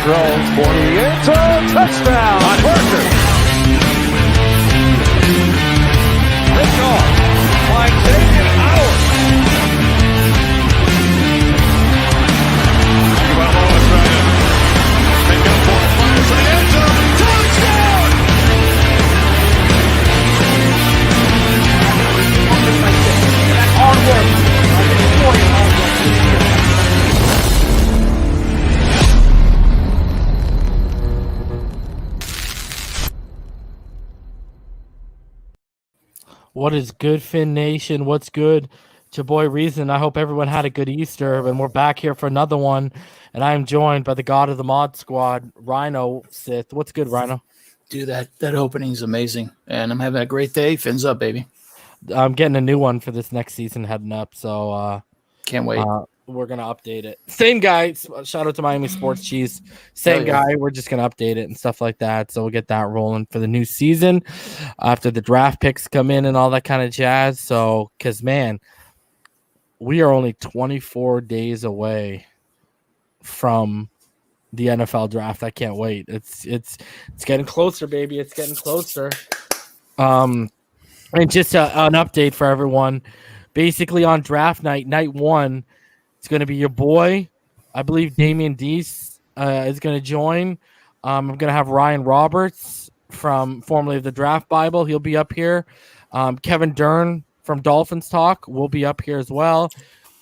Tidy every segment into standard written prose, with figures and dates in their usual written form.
throws for the end zone. Touchdown, Parker. Pick off by Xavier Howard. Tagovailoa trying to pick up for the fire for the end zone. Touchdown! That hard work. What is good, Fin Nation? What's good? It's your boy Reason. I hope everyone had a good Easter, and we're back here for another one. And I am joined by the god of the mod squad, Rhino Sith. What's good, Rhino? Dude, that opening is amazing, and I'm having a great day. Fins up, baby. I'm getting a new one for this next season heading up, so can't wait. We're gonna update it. Same guy. Shout out to MiamiSportsCheese. Same guy. We're just gonna update it and stuff like that. So we'll get that rolling for the new season after the draft picks come in and all that kind of jazz. So, because man, we are only 24 days away from the NFL draft. I can't wait. It's getting closer, baby. It's getting closer. And just an update for everyone. Basically, on draft night, night one. It's going to be your boy. I believe Damian Deese is going to join. I'm going to have Ryan Roberts formerly of the Draft Bible. He'll be up here. Kevin Dern from Dolphins Talk will be up here as well.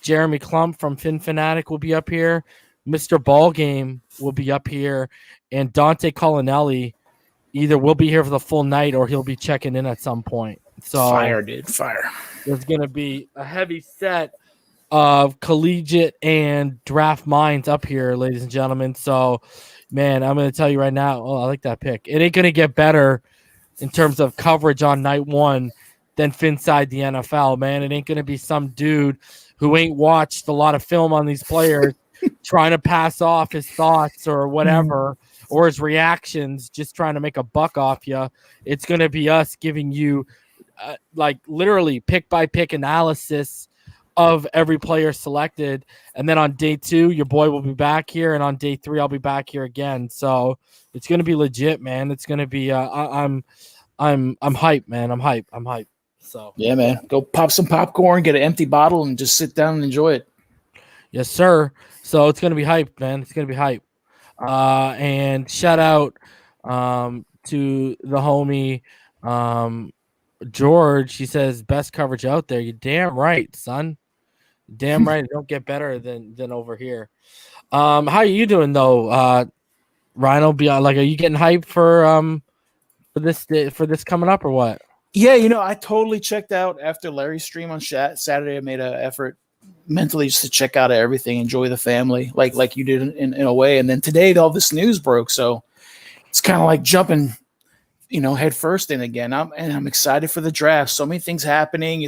Jeremy Klump from Fin Fanatic will be up here. Mr. Ballgame will be up here. And Dante Collinelli either will be here for the full night or he'll be checking in at some point. So fire, dude. Fire. There's going to be a heavy set of collegiate and draft minds up here, ladies and gentlemen. So, man, I'm going to tell you right now, I like that pick. It ain't going to get better in terms of coverage on night one than Phinside the NFL, man. It ain't going to be some dude who ain't watched a lot of film on these players trying to pass off his thoughts or whatever, or his reactions, just trying to make a buck off you. It's going to be us giving you like literally pick-by-pick analysis of every player selected, and then on day 2 your boy will be back here, and on day 3 I'll be back here again. So it's gonna be legit, man. It's gonna be I'm hyped, man. I'm hyped. So yeah, man, go pop some popcorn, get an empty bottle, and just sit down and enjoy it. Yes, sir. So it's gonna be hyped, man. It's gonna be hype. And shout out to the homie George. He says best coverage out there. You're damn right, son. Damn right. It don't get better than over here. How are you doing though, Rhino? Beyond, like, are you getting hyped for this coming up or what? Yeah, I totally checked out after Larry's stream on Saturday. I made an effort mentally just to check out everything, enjoy the family, like you did in a way. And then today all this news broke, so it's kind of like jumping, head first in again. I'm excited for the draft. So many things happening.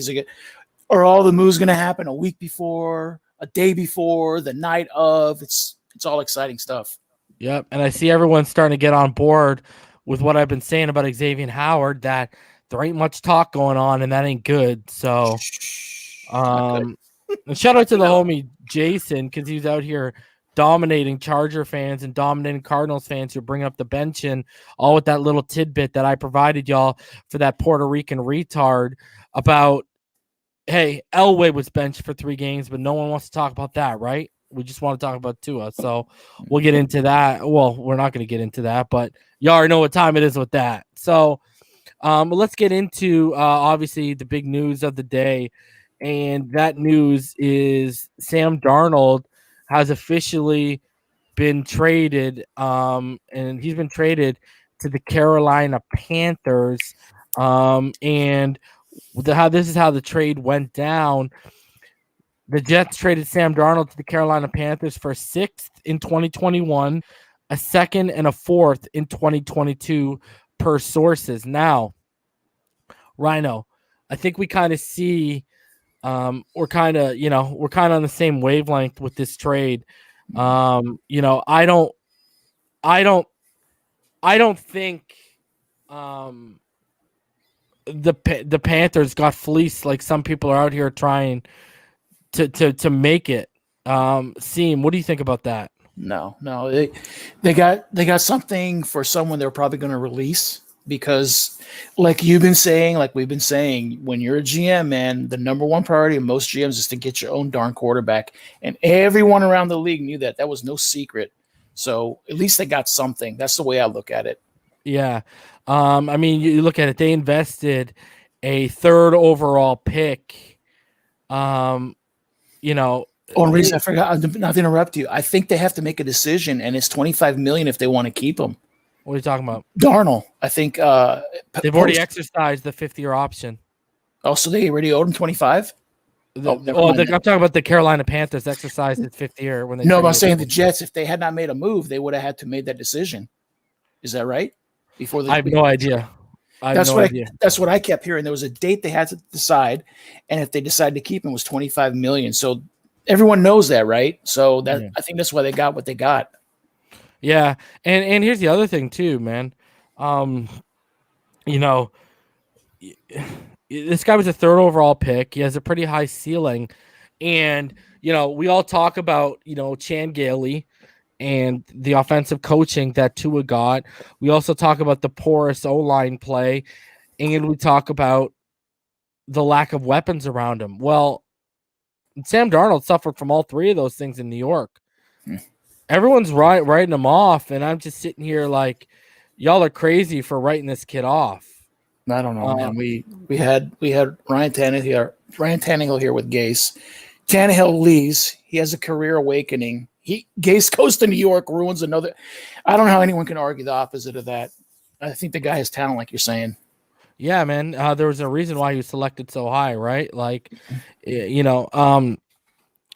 Are all the moves going to happen a week before, a day before, the night of? It's all exciting stuff. Yep, and I see everyone starting to get on board with what I've been saying about Xavier Howard, that there ain't much talk going on, and that ain't good. So, and shout out to the homie Jason, because he was out here dominating Charger fans and dominating Cardinals fans who bring up the bench, and all with that little tidbit that I provided y'all for that Puerto Rican retard about, hey, Elway was benched for 3 games, but no one wants to talk about that, right? We just want to talk about Tua. So we'll get into that. Well, we're not going to get into that, but you already know what time it is with that. So let's get into, obviously, the big news of the day. And that news is Sam Darnold has officially been traded, and he's been traded to the Carolina Panthers. And this is how the trade went down. The Jets traded Sam Darnold to the Carolina Panthers for a 6th in 2021, a 2nd and a 4th in 2022 per sources. Now, Rhino, I think we kind of see we're kind of on the same wavelength with this trade. I don't think the Panthers got fleeced like some people are out here trying to make it seem. What do you think about that? No. They got something for someone they're probably going to release because, like we've been saying, when you're a GM, man, the number one priority of most GMs is to get your own darn quarterback, and everyone around the league knew that. That was no secret. So at least they got something. That's the way I look at it. Yeah. I mean, you look at it, they invested a third overall pick. One reason I forgot not to interrupt you. I think they have to make a decision, and it's $25 million if they want to keep him. What are you talking about? Darnold, I think They've already exercised the 5th-year option. Oh, so they already owed him 25? I'm talking about the Carolina Panthers exercised its 5th year when they. No, but I'm saying the Jets, if they had not made a move, they would have had to make that decision. Is that right? I have no idea. That's what I kept hearing. There was a date they had to decide, and if they decided to keep him, it was $25 million. So everyone knows that, right? So I think that's why they got what they got. Yeah, and here's the other thing too, man. This guy was a third overall pick. He has a pretty high ceiling, and we all talk about Chan Gailey and the offensive coaching that Tua got. We also talk about the porous O-line play, and we talk about the lack of weapons around him. Well, Sam Darnold suffered from all three of those things in New York. Everyone's writing him off, and I'm just sitting here like, y'all are crazy for writing this kid off. I don't know, man. We had Ryan Tannehill here with Gase. Tannehill leaves. He has a career awakening. Gase goes to New York, ruins another. I don't know how anyone can argue the opposite of that. I think the guy has talent, like you're saying. Yeah, man. There was a reason why he was selected so high, right? Like, and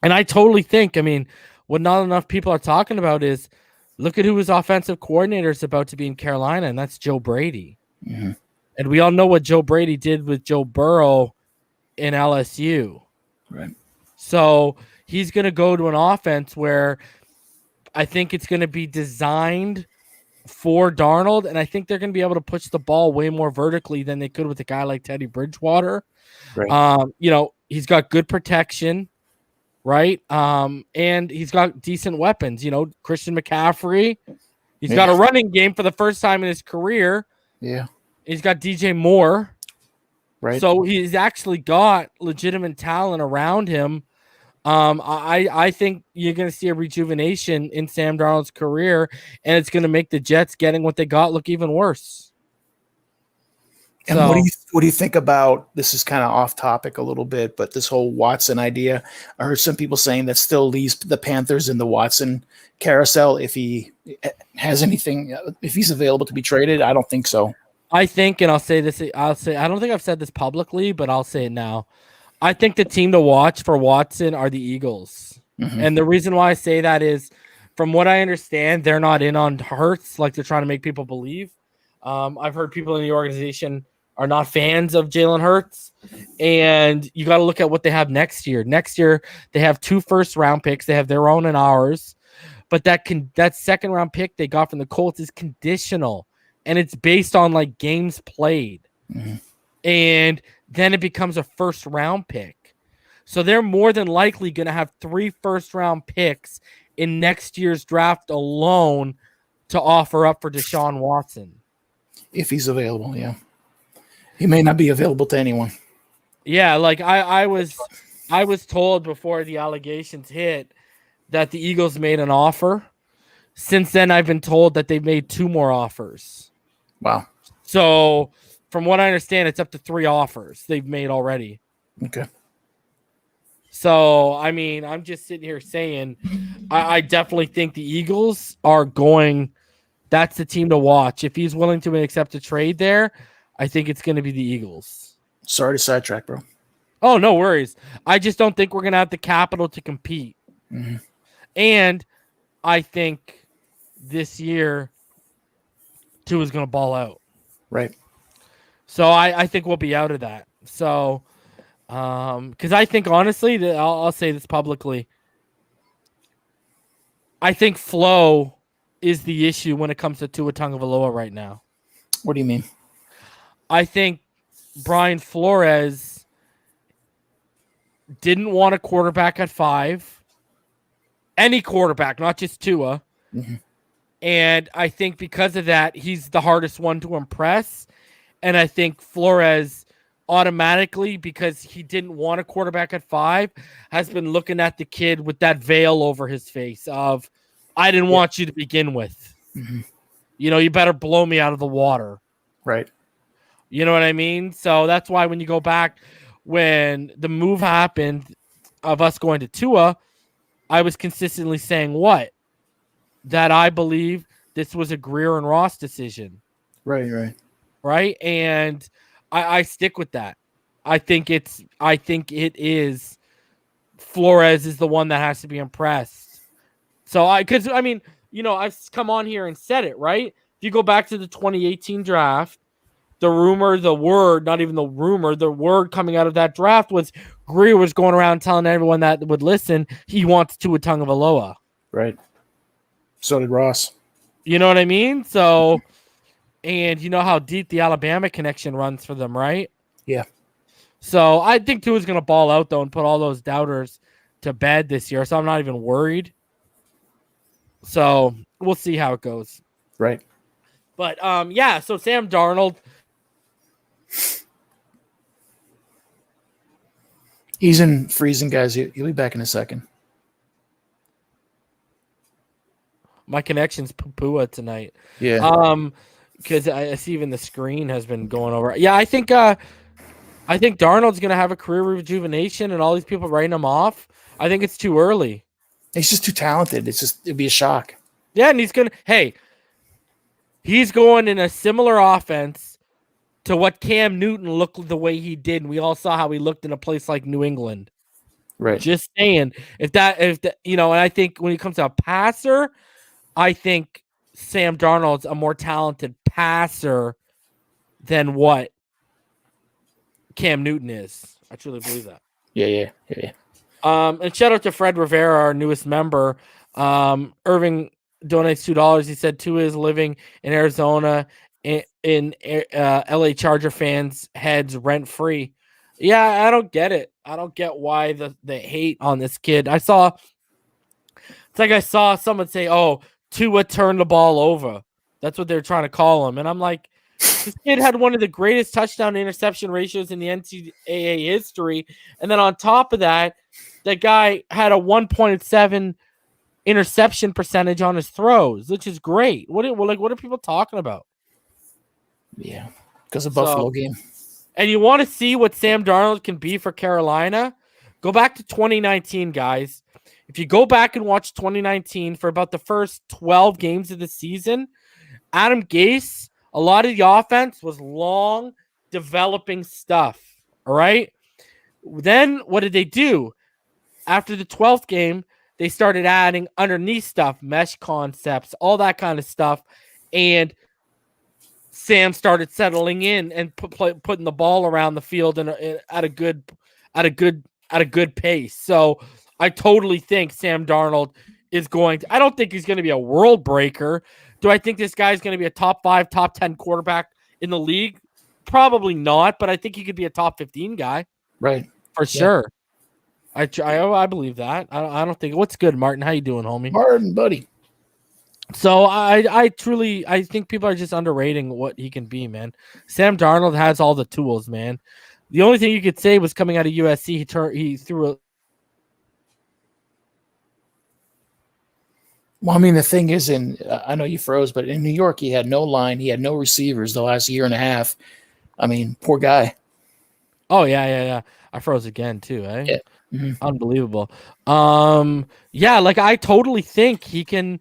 I totally think, I mean, what not enough people are talking about is look at who his offensive coordinator is about to be in Carolina, and that's Joe Brady. Mm-hmm. And we all know what Joe Brady did with Joe Burrow in LSU. Right. So he's going to go to an offense where I think it's going to be designed for Darnold, and I think they're going to be able to push the ball way more vertically than they could with a guy like Teddy Bridgewater. Right. He's got good protection, right? And he's got decent weapons. Christian McCaffrey. He's got a running game for the first time in his career. Yeah. He's got DJ Moore. Right. So he's actually got legitimate talent around him. I think you're going to see a rejuvenation in Sam Darnold's career, and it's going to make the Jets getting what they got look even worse. And what do you think about, this is kind of off topic a little bit, but this whole Watson idea? I heard some people saying that still leaves the Panthers in the Watson carousel if he has anything, if he's available to be traded. I don't think so. I think, and I'll say this, I don't think I've said this publicly, but I'll say it now. I think the team to watch for Watson are the Eagles. Mm-hmm. And the reason why I say that is, from what I understand, they're not in on Hurts like they're trying to make people believe. I've heard people in the organization are not fans of Jalen Hurts, and you got to look at what they have next year. Next year, they have 2 first-round picks. They have their own and ours, but that second-round pick they got from the Colts is conditional, and it's based on like games played. Mm-hmm. And then it becomes a first-round pick. So they're more than likely going to have 3 first-round picks in next year's draft alone to offer up for Deshaun Watson. If he's available, yeah. He may not be available to anyone. Yeah, like I was told before the allegations hit that the Eagles made an offer. Since then, I've been told that they've made 2 more offers. Wow. So from what I understand, it's up to 3 offers they've made already. Okay. So, I mean, I'm just sitting here saying I definitely think the Eagles are going – that's the team to watch. If he's willing to accept a trade there, I think it's going to be the Eagles. Sorry to sidetrack, bro. Oh, no worries. I just don't think we're going to have the capital to compete. Mm-hmm. And I think this year Tua is going to ball out. Right. So I think we'll be out of that. So, because I think, honestly, I'll say this publicly. I think flow is the issue when it comes to Tua Tagovailoa right now. What do you mean? I think Brian Flores didn't want a quarterback at 5. any quarterback, not just Tua. Mhm. And I think because of that, he's the hardest one to impress. And I think Flores automatically, because he didn't want a quarterback at 5, has been looking at the kid with that veil over his face of, I didn't want you to begin with. Mhm. You better blow me out of the water. Right. You know what I mean? So that's why when you go back, when the move happened of us going to Tua, I was consistently saying what? That I believe this was a Greer and Ross decision. Right. Right. And I stick with that. I think it is Flores is the one that has to be impressed. So I've come on here and said it, right? If you go back to the 2018 draft, the word coming out of that draft was Greer was going around telling everyone that would listen, he wants Tua Tagovailoa. Right. So did Ross. You know what I mean? So, and you know how deep the Alabama connection runs for them, right? Yeah. So I think Tua's going to ball out, though, and put all those doubters to bed this year. So I'm not even worried. So we'll see how it goes. Right. But, so Sam Darnold. He's in freezing, guys. He'll be back in a second. My connection's poo-poo tonight. Yeah. Because I see even the screen has been going over. Yeah, I think Darnold's going to have a career rejuvenation, and all these people writing him off. I think it's too early. He's just too talented. It'd be a shock. Yeah, and he's going in a similar offense to what Cam Newton looked the way he did. And we all saw how he looked in a place like New England. Right. Just saying, and I think when it comes to a passer, I think Sam Darnold's a more talented passer than what Cam Newton is. I truly believe that. Yeah. And shout out to Fred Rivera, our newest member. Irving donates $2. He said Tua is living in Arizona in LA Charger fans' heads rent free. Yeah, I don't get it. I don't get why the hate on this kid. I saw someone say, "Oh, Tua turned the ball over." That's what they're trying to call him, and I'm like, this kid had one of the greatest touchdown interception ratios in the NCAA history, and then on top of that, that guy had a 1.7 interception percentage on his throws, which is great. What are people talking about? Yeah, because of Buffalo game. And you want to see what Sam Darnold can be for Carolina? Go back to 2019, guys. If you go back and watch 2019 for about the first 12 games of the season, Adam Gase, a lot of the offense was long developing stuff. All right. Then what did they do? After the 12th game, they started adding underneath stuff, mesh concepts, all that kind of stuff. And Sam started settling in and putting the ball around the field at a good pace. So I totally think Sam Darnold is going to. I don't think he's going to be a world breaker. Do I think this guy's going to be a top 5, top 10 quarterback in the league? Probably not, but I think he could be a top 15 guy. Right. For sure. I believe that. I don't think. What's good, Martin? How you doing, homie? Martin, buddy. So I think people are just underrating what he can be, man. Sam Darnold has all the tools, man. The only thing you could say was coming out of USC, he threw a. Well, I mean, the thing is, I know you froze, but in New York, he had no line. He had no receivers the last year and a half. I mean, poor guy. Oh, yeah. I froze again, too, eh? Yeah. Mm-hmm. Unbelievable. Like I totally think he can.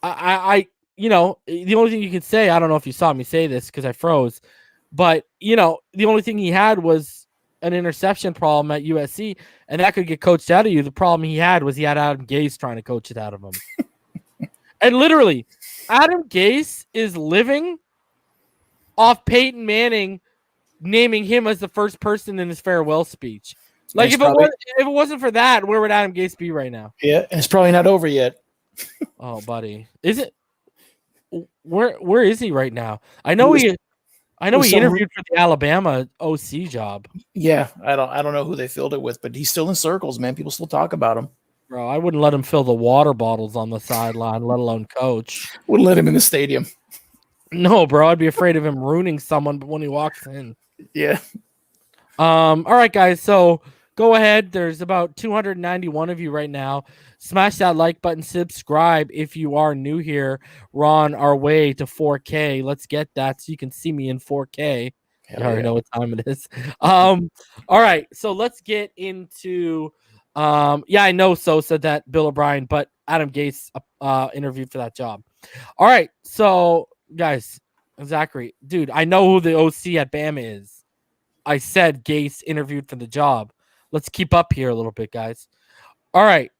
The only thing you can say, I don't know if you saw me say this because I froze, but, the only thing he had was an interception problem at USC, and that could get coached out of you. The problem he had was he had Adam Gase trying to coach it out of him. And literally, Adam Gase is living off Peyton Manning naming him as the first person in his farewell speech. Like, if it wasn't for that, where would Adam Gase be right now? Yeah, and it's probably not over yet. Oh, buddy. Is it? Where is he right now? I know he interviewed for the Alabama OC job. Yeah, I don't know who they filled it with, but he's still in circles, man. People still talk about him. Bro, I wouldn't let him fill the water bottles on the sideline, let alone coach. Wouldn't let him in the stadium. No, bro, I'd be afraid of him ruining someone when he walks in. Yeah. All right, guys. So go ahead. There's about 291 of you right now. Smash that like button, subscribe if you are new here. We're on our way to 4K. Let's get that so you can see me in 4K. Hell You already yeah. know what time it is. All right. So let's get into I know Sosa that Bill O'Brien, but Adam Gase interviewed for that job. All right. So guys, Zachary, dude, I know who the OC at Bama is. I said Gase interviewed for the job. Let's keep up here a little bit, guys. All right.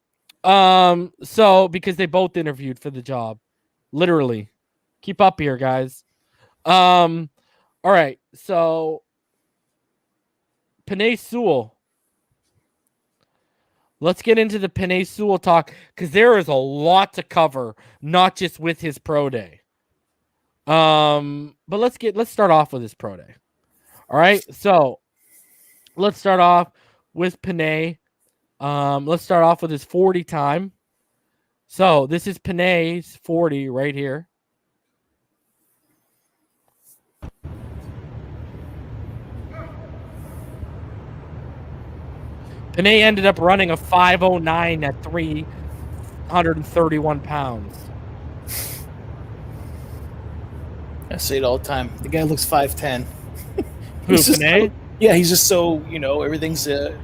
So because they both interviewed for the job, literally, keep up here, guys. All right. So Penei Sewell. Let's get into the Penei Sewell talk because there is a lot to cover, not just with his pro day. But let's start off with his pro day. All right. So let's start off with Penei. Let's start off with his 40 time. So this is Penei's 40 right here. Penei ended up running a 5:09 at 331 pounds. I say it all the time. The guy looks 5'10". Who, Penei? Yeah, he's just so, everything's in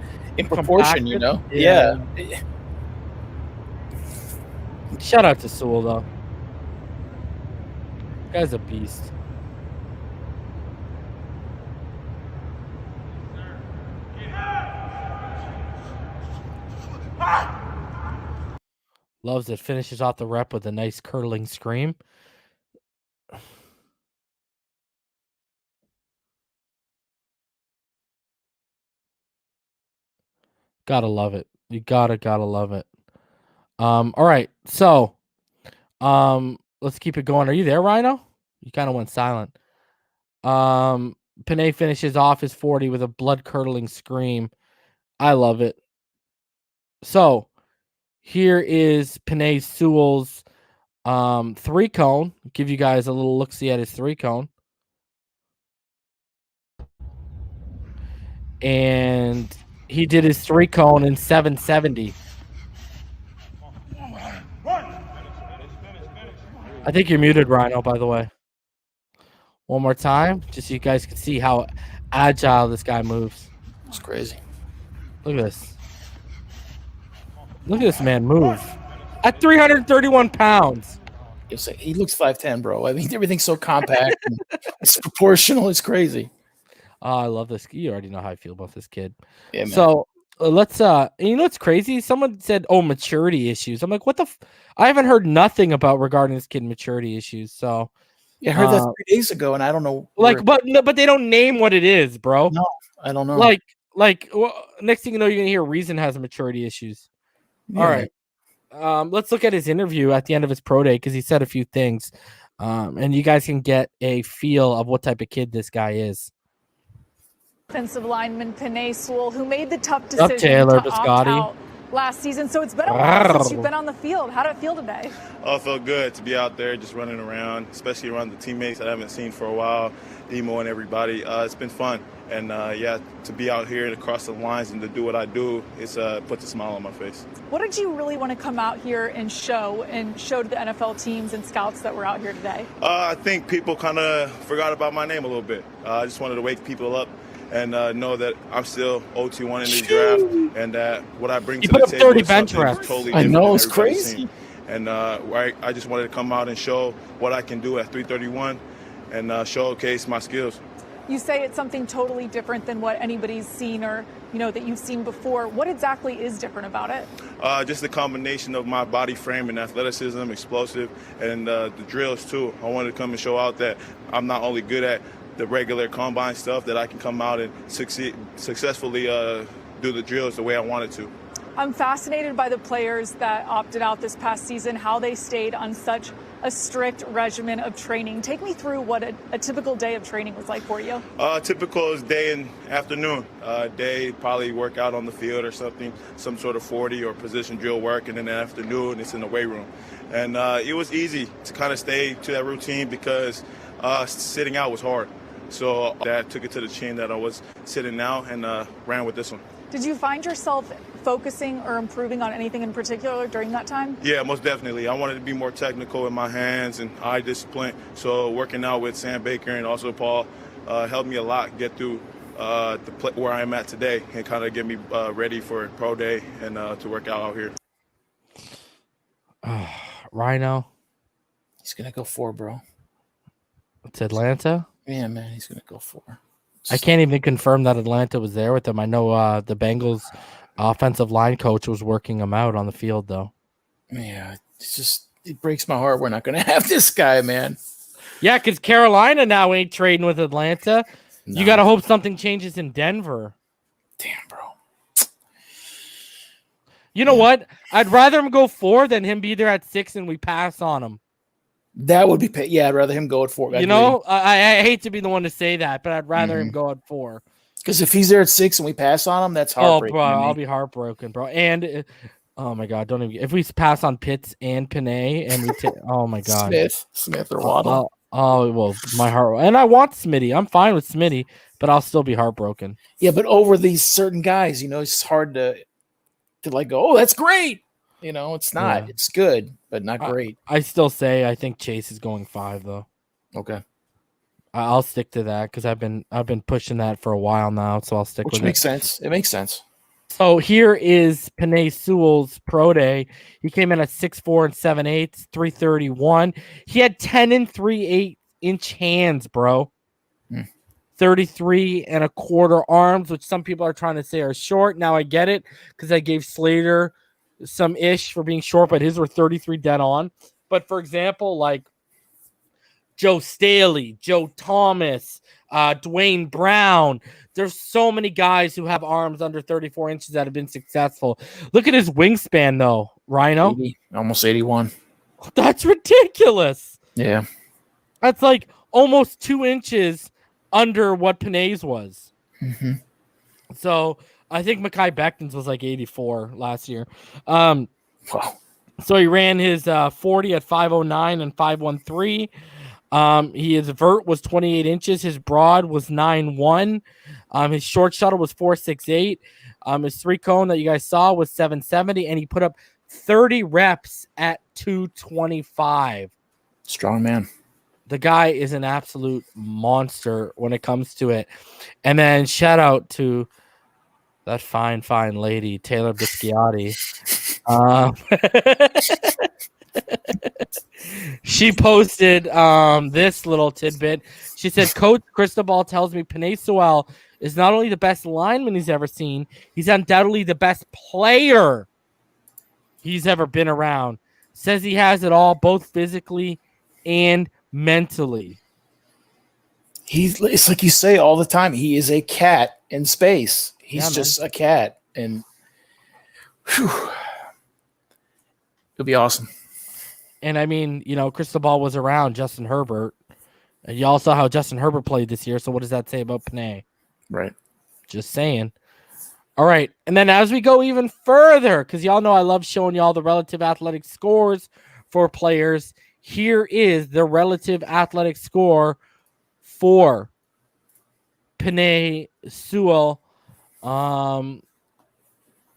proportion, Yeah. Shout out to Sewell, though. Guy's a beast. Loves it. Finishes off the rep with a nice curling scream. Gotta love it. You gotta love it. All right. So, let's keep it going. Are you there, Rhino? You kind of went silent. Penei finishes off his 40 with a blood-curdling scream. I love it. So, here is Penei Sewell's 3-cone. Give you guys a little look-see at his 3-cone. And he did his 3-cone in 770. I think you're muted, Rhino, by the way. One more time, just so you guys can see how agile this guy moves. It's crazy. Look at this. Look at this man move. At 331 pounds. He looks 5'10", bro. I mean, everything's so compact. And it's proportional. It's crazy. Oh, I love this. You already know how I feel about this kid. Yeah, man. So let's you know what's crazy? Someone said, "Oh, maturity issues." I'm like, what the? I haven't heard nothing about regarding this kid maturity issues. So yeah, I heard that 3 days ago, and I don't know. But they don't name what it is, bro. No, I don't know. Next thing you know, you're gonna hear Reason has maturity issues. Yeah. All right. Let's look at his interview at the end of his pro day because he said a few things, and you guys can get a feel of what type of kid this guy is. Offensive lineman Penei Sewell, who made the tough decision Taylor to Biscotti. opt out last season. So it's been a while since you've been on the field. How did it feel today? Oh, it felt good to be out there just running around, especially around the teammates that I haven't seen for a while, Emo and everybody. It's been fun. And, to be out here and across the lines and to do what I do, it's puts a smile on my face. What did you really want to come out here and show to the NFL teams and scouts that were out here today? I think people kind of forgot about my name a little bit. I just wanted to wake people up and know that I'm still OT1 in this draft, and that what I bring to the table is something totally different. I know, than it's everybody's crazy. seen. And I just wanted to come out and show what I can do at 331 and showcase my skills. You say it's something totally different than what anybody's seen or, that you've seen before. What exactly is different about it? Just the combination of my body frame and athleticism, explosive, and the drills, too. I wanted to come and show out that I'm not only good at the regular combine stuff, that I can come out and successfully do the drills the way I wanted to. I'm fascinated by the players that opted out this past season, how they stayed on such a strict regimen of training. Take me through what a typical day of training was like for you. Typical is day and afternoon. Day, probably work out on the field or something, some sort of 40 or position drill work, and then the afternoon it's in the weight room. And it was easy to kind of stay to that routine because sitting out was hard. So that took it to the chin that I was sitting now and ran with this one. Did you find yourself focusing or improving on anything in particular during that time? Yeah, most definitely. I wanted to be more technical in my hands and eye discipline. So working out with Sam Baker and also Paul helped me a lot get through where I am at today and kind of get me ready for pro day and to work out here. Rhino. He's going to go 4, bro. It's Atlanta. Yeah, man, he's going to go 4. I can't even confirm that Atlanta was there with him. I know the Bengals offensive line coach was working him out on the field, though. Yeah, it breaks my heart. We're not going to have this guy, man. Yeah, because Carolina now ain't trading with Atlanta. No. You got to hope something changes in Denver. Damn, bro. You know what? I'd rather him go 4 than him be there at 6 and we pass on him. That would be yeah. I'd rather him go at 4. You know, I hate to be the one to say that, but I'd rather him go at 4. Because if he's there at 6 and we pass on him, that's heartbreaking. Oh, bro, I'll be heartbroken, bro. And oh my god, don't even. If we pass on Pitts and Penei, and we oh my god, Smith or Waddle. Oh well, my heart. And I want Smitty. I'm fine with Smitty, but I'll still be heartbroken. Yeah, but over these certain guys, you know, it's hard to like go. Oh, that's great. You know, it's not. Yeah. It's good, but not great. I still say I think Chase is going 5 though. Okay. I'll stick to that because I've been pushing that for a while now, so I'll stick with it. Which makes sense. It makes sense. So here is Penei Sewell's pro day. He came in at 6'4" and 7/8, 331. He had 10 and 3/8 inch hands, bro. 33 and a quarter arms, which some people are trying to say are short. Now I get it because I gave Slater some ish for being short, but his were 33 dead on. But for example, like Joe Staley, Joe Thomas, Dwayne Brown. There's so many guys who have arms under 34 inches that have been successful. Look at his wingspan, though, Rhino. 80, almost 81. That's ridiculous. Yeah. That's like almost 2 inches under what Penei's was. Mm-hmm. So I think Mekhi Becton's was like 84 last year. Wow. So he ran his 40 at 5:09 and 5:13. His vert was 28 inches. His broad was 9'1". His short shuttle was 4.68. His 3-cone that you guys saw was 770, and he put up 30 reps at 225. Strong man. The guy is an absolute monster when it comes to it. And then shout out to that fine lady, Taylor Bisciotti. She posted this little tidbit. She said, Coach Cristobal tells me Penei Sewell is not only the best lineman he's ever seen, he's undoubtedly the best player he's ever been around. Says he has it all, both physically and mentally. It's like you say all the time. He is a cat in space. He's just a cat. And it'll be awesome. And I mean, you know, Cristobal was around Justin Herbert. And y'all saw how Justin Herbert played this year. So what does that say about Penei? Right. Just saying. All right. And then as we go even further, because y'all know I love showing y'all the relative athletic scores for players. Here is the relative athletic score for Penei Sewell. Here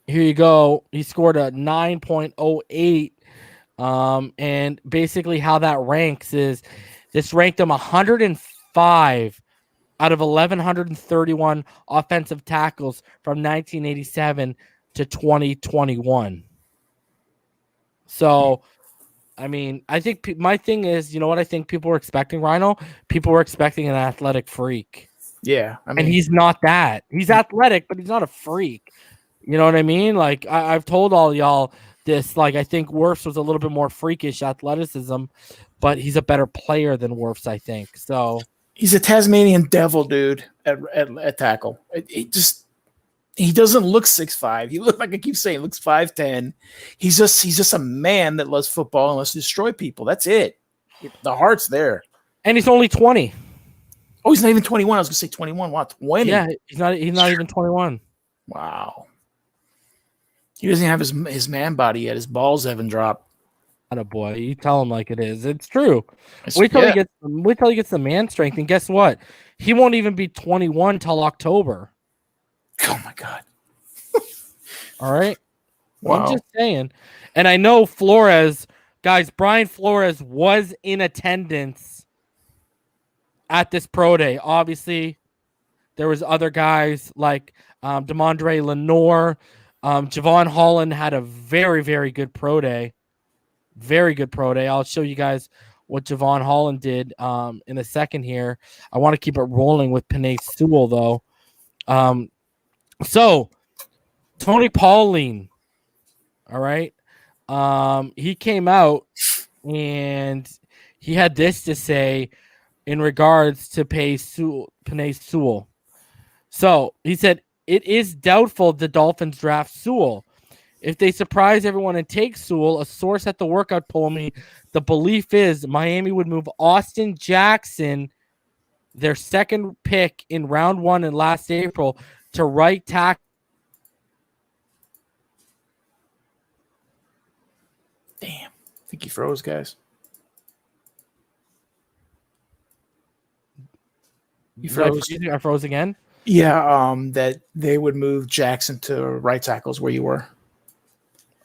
you go. He scored a 9.08. And basically how that ranks is this ranked him 105 out of 1,131 offensive tackles from 1987 to 2021. So, I mean, I think my thing is, you know what I think people were expecting, Rhino? People were expecting an athletic freak. Yeah. I mean, and he's not that. He's athletic, but he's not a freak. You know what I mean? Like, I've told all y'all this, like, I think Wirfs was a little bit more freakish athleticism, but he's a better player than Wirfs, I think. So he's a Tasmanian devil, dude, at tackle. He doesn't look 6'5". He looks, like I keep saying, looks 5'10". He's just a man that loves football and loves to destroy people. That's it. The heart's there. And he's only 20. Oh, he's not even 21. I was gonna say 21. Wow, 20. Yeah, he's not even 21. Wow. He doesn't have his man body yet. His balls haven't dropped. Boy, you tell him like it is. It's true. Wait till he gets the man strength, and guess what? He won't even be 21 till October. Oh my God. All right. Wow. I'm just saying. And I know Flores, guys, Brian Flores was in attendance at this pro day. Obviously, there was other guys like Demondre Lenore. Javon Holland had a very, very good pro day. Very good pro day. I'll show you guys what Javon Holland did in a second here. I want to keep it rolling with Penei Sewell, though. So, Tony Pauline, all right? He came out and he had this to say in regards to Penei Sewell. So, he said, it is doubtful the Dolphins draft Sewell. If they surprise everyone and take Sewell, a source at the workout told me the belief is Miami would move Austin Jackson, their second pick in round 1 in last April, to right tackle. Damn. I think he froze, guys. You froze. I froze again? Yeah, that they would move Jackson to right tackles where you were.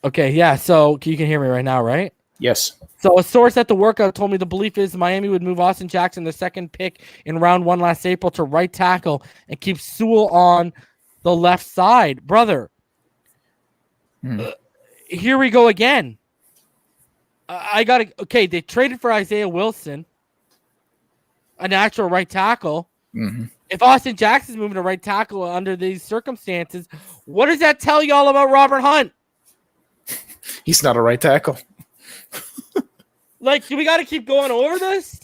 Okay, yeah. So you can hear me right now, right? Yes. So a source at the workout told me the belief is Miami would move Austin Jackson, the second pick in round 1 last April, to right tackle and keep Sewell on the left side. Brother, here we go again. Okay, they traded for Isaiah Wilson, a natural right tackle. Mm-hmm. If Austin Jackson's moving to right tackle under these circumstances, what does that tell you all about Robert Hunt? He's not a right tackle. Like, do we got to keep going over this?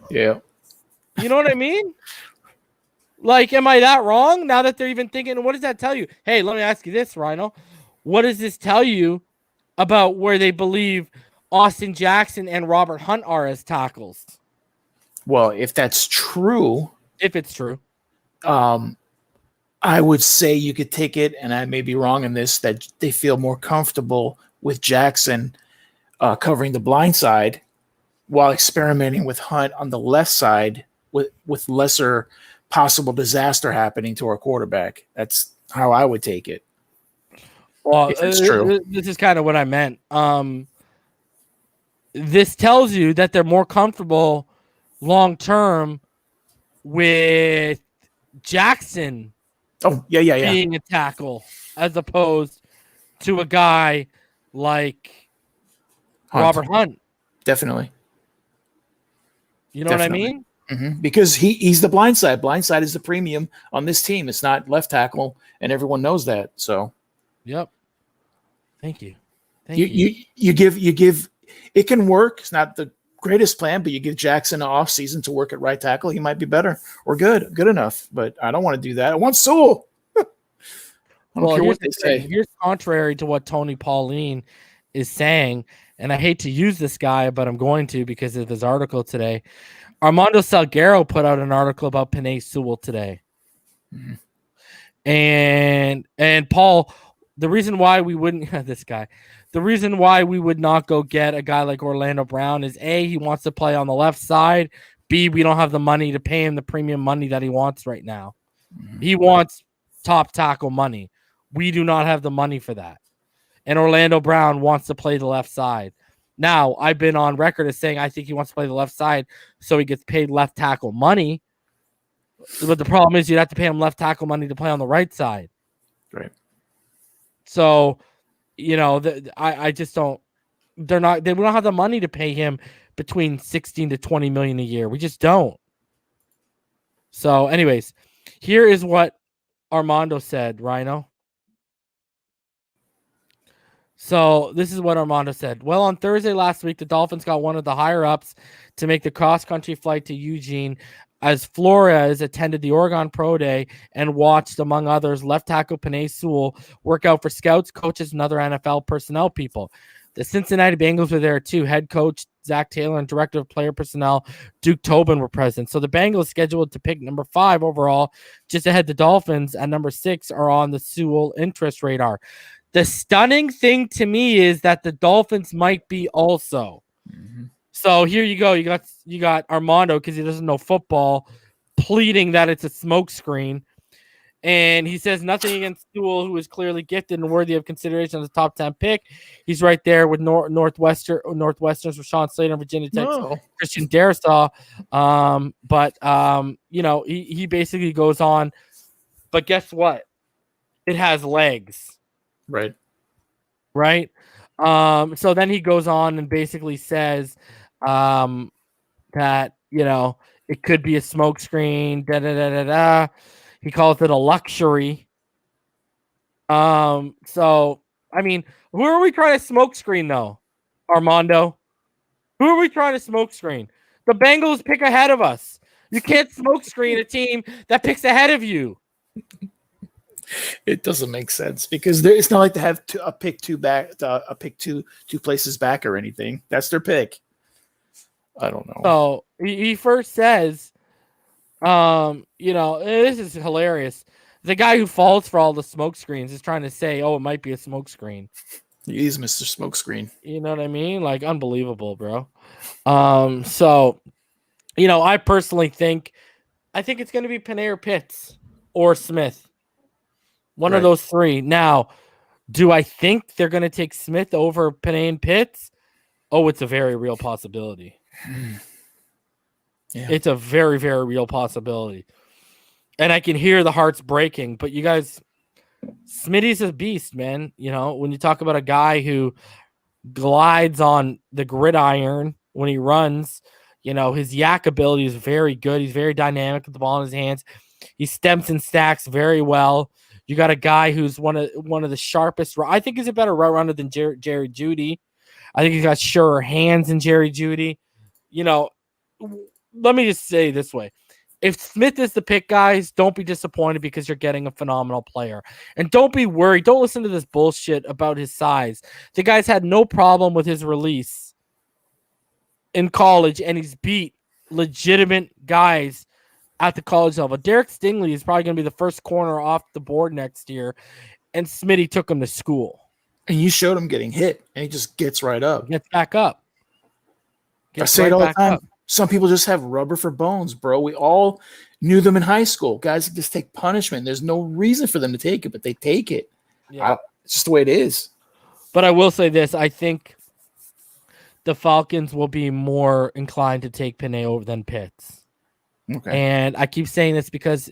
Yeah. You know what I mean? Like, am I that wrong now that they're even thinking? What does that tell you? Hey, let me ask you this, Rhino. What does this tell you about where they believe Austin Jackson and Robert Hunt are as tackles? Well, if that's true, if it's true, I would say you could take it, and I may be wrong in this, that they feel more comfortable with Jackson covering the blind side while experimenting with Hunt on the left side with lesser possible disaster happening to our quarterback. That's how I would take it. Well, if it's true. This is kind of what I meant. This tells you that they're more comfortable long-term with Jackson being a tackle as opposed to a guy like Robert Hunt. Definitely. You know what I mean? Mm-hmm. Because he's the blind side. Blind side is the premium on this team. It's not left tackle, and everyone knows that. So, yep. Thank you. You give it can work. It's not the greatest plan, but you give Jackson an off season to work at right tackle. He might be better or good enough. But I don't want to do that. I want Sewell. I don't care what they say. Here's contrary to what Tony Pauline is saying, and I hate to use this guy, but I'm going to because of his article today. Armando Salguero put out an article about Penei Sewell today. Mm-hmm. And Paul, the reason why we wouldn't the reason why we would not go get a guy like Orlando Brown is A, he wants to play on the left side. B, we don't have the money to pay him the premium money that he wants right now. Mm-hmm. He wants top tackle money. We do not have the money for that. And Orlando Brown wants to play the left side. Now, I've been on record as saying I think he wants to play the left side so he gets paid left tackle money. But the problem is you'd have to pay him left tackle money to play on the right side. Right. So, I just don't. We don't have the money to pay him between 16 to 20 million a year. We just don't. So, anyways, here is what Armando said, Rhino. So this is what Armando said. Well, on Thursday last week, the Dolphins got one of the higher-ups to make the cross-country flight to Eugene as Flores attended the Oregon Pro Day and watched, among others, left tackle Penei Sewell work out for scouts, coaches, and other NFL personnel people. The Cincinnati Bengals were there too. Head coach Zach Taylor and director of player personnel Duke Tobin were present. So the Bengals scheduled to pick number 5 overall, just ahead the Dolphins at number 6 are on the Sewell interest radar. The stunning thing to me is that the Dolphins might be also. Mm-hmm. So here you go. You got Armando, because he doesn't know football, pleading that it's a smokescreen. And he says nothing against Sewell, who is clearly gifted and worthy of consideration as a top 10 pick. He's right there with Northwestern's Rashawn Slater and Virginia Tech's Christian Darrisaw. He basically goes on. But guess what? It has legs. Right. So then he goes on and basically says that, it could be a smokescreen, He calls it a luxury. So, I mean, who are we trying to smokescreen, though, Armando? Who are we trying to smokescreen? The Bengals pick ahead of us. You can't smokescreen a team that picks ahead of you. It doesn't make sense because it's not like they have a pick two places back or anything. That's their pick. I don't know. So he first says, this is hilarious. The guy who falls for all the smoke screens is trying to say, it might be a smoke screen. He's Mr. Smokescreen. You know what I mean? Like, unbelievable, bro. I personally think it's going to be Penei or Pitts or Smith. One of those three. Now, do I think they're going to take Smith over Penei and Pitts? Oh, it's a very real possibility. Yeah. It's a very, very real possibility. And I can hear the hearts breaking. But you guys, Smitty's a beast, man. When you talk about a guy who glides on the gridiron when he runs, his yak ability is very good. He's very dynamic with the ball in his hands. He stems and stacks very well. You got a guy who's one of the sharpest. I think he's a better route runner than Jerry Jeudy. I think he's got surer hands than Jerry Jeudy. Let me just say this way. If Smith is the pick, guys, don't be disappointed because you're getting a phenomenal player. And don't be worried. Don't listen to this bullshit about his size. The guy's had no problem with his release in college, and he's beat legitimate guys at the college level. Derek Stingley is probably going to be the first corner off the board next year, and Smitty took him to school. And you showed him getting hit, and he just gets right up. Gets back up. I say it all the time. Some people just have rubber for bones, bro. We all knew them in high school. Guys just take punishment. There's no reason for them to take it, but they take it. Yeah. It's just the way it is. But I will say this. I think the Falcons will be more inclined to take Penei over than Pitts. Okay. And I keep saying this because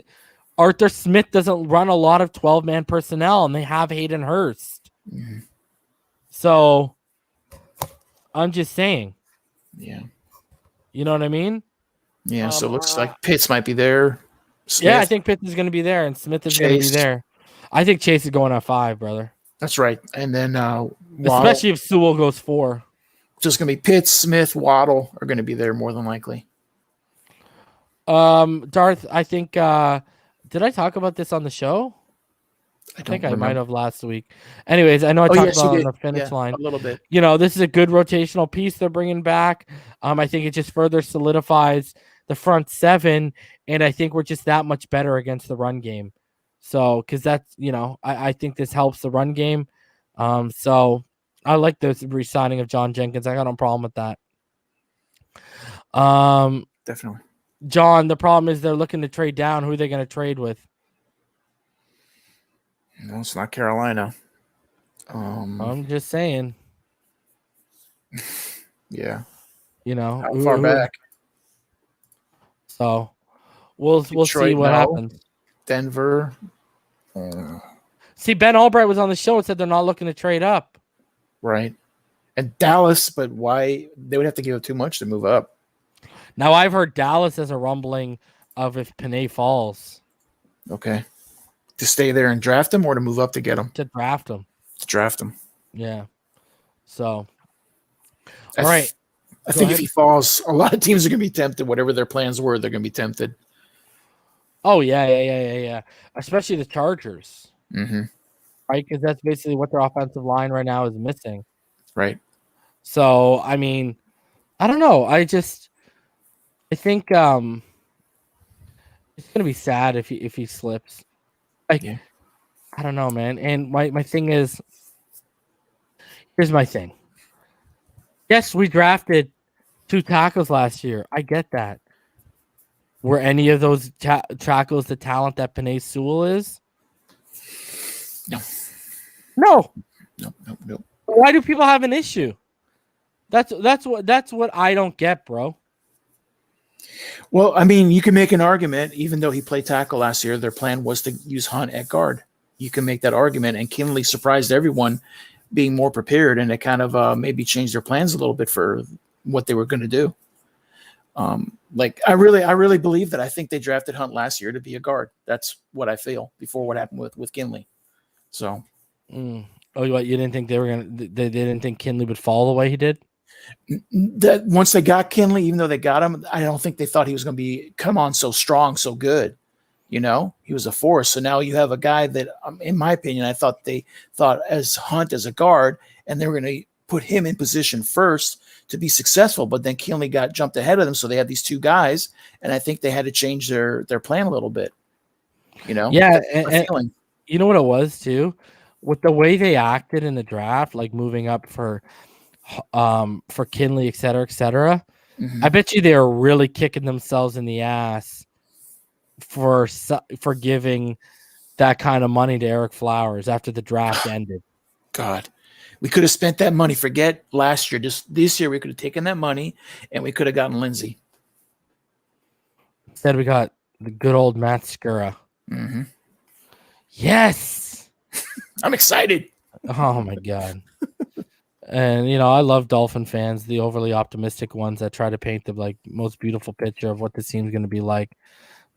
Arthur Smith doesn't run a lot of 12-man personnel, and they have Hayden Hurst. Mm-hmm. So I'm just saying. Yeah. You know what I mean? Yeah, so it looks like Pitts might be there. Smith. Yeah, I think Pitts is going to be there, and Smith is going to be there. I think Chase is going at 5, brother. That's right. And then Waddle, especially if Sewell goes 4. Just going to be Pitts, Smith, Waddle are going to be there more than likely. Darth, I think did I talk about this on the show? I think I might have last week. Anyways, I know I talked about it on the finish line. A little bit. This is a good rotational piece they're bringing back. I think it just further solidifies the front 7, and I think we're just that much better against the run game. So, because that's, I think this helps the run game. So I like the re-signing of John Jenkins. I got no problem with that. Definitely. John, the problem is they're looking to trade down. Who are they going to trade with? No, it's not Carolina. I'm just saying. Yeah. How far back? So we'll see what happens. Denver. See, Ben Albright was on the show and said they're not looking to trade up. Right. And Dallas, but why? They would have to give up too much to move up. Now, I've heard Dallas as a rumbling of if Penei falls. Okay. To stay there and draft him, or to move up to get him? To draft him. To draft him. Yeah. So, all right. I think if he falls, a lot of teams are going to be tempted. Whatever their plans were, they're going to be tempted. Oh, yeah. Especially the Chargers. Mm-hmm. Right? Because that's basically what their offensive line right now is missing. Right. So I mean, I don't know. I think it's gonna be sad if he slips. Like, Yeah. I don't know, man. And my thing is, here's my thing. Yes, we drafted 2 tackles last year. I get that. Were any of those tackles the talent that Penei Sewell is? No. No. No. Why do people have an issue? That's what I don't get, bro. Well, I mean, you can make an argument, even though he played tackle last year, their plan was to use Hunt at guard. You can make that argument, and Kinley surprised everyone being more prepared, and it kind of maybe changed their plans a little bit for what they were going to do. Like I really believe that. I think they drafted Hunt last year to be a guard. That's what I feel before what happened with Kinley. So, Oh, what, you didn't think they didn't think Kinley would fall the way he did? that once they got Kinley, even though they got him, I don't think they thought he was going to come on so strong, so good. You know, he was a force. So now you have a guy that, in my opinion, I thought they thought as Hunt as a guard, and they were going to put him in position first to be successful. But then Kinley got jumped ahead of them, so they had these 2 guys, and I think they had to change their plan a little bit. You know, Yeah, and you know what it was too, with the way they acted in the draft, like moving up for Kinley, et cetera, et cetera. Mm-hmm. I bet you they were really kicking themselves in the ass for giving that kind of money to Eric Flowers after the draft ended. God, we could have spent that money. Forget last year. Just this year, we could have taken that money and we could have gotten Lindsey. Instead, we got the good old Matt Skura. Mm-hmm. Yes, I'm excited. Oh my God. And I love Dolphin fans, the overly optimistic ones that try to paint the like most beautiful picture of what the team's going to be like.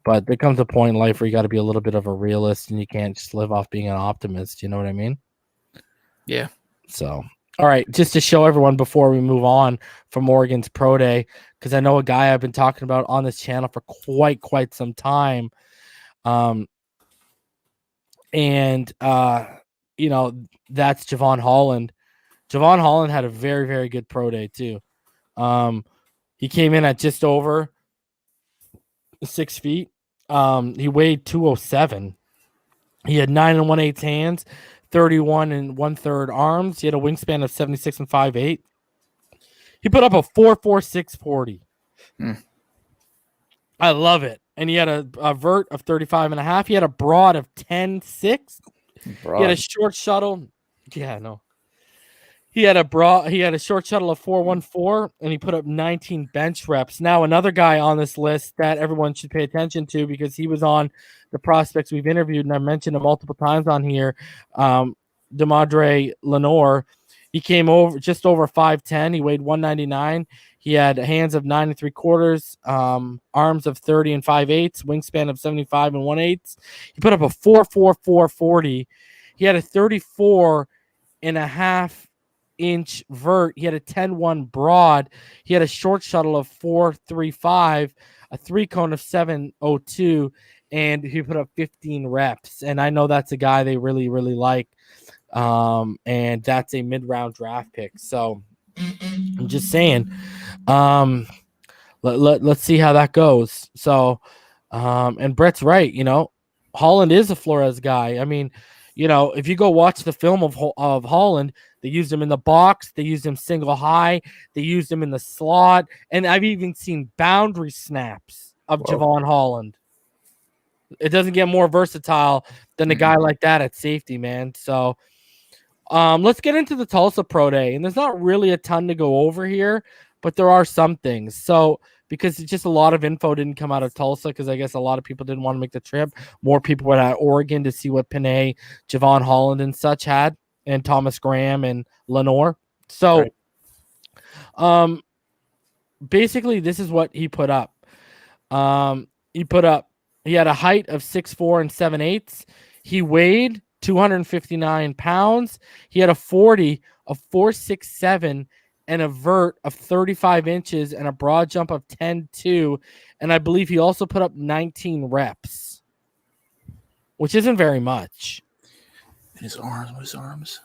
But there comes a point in life where you got to be a little bit of a realist, and you can't just live off being an optimist. You know what I mean? Yeah. So, all right, just to show everyone before we move on from Oregon's Pro Day, because I know a guy I've been talking about on this channel for quite some time. And that's Javon Holland. Javon Holland had a very, very good pro day too. He came in at just over 6 feet. He weighed 207. He had 9 1/8 hands, 31 1/3 arms. He had a wingspan of 76 5/8. He put up a 4.46 40. I love it. And he had a vert of 35.5. He had a broad of 10.6. He had a short shuttle. Yeah, no. He had a short shuttle of 4.14, and he put up 19 bench reps. Now, another guy on this list that everyone should pay attention to, because he was on the prospects we've interviewed, and I mentioned him multiple times on here, Demadre Lenore. He came over just over 5'10". He weighed 199. He had hands of 9 3/4, arms of 30 5/8, wingspan of 75 1/8. He put up a 4.44 40. He had a 34.5-inch vert. He had a 10.1 broad. He had a short shuttle of 4.35, a 3-cone of 7.02, and he put up 15 reps. And I know that's a guy they really, really like. And that's a mid-round draft pick. So I'm just saying, let's see how that goes. So, and Brett's right. Holland is a Flores guy. I mean, if you go watch the film of Holland, they used him in the box. They used him single high. They used him in the slot. And I've even seen boundary snaps of Javon Holland. It doesn't get more versatile than a guy like that at safety, man. So let's get into the Tulsa Pro Day. And there's not really a ton to go over here, but there are some things. So because it's just a lot of info didn't come out of Tulsa, because I guess a lot of people didn't want to make the trip. More people were at Oregon to see what Penei, Javon Holland, and such had, and Thomas Graham and Lenore. So basically this is what he put up. He had a height of 6'4" and 7/8. He weighed 259 pounds. He had a 40 of 4.67 and a vert of 35 inches and a broad jump of 10.2. And I believe he also put up 19 reps, which isn't very much. And his arms?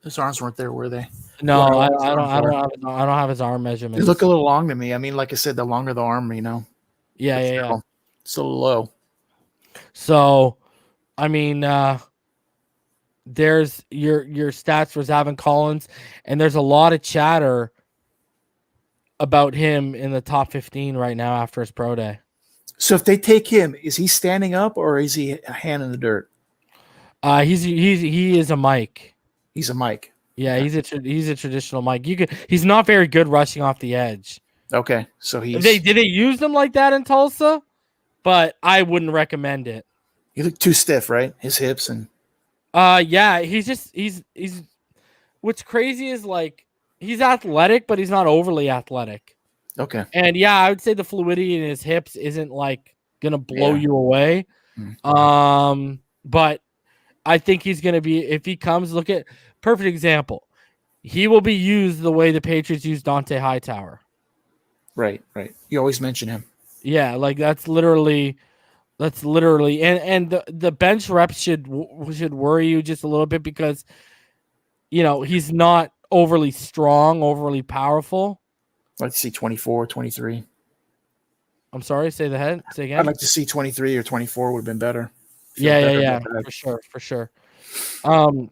His arms weren't there, were they? No, I his arms are. don't have his arm They measurements. look a little long to me. I mean, like I said, the longer the arm, Yeah. it's a little low. So, I mean, there's your stats for Zaven Collins, and there's a lot of chatter about him in the top 15 right now after his pro day. So if they take him, is he standing up or is he a hand in the dirt? He is a Mike. He's a Mike. Yeah, he's a traditional Mike. He's not very good rushing off the edge. Okay, so did they use them like that in Tulsa, but I wouldn't recommend it. He looked too stiff, right? His hips and yeah, he's what's crazy is like he's athletic, but he's not overly athletic. okay. And yeah, I would say the fluidity in his hips isn't like gonna blow you away. But I think he's gonna be, if he comes, look at perfect example. He will be used the way the Patriots use Dante Hightower. Right. You always mention him. Yeah, like that's literally and the bench reps should worry you just a little bit because he's not overly strong, overly powerful. I'd like to see 24, 23. I'm sorry, say again. I'd like to see 23 or 24 would have been better. Yeah, for sure. All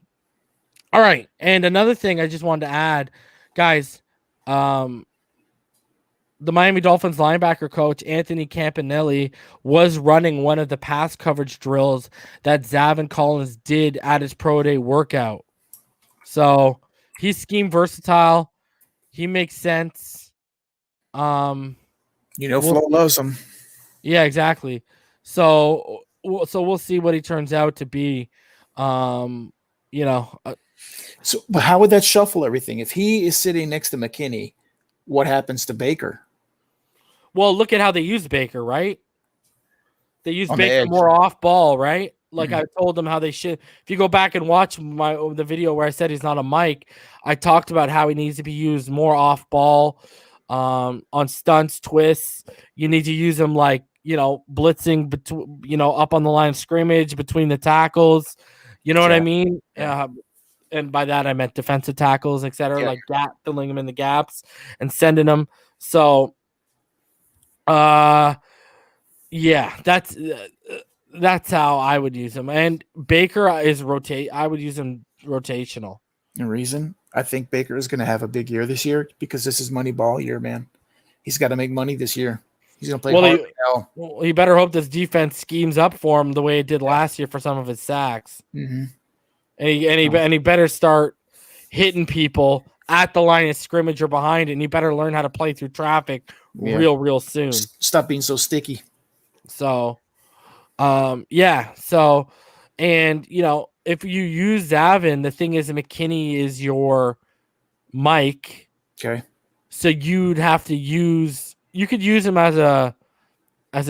right, and another thing I just wanted to add, guys, the Miami Dolphins linebacker coach, Anthony Campanelli, was running one of the pass coverage drills that Zaven Collins did at his pro day workout. So he's scheme versatile. He makes sense. Flo loves him. Yeah, exactly. So we'll see what he turns out to be. So, but how would that shuffle everything? If he is sitting next to McKinney, what happens to Baker? Well, look at how they use Baker, right? They use On Baker more off ball, right? Like I told them how they should. If you go back and watch the video where I said he's not a Mike, I talked about how he needs to be used more off ball, on stunts, twists. You need to use him like blitzing between, up on the line of scrimmage between the tackles. You know what I mean? And by that I meant defensive tackles, etc. Like filling them in the gaps and sending them. So. That's how I would use him. And Baker is I would use him rotational. The reason I think Baker is going to have a big year this year because this is money ball year, man. He's got to make money this year. He's going to play hard now. Well, he better hope this defense schemes up for him the way it did last year for some of his sacks. Mm-hmm. And he better start hitting people at the line of scrimmage or behind it, and he better learn how to play through traffic real soon. Stop being so sticky. So, So, and if you use Zaven, the thing is McKinney is your Mike. Okay. So you could use him as a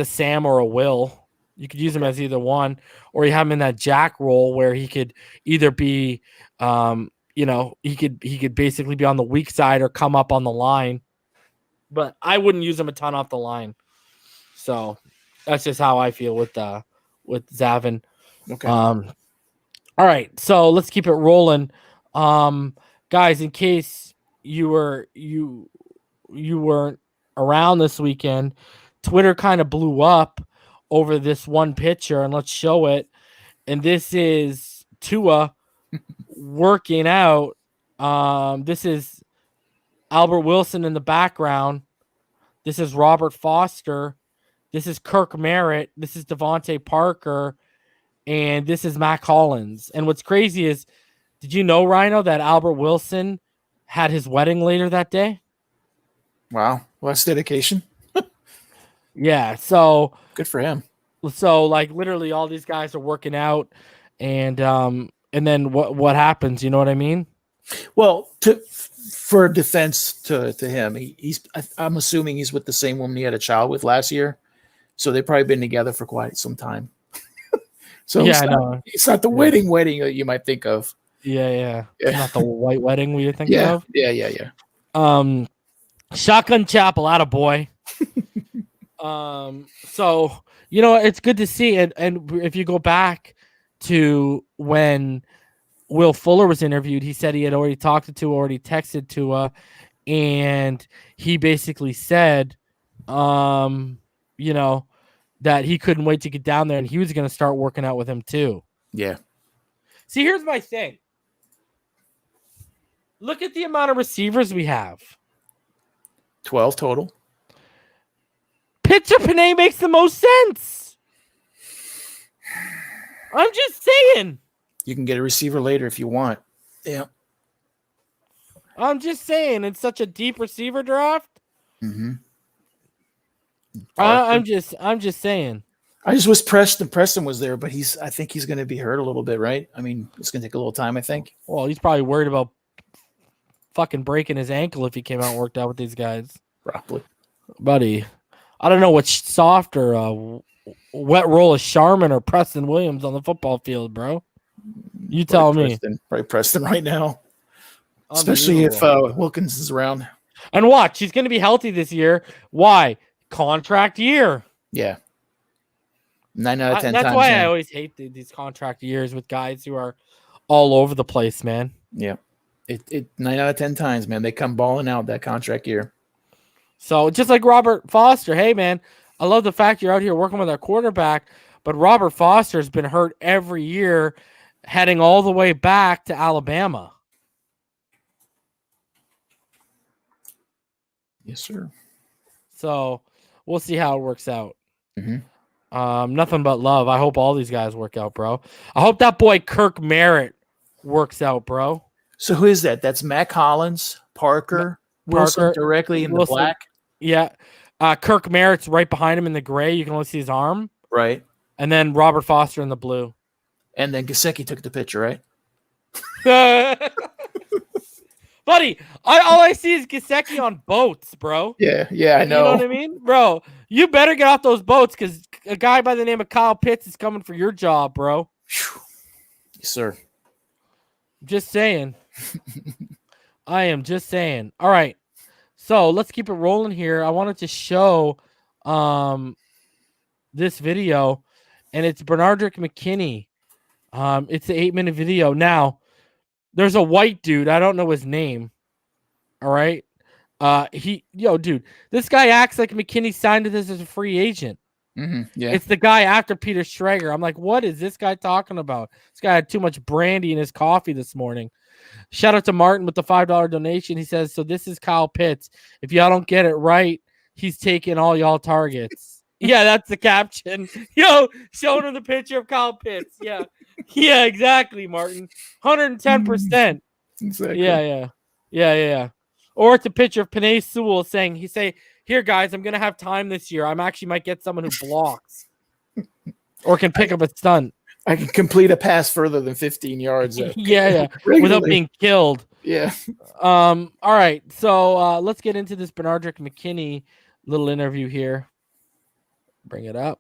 Sam or a Will. You could use him as either one, or you have him in that jack role where he could either be, he could basically be on the weak side or come up on the line. But I wouldn't use him a ton off the line. So that's just how I feel with Zaven. Okay. All right, so let's keep it rolling. Guys, in case you weren't around this weekend, Twitter kind of blew up over this one picture, and let's show it. And this is Tua working out. This is Albert Wilson in the background. This is Robert Foster. This is Kirk Merritt. This is Devontae Parker. And this is Matt Collins. And what's crazy is, did you know, Rhino, that Albert Wilson had his wedding later that day? Wow. Well, that's dedication. Yeah. So good for him. So like literally all these guys are working out, and then what happens? You know what I mean? Well, for defense to him, I'm assuming he's with the same woman he had a child with last year, so they've probably been together for quite some time. So it's not the wedding that you might think of. Yeah. Not the white wedding we think of. Yeah. Shotgun Chapel, attaboy. So it's good to see, and if you go back to when Will Fuller was interviewed, he said he had already talked to Tua, already texted Tua, and he basically said, you know, that he couldn't wait to get down there and he was going to start working out with him too. Yeah. See, here's my thing. Look at the amount of receivers we have. 12 total. Pitts or Penei makes the most sense. I'm just saying. You can get a receiver later if you want. Yeah. I'm just saying. It's such a deep receiver draft. Mm-hmm. I'm just saying. I just wish Preston was there, but I think he's going to be hurt a little bit, right? I mean, it's going to take a little time, I think. Well, he's probably worried about fucking breaking his ankle if he came out and worked out with these guys. Probably. Buddy, I don't know what's softer, wet roll of Sharman or Preston Williams on the football field, bro. You tell me. Probably Preston right now. Especially if Wilkins is around. And watch, he's going to be healthy this year. Why? Contract year. Yeah. 9 out of 10 That's times. why I always hate these contract years with guys who are all over the place, man. Yeah. It 9 out of 10 times, man. They come balling out that contract year. So just like Robert Foster, hey, man, I love the fact you're out here working with our quarterback, but Robert Foster has been hurt every year heading all the way back to Alabama. Yes, sir. So we'll see how it works out. Mm-hmm. Nothing but love. I hope all these guys work out, bro. I hope that boy Kirk Merritt works out, bro. So who is that? That's Mac Hollins, Parker Wilson directly in Wilson, the black. Yeah. Kirk Merritt's right behind him in the gray. You can only see his arm. Right. And then Robert Foster in the blue. And then Gesicki took the picture, right? Buddy, all I see is Gesicki on boats, bro. Yeah, I know. You know what I mean? Bro, you better get off those boats because a guy by the name of Kyle Pitts is coming for your job, bro. Yes, sir. Just saying. I am just saying. All right. So let's keep it rolling here. I wanted to show this video, and it's Bernardrick McKinney. It's an 8-minute video. Now, there's a white dude. I don't know his name. All right. Dude, this guy acts like McKinney signed this as a free agent. Mm-hmm. Yeah. It's the guy after Peter Schrager. I'm like, what is this guy talking about? This guy had too much brandy in his coffee this morning. Shout out to Martin with the $5 donation. He says, so this is Kyle Pitts. If y'all don't get it right, he's taking all y'all targets. Yeah, that's the caption. Showing him the picture of Kyle Pitts. Yeah. Yeah, exactly, Martin. 110%. Exactly. Yeah. Or it's a picture of Penei Sewell saying, here, guys, I'm going to have time this year. I'm actually might get someone who blocks or can pick up a stunt. I can complete a pass further than 15 yards. Yeah. Without being killed. Yeah. All right. So let's get into this Bernardrick McKinney little interview here. Bring it up.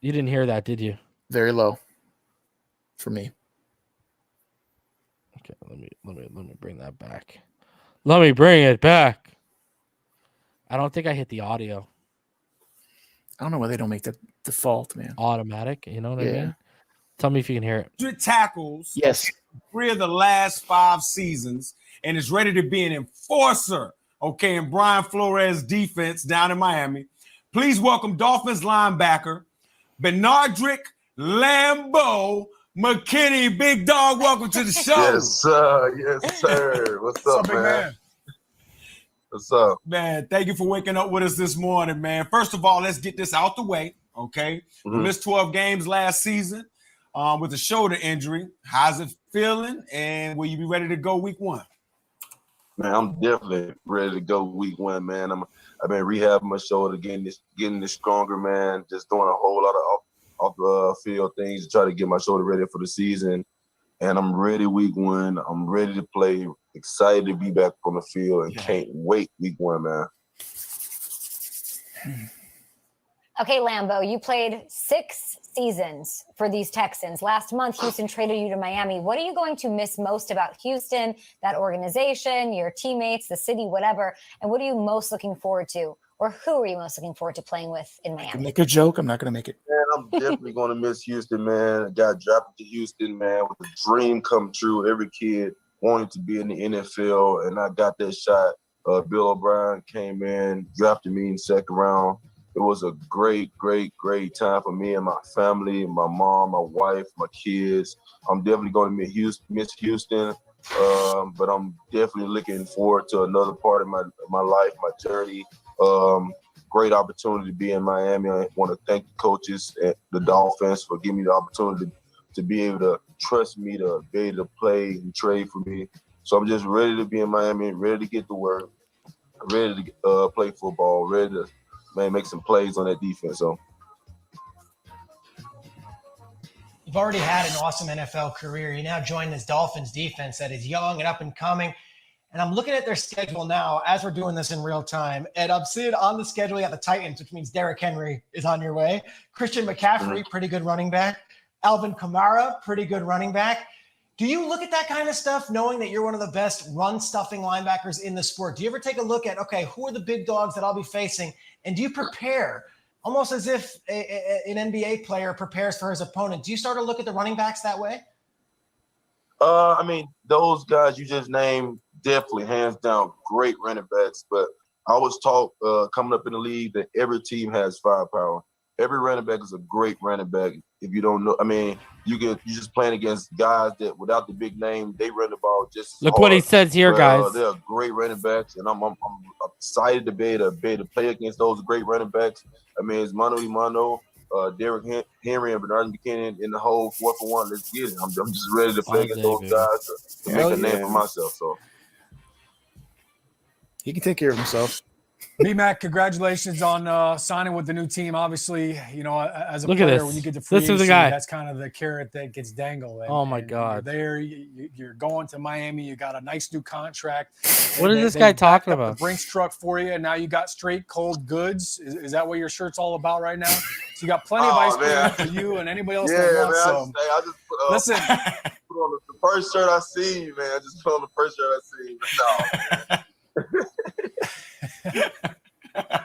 You didn't hear that, did you? Very low for me. Okay, let me bring that back. Let me bring it back. I don't think I hit the audio. I don't know why they don't make that default, man. Automatic, you know what I mean? Tell me if you can hear it. 100 tackles. Yes. 3 of the last 5 seasons, and is ready to be an enforcer, okay, in Brian Flores' defense down in Miami. Please welcome Dolphins linebacker Bernardrick Lambo McKinney. Big dog, welcome to the show. Yes, sir. Yes, sir. What's up, big man? What's up? Man, thank you for waking up with us this morning, man. First of all, let's get this out the way, okay? You missed 12 games last season with a shoulder injury. How's it feeling, and will you be ready to go week 1? Man, I'm definitely ready to go week 1, man. I've been rehabbing my shoulder, getting this stronger, man. Just doing a whole lot of off the field things to try to get my shoulder ready for the season. And I'm ready week 1. I'm ready to play. Excited to be back on the field and can't wait week 1, man. Okay, Lambo, you played 6 seasons for these Texans. Last month, Houston traded you to Miami. What are you going to miss most about Houston, that organization, your teammates, the city, whatever? And what are you most looking forward to or who are you most looking forward to playing with in Miami? Make a joke. I'm not going to make it. Man, I'm definitely going to miss Houston, man. I got drafted to Houston, man, with a dream come true. Every kid wanted to be in the NFL, and I got that shot. Bill O'Brien came in, drafted me in second round. It was a great, great, great time for me and my family, my mom, my wife, my kids. I'm definitely going to miss Houston, but I'm definitely looking forward to another part of my life, my journey. Great opportunity to be in Miami. I want to thank the coaches and the Dolphins for giving me the opportunity to be able to trust me, to be able to play and trade for me. So I'm just ready to be in Miami, ready to get to work, ready to play football, ready to make some plays on that defense. So you've already had an awesome NFL career. You now join this Dolphins defense that is young and up and coming. And I'm looking at their schedule now as we're doing this in real time. And I'm seeing on the schedule, you have the Titans, which means Derrick Henry is on your way. Christian McCaffrey, pretty good running back. Alvin Kamara, pretty good running back. Do you look at that kind of stuff knowing that you're one of the best run-stuffing linebackers in the sport? Do you ever take a look at, okay, who are the big dogs that I'll be facing? And do you prepare almost as if an NBA player prepares for his opponent? Do you start to look at the running backs that way? I mean, those guys you just named, definitely, hands down, great running backs. But I was taught coming up in the league that every team has firepower. Every running back is a great running back. If you don't know, I mean, you're just playing against guys that without the big name, they run the ball just Look hard. what he says here, guys. They're great running backs, and I'm excited to be able to play against those great running backs. I mean, it's mano a mano. Derrick Henry and Bernardrick McKinney in the whole 4-for-1. Let's get it. I'm just ready to play against those guys to make a name for myself. So He can take care of himself. B-Mac, congratulations on signing with the new team. Obviously, you know, as a Look at player, this. when you get to free This is the agency, guy. that's kind of the carrot that gets dangled. Oh, my God. You're there, you're going to Miami. You got a nice new contract. What is this guy talking backed up about? The Brinks truck for you, and now you got straight cold goods. Is that what your shirt's all about right now? So you got plenty of ice cream for you and anybody else that wants some. I just put, Listen. Put on the first shirt I see you, man. I just put on the first shirt I see you. No.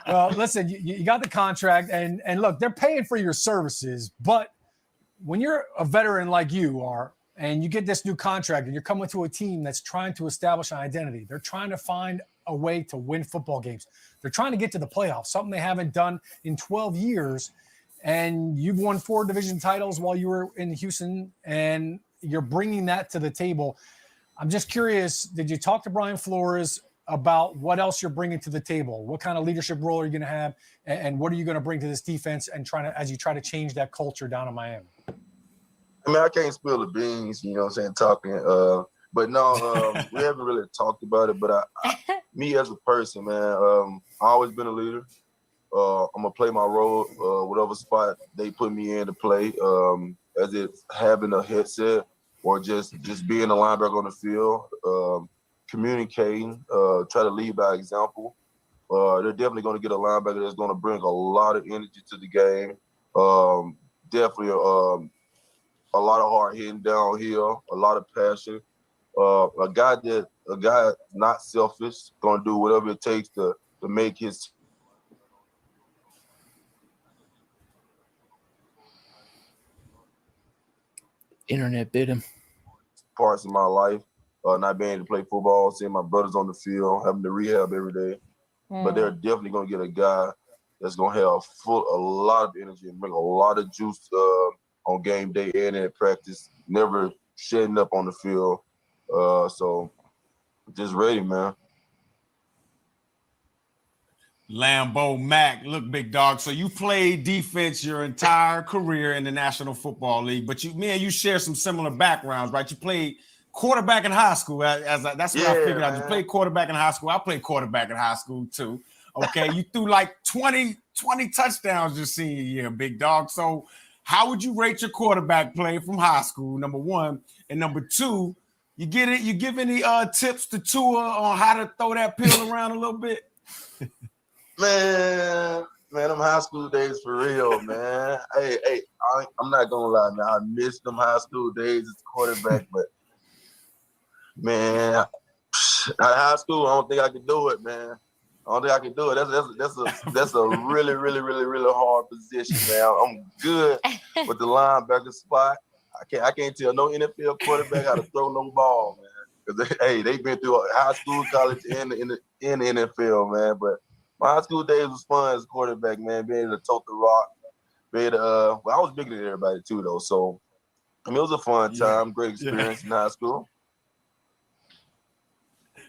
Well, listen, you got the contract, and look, they're paying for your services, but when you're a veteran like you are, and you get this new contract, and you're coming to a team that's trying to establish an identity, they're trying to find a way to win football games. They're trying to get to the playoffs, something they haven't done in 12 years, and you've won 4 division titles while you were in Houston, and you're bringing that to the table. I'm just curious, did you talk to Brian Flores about what else you're bringing to the table? What kind of leadership role are you going to have, and what are you going to bring to this defense and as you try to change that culture down in Miami? I mean, I can't spill the beans, you know what I'm saying, talking. But no, we haven't really talked about it. But me as a person, man, I've always been a leader. I'm going to play my role, whatever spot they put me in to play, as if having a headset or just being a linebacker on the field. Communicating, try to lead by example. They're definitely going to get a linebacker that's going to bring a lot of energy to the game. Definitely a lot of hard hitting downhill, a lot of passion. A guy not selfish, going to do whatever it takes to make his Internet bit him. parts of my life. Not being able to play football, seeing my brothers on the field, having to rehab every day. But they're definitely going to get a guy that's going to have a lot of energy and bring a lot of juice on game day and in practice, never shedding up on the field. So just ready, man. Lambeau Mack, look, big dog. So you played defense your entire career in the National Football League, but you share some similar backgrounds, right? You played quarterback in high school. That's what I figured out. You played quarterback in high school. I played quarterback in high school too. Okay, you threw like 20 touchdowns your senior year, big dog. So how would you rate your quarterback play from high school, number one? And number two, you give any tips to Tua on how to throw that pill around a little bit? Man, them high school days for real, man. Hey, I'm not gonna lie, man. I miss them high school days as quarterback, but man, out of high school, I don't think I could do it, man. Only I can do it. That's a really, really, really, really hard position, man. I'm good with the linebacker spot. I can't tell no NFL quarterback how to throw no ball, man. Because they've been through high school, college, and in the NFL, man. But my high school days was fun as a quarterback, man. Being able to tote the rock, I was bigger than everybody too, though. So I mean, it was a fun time, great experience in high school.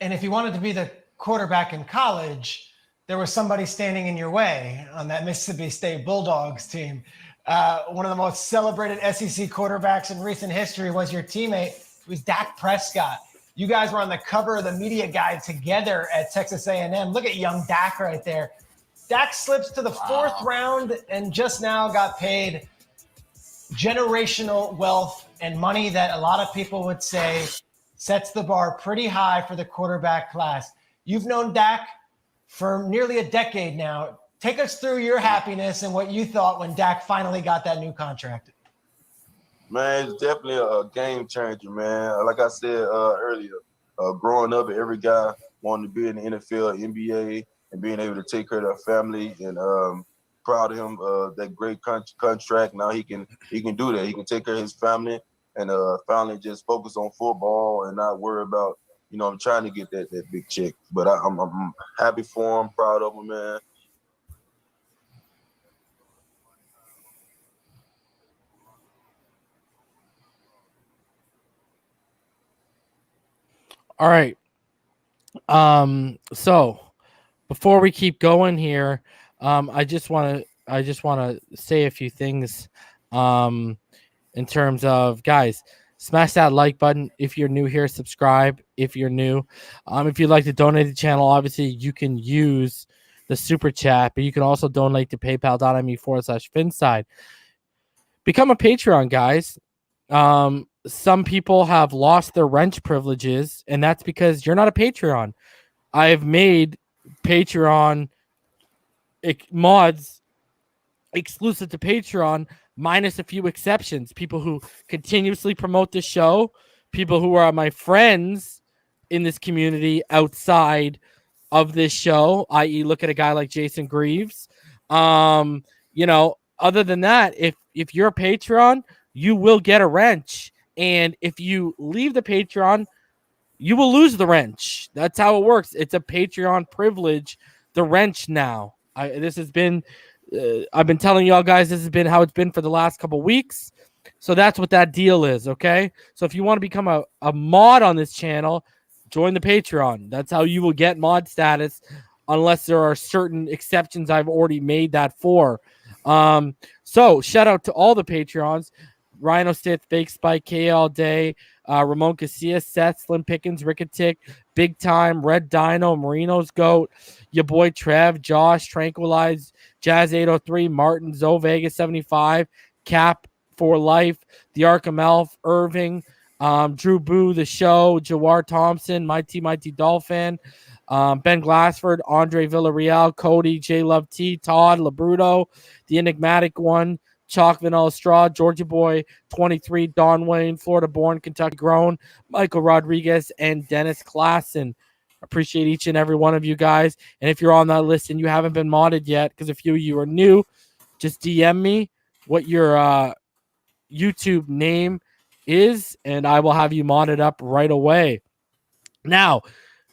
And if you wanted to be the quarterback in college, there was somebody standing in your way on that Mississippi State Bulldogs team. One of the most celebrated SEC quarterbacks in recent history was your teammate. It was Dak Prescott. You guys were on the cover of the media guide together at Texas A&M. Look at young Dak right there. Dak slips to the fourth round and just now got paid generational wealth and money that a lot of people would say sets the bar pretty high for the quarterback class. You've known Dak for nearly a decade now. Take us through your happiness and what you thought when Dak finally got that new contract. Man, it's definitely a game changer, man. Like I said earlier, growing up, every guy wanted to be in the NFL, NBA, and being able to take care of their family. And proud of him, that great contract. Now he can do that. He can take care of his family and finally just focus on football and not worry about, I'm trying to get that big check. But I'm happy for him, proud of him, man. All right. So before we keep going here, I just want to say a few things in terms of, guys, smash that like button if you're new here, subscribe if you're new. If you'd like to donate to the channel, obviously you can use the super chat, but you can also donate to paypal.me/Phinside. Become a Patreon, guys. Some people have lost their wrench privileges, and that's because you're not a Patreon. I've made Patreon mods exclusive to Patreon, minus a few exceptions. People who continuously promote the show, people who are my friends in this community outside of this show, i.e. look at a guy like Jason Greaves. Other than that, if you're a Patreon, you will get a wrench. And if you leave the Patreon, you will lose the wrench. That's how it works. It's a Patreon privilege, the wrench now. I've been telling y'all guys, this has been how it's been for the last couple weeks. So that's what that deal is, okay? So if you want to become a mod on this channel, join the Patreon. That's how you will get mod status, unless there are certain exceptions I've already made that for. So shout out to all the Patreons. Rhino Stith, Fake Spike, K All Day, Ramon Casillas, Seth, Slim Pickens, Ricketic, Big Time, Red Dino, Marino's Goat, your boy Trev, Josh, Tranquilize, Jazz 803, Martin, Zo Vegas 75, Cap for Life, The Arkham Elf, Irving, Drew Boo, The Show, Jawar Thompson, Mighty Dolphin, Ben Glassford, Andre Villarreal, Cody, J Love T, Todd, Labruto, The Enigmatic One, Chalk Vanilla Straw, Georgia Boy 23, Don Wayne, Florida born, Kentucky grown, Michael Rodriguez, and Dennis Klassen. Appreciate each and every one of you guys. And if you're on that list and you haven't been modded yet, because a few of you are new, just DM me what your YouTube name is, and I will have you modded up right away. Now,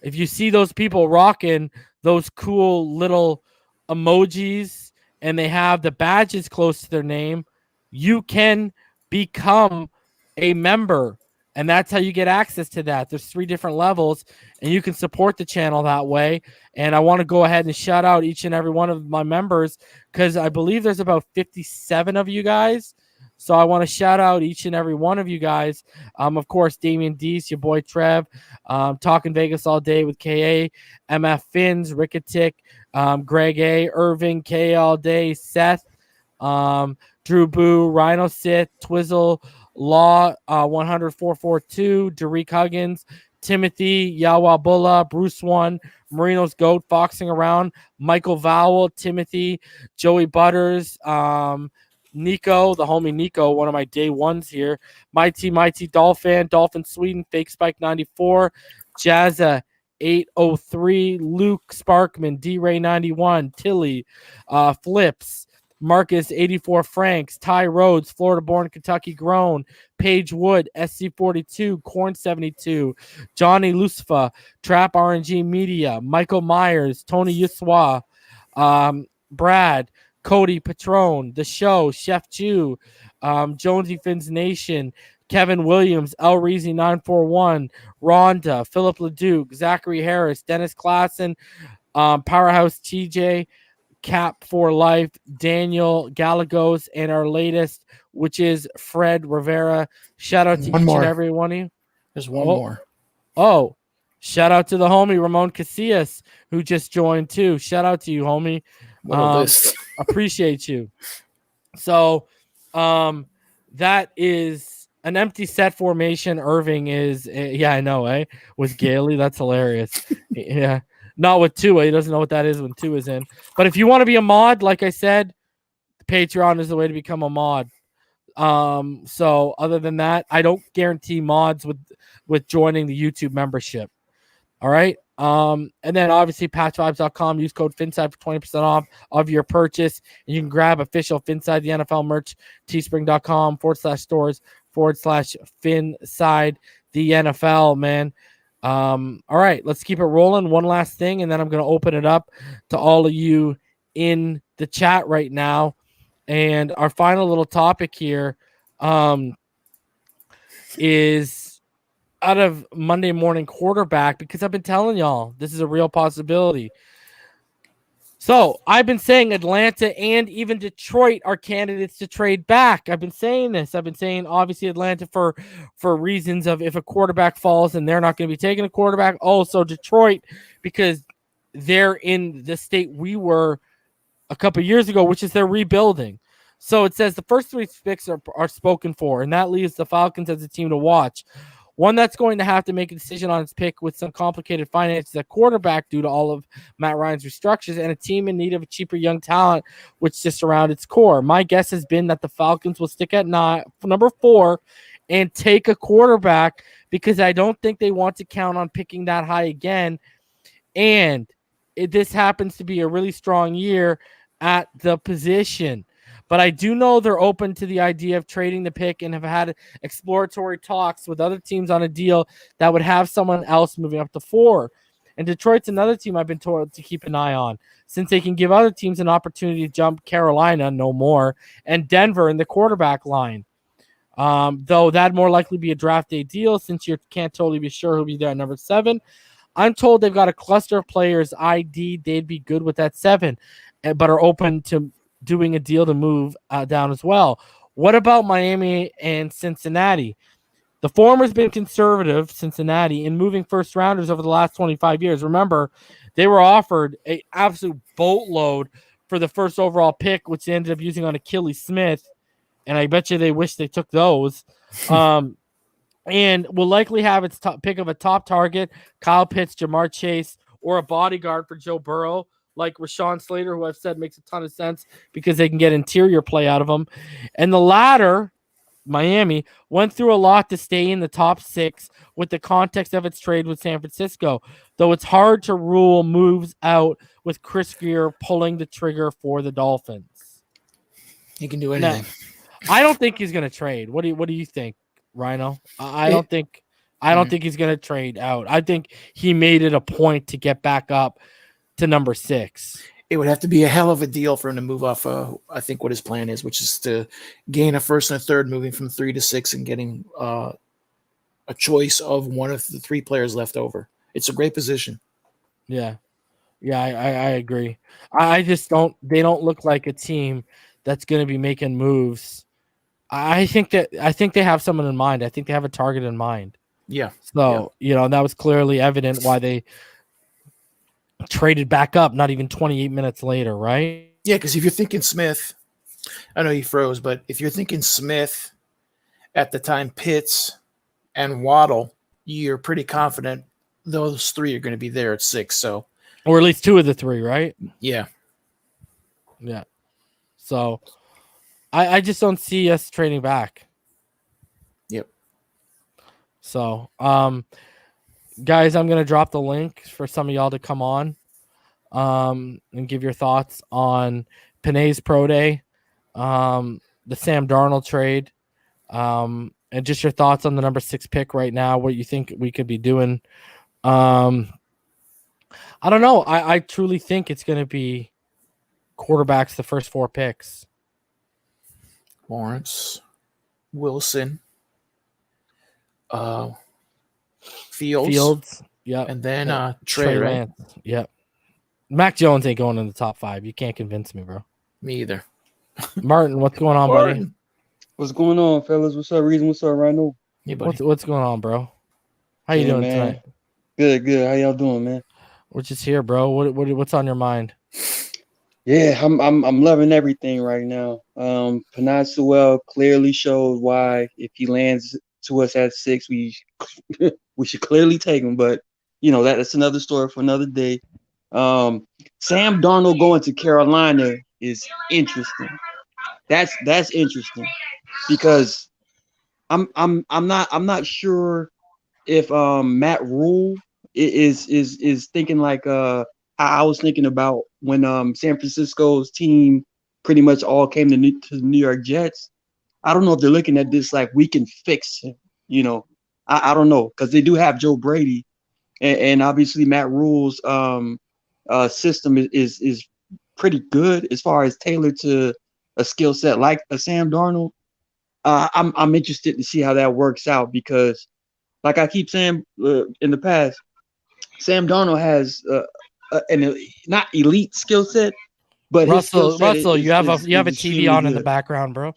if you see those people rocking those cool little emojis, and they have the badges close to their name, you can become a member. And that's how you get access to that. There's 3 different levels, and you can support the channel that way. And I want to go ahead and shout out each and every one of my members, because I believe there's about 57 of you guys. So I want to shout out each and every one of you guys. Of course, Damian Deese, your boy Trev, Talking Vegas All Day with KA, MF Fins, Ricketic, Greg A, Irving, K All Day, Seth, Drew Boo, Rhino Sith, Twizzle, Law, 10442, Derek Huggins, Timothy, Yawabulla, Bruce One, Marino's Goat, Foxing Around, Michael Vowell, Timothy, Joey Butters, Nico, the homie Nico, one of my day ones here. Mighty Dolphin, Dolphin Sweden, Fake Spike 94, Jazza 803, Luke Sparkman, D-Ray 91, Tilly, Flips, Marcus 84 Franks, Ty Rhodes, Florida born, Kentucky grown, Paige Wood, SC 42, Corn 72, Johnny Lucifer, Trap RNG Media, Michael Myers, Tony Yuswa, Brad, Cody Patron, The Show, Chef Jew, Jonesy Fins Nation, Kevin Williams, El Reezy 941, Rhonda, Philip Leduc, Zachary Harris, Dennis Klassen, Powerhouse TJ, Cap for Life, Daniel Galagos, and our latest, which is Fred Rivera. Shout out to One each more. and every one of you. There's one more. Oh, shout out to the homie Ramon Casillas, who just joined too. Shout out to you, homie. What a list. Appreciate you. So that is an empty set formation. Irving is, yeah, I know, with Gailey. That's hilarious. Yeah. Not with Tua. He doesn't know what that is when Tua's in. But if you want to be a mod, like I said, Patreon is the way to become a mod. So other than that, I don't guarantee mods with joining the YouTube membership. All right. And then obviously patchvibes.com, use code Phinside for 20% off of your purchase. And you can grab official Phinside the NFL merch, teespring.com/stores/Phinside the NFL, man. All right, let's keep it rolling. One last thing, and then I'm going to open it up to all of you in the chat right now. And our final little topic here is out of Monday morning quarterback, because I've been telling y'all this is a real possibility. So I've been saying Atlanta and even Detroit are candidates to trade back. I've been saying this. I've been saying obviously Atlanta for reasons of if a quarterback falls and they're not going to be taking a quarterback. Also Detroit because they're in the state we were a couple years ago, which is they're rebuilding. So it says the first three picks are spoken for, and that leaves the Falcons as a team to watch. One that's going to have to make a decision on its pick with some complicated finances at quarterback due to all of Matt Ryan's restructures, and a team in need of a cheaper young talent, which just around its core. My guess has been that the Falcons will stick at number 4 and take a quarterback because I don't think they want to count on picking that high again. And this happens to be a really strong year at the position. But I do know they're open to the idea of trading the pick and have had exploratory talks with other teams on a deal that would have someone else moving up to 4. And Detroit's another team I've been told to keep an eye on, since they can give other teams an opportunity to jump Carolina, no more, and Denver in the quarterback line. Though that'd more likely be a draft day deal since you can't totally be sure who'll be there at number 7. I'm told they've got a cluster of players ID. They'd be good with that 7, but are open to doing a deal to move down as well. What about Miami and Cincinnati? The former's been conservative, Cincinnati, in moving first rounders over the last 25 years. Remember, they were offered an absolute boatload for the first overall pick, which they ended up using on Achilles Smith, and I bet you they wish they took those. And will likely have its top pick of a top target, Kyle Pitts, Jamar Chase, or a bodyguard for Joe Burrow, like Rashawn Slater, who I've said makes a ton of sense because they can get interior play out of him. And the latter, Miami, went through a lot to stay in the top 6 with the context of its trade with San Francisco, though it's hard to rule moves out with Chris Greer pulling the trigger for the Dolphins. He can do anything. Now, I don't think he's going to trade. What do you think, Rhino? I don't think he's going to trade out. I think he made it a point to get back up to number 6. It would have to be a hell of a deal for him to move off. I think what his plan is, which is to gain a first and a third, moving from 3 to 6 and getting a choice of one of the 3 players left over. It's a great position. Yeah, I agree. I just don't. They don't look like a team that's going to be making moves. I think they have someone in mind. I think they have a target in mind. Yeah. So that was clearly evident why they traded back up not even 28 minutes later, right? Yeah, because if you're thinking Smith, I know he froze, but if you're thinking Smith at the time, Pitts and Waddle, you're pretty confident those 3 are going to be there at 6. So, or at least 2 of the 3, right? Yeah. So I just don't see us trading back. Yep. So Guys, I'm gonna drop the link for some of y'all to come on, and give your thoughts on Penei's pro day, the Sam Darnold trade, and just your thoughts on the number 6 pick right now. What you think we could be doing? I don't know. I truly think it's gonna be quarterbacks the first 4 picks. Lawrence, Wilson, Fields, yeah, and then Trey, right? Lance, yep. Mac Jones ain't going in the top 5. You can't convince me, bro. Me either. Martin, what's going on, buddy? What's going on, fellas? What's up, Reason? What's up, Rhino? Hey, buddy. What's going on, bro? How you doing man. tonight? Good. How y'all doing, man? We're just here, bro. What's on your mind? Yeah, I'm loving everything right now. Penei Sewell clearly showed why if he lands to us at 6, we should clearly take him. But that's another story for another day. Sam Darnold going to Carolina is interesting. That's interesting because I'm not sure if Matt Rule is thinking like I was thinking about when San Francisco's team pretty much all came to the New York Jets. I don't know if they're looking at this like we can fix him. I don't know because they do have Joe Brady, and obviously Matt Rule's system is pretty good as far as tailored to a skill set like a Sam Darnold. I'm interested to see how that works out because, like I keep saying in the past, Sam Darnold has an not elite skill set, but Russell, you have a TV on in the background, bro.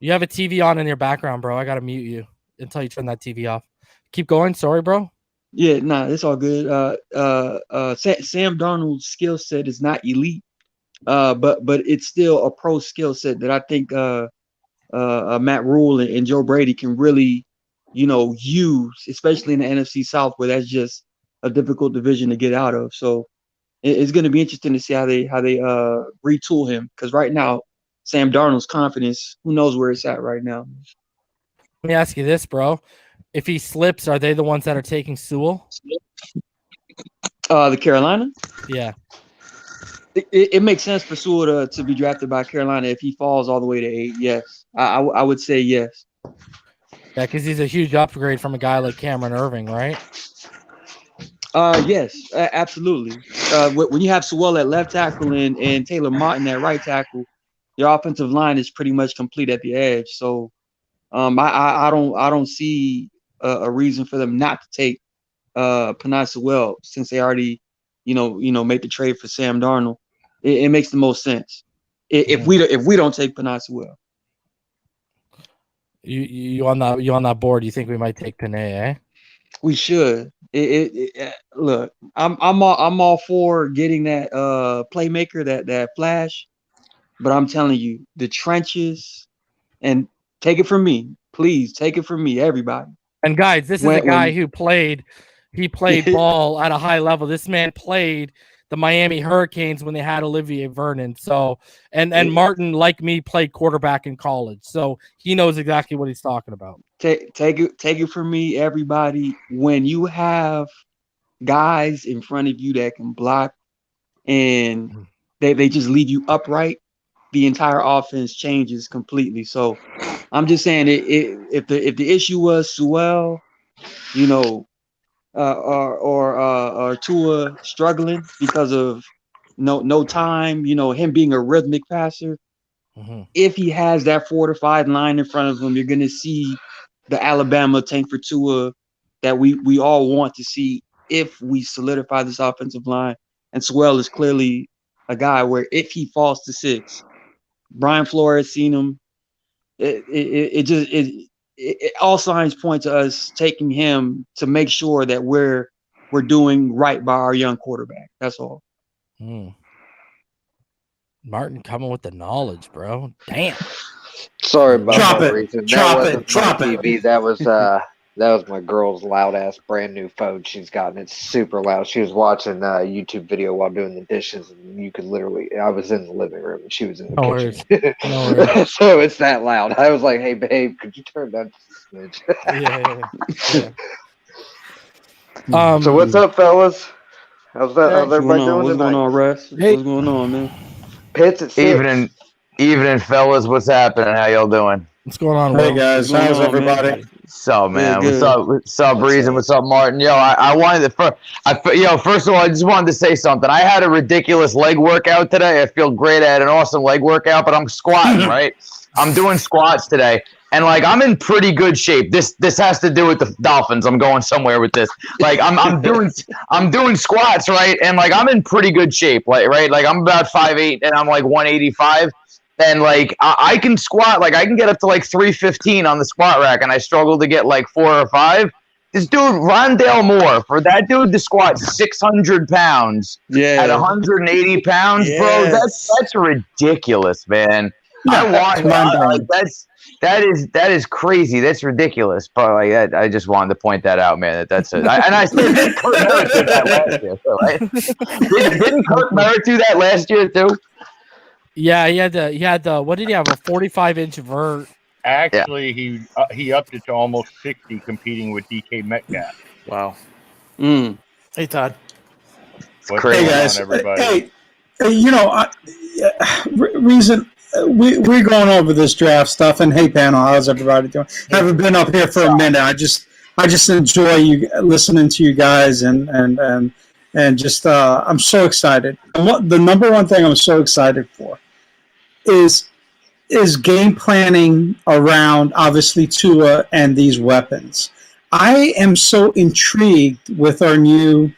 You have a TV on in your background, bro. I gotta mute you until you turn that TV off. Keep going. Sorry, bro. Yeah, it's all good. Sam Darnold's skill set is not elite, but it's still a pro skill set that I think Matt Rule and Joe Brady can really, use, especially in the NFC South, where that's just a difficult division to get out of. So it's going to be interesting to see how they retool him because right now, Sam Darnold's confidence, who knows where it's at right now. Let me ask you this, bro. If he slips, are they the ones that are taking Sewell? The Carolina? Yeah. It makes sense for Sewell to be drafted by Carolina if he falls all the way to 8. Yes, I would say yes. Yeah, because he's a huge upgrade from a guy like Cameron Irving, right? Yes, absolutely. When you have Sewell at left tackle and Taylor Martin at right tackle, your offensive line is pretty much complete at the edge. So, I don't see a reason for them not to take Penei Sewell since they already, make the trade for Sam Darnold. It makes the most sense if we don't take Penei Sewell. You on that board? You think we might take Penei? Eh? We should. Look, I'm all for getting that playmaker, that flash, but I'm telling you, the trenches, and take it from me, please take it from me, everybody. And guys, this is a guy who played ball at a high level. This man played the Miami Hurricanes when they had Olivier Vernon. So, and Martin, like me, played quarterback in college. So he knows exactly what he's talking about. Take it from me, everybody. When you have guys in front of you that can block and they just leave you upright, the entire offense changes completely. So I'm just saying if the issue was Sewell, or Tua struggling because of no time, him being a rhythmic passer. Mm-hmm. If he has that fortified line in front of him, you're going to see the Alabama tank for Tua that we all want to see if we solidify this offensive line. And Sewell is clearly a guy where if he falls to 6, Brian Flores seen him. All signs point to us taking him to make sure that we're doing right by our young quarterback. That's all. Martin coming with the knowledge, bro. Damn. Sorry about Drop that it. reason. Drop That it. wasn't Drop my it. TV. That was my girl's loud ass brand new phone she's gotten. It's super loud. She was watching a YouTube video while doing the dishes, and you could literally. I was in the living room and she was in the kitchen. No worries. So it's that loud. I was like, "Hey, babe, could you turn down just a smidge?" Yeah. So what's up, fellas? How's everybody doing What's tonight? going on, Russ? Hey. What's going on, man? Pitts at 6. Evening, fellas. What's happening? How y'all doing? What's going on? Hey Will? guys, What's going how's on, everybody? man? What's up, man? Good. What's up, Breeze? What's up, Martin? Yo, I wanted to first of all, I just wanted to say something. I had a ridiculous leg workout today. I feel great. I had an awesome leg workout, but I'm squatting, right? I'm doing squats today. And like I'm in pretty good shape. This has to do with the Dolphins. I'm going somewhere with this. Like I'm doing squats, right? And like I'm in pretty good shape, like right? Like I'm about 5'8" and I'm like 185. And like I can squat, like I can get up to like 315 on the squat rack, and I struggle to get like 4 or 5. This dude, Rondale Moore, for that dude to squat 600 pounds at 180 pounds, bro, that's ridiculous, man. That is crazy. That's ridiculous. But like that, I just wanted to point that out, man. That's it. And I said Kirk Merritt did that last year, too, right? Didn't Kirk Merritt do that last year too? Yeah, he had the what did he have? A 45-inch vert. Actually, he upped it to almost 60, competing with DK Metcalf. Wow. Hey, Todd. What's Hey going guys. on, everybody? Hey, reason we're going over this draft stuff, and hey, panel, how's everybody doing? Haven't been up here for a minute. I just enjoy you listening to you guys, and just I'm so excited. And the number one thing I'm so excited for is game planning around obviously Tua and these weapons. I am so intrigued with our new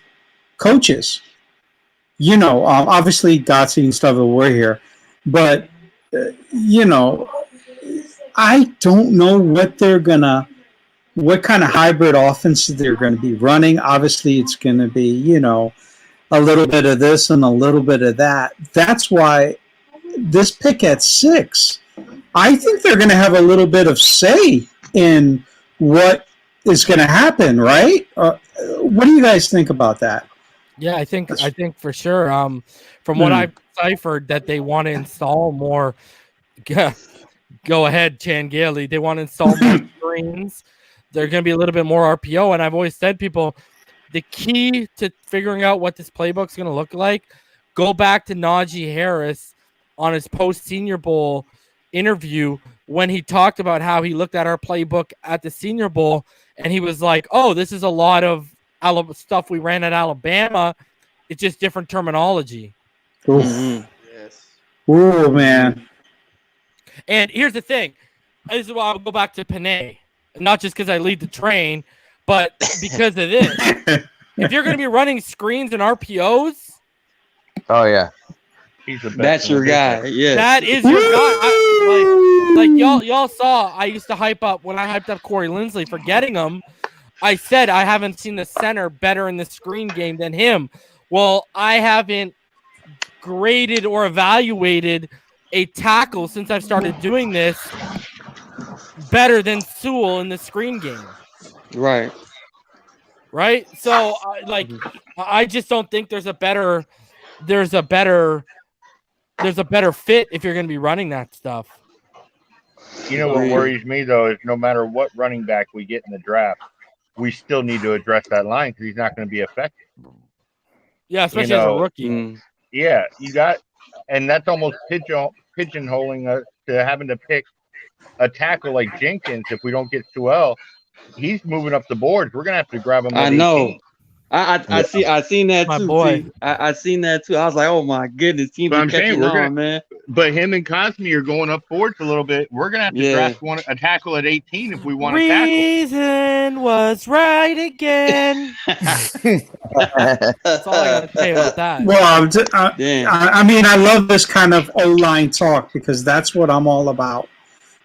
coaches. Obviously Godsey and stuff we're here, but I don't know what kind of hybrid offense they're going to be running. Obviously it's going to be, a little bit of this and a little bit of that. That's why this pick at 6, I think they're going to have a little bit of say in what is going to happen, right? What do you guys think about that? Yeah, I think for sure. From what I've deciphered, that they want to install more. Go ahead, Chan Gailey. They want to install more screens. They're going to be a little bit more RPO, and I've always said, people, the key to figuring out what this playbook's going to look like, go back to Najee Harris on his post-Senior Bowl interview when he talked about how he looked at our playbook at the Senior Bowl, and he was like, oh, this is a lot of stuff we ran at Alabama. It's just different terminology. Oof. Yes. Ooh, man. And here's the thing. This is why I'll go back to Penei. Not just because I lead the train, but because of this. If you're going to be running screens and RPOs. Oh, yeah. That's your guy. Yeah. That is your guy. Like y'all saw, I used to hype up when I hyped up Corey Linsley for getting him. I said I haven't seen the center better in the screen game than him. Well, I haven't graded or evaluated a tackle since I've started doing this better than Sewell in the screen game. Right. So, I just don't think there's a better fit if you're going to be running that stuff. You know what worries me, though, is no matter what running back we get in the draft, we still need to address that line because he's not going to be effective. Yeah, especially as a rookie. Yeah, and that's almost pigeonholing us to having to pick a tackle like Jenkins. If we don't get Sewell, he's moving up the boards. We're going to have to grab him. I know. I seen that My too. boy. I seen that too. I was like, oh my goodness, teams are catching on, man. But him and Cosme are going up forwards a little bit. We're gonna have to draft a tackle at 18 if we want to tackle. Reason was right again. That's all I gotta say about that. Well, I mean, I love this kind of O-line talk because that's what I'm all about.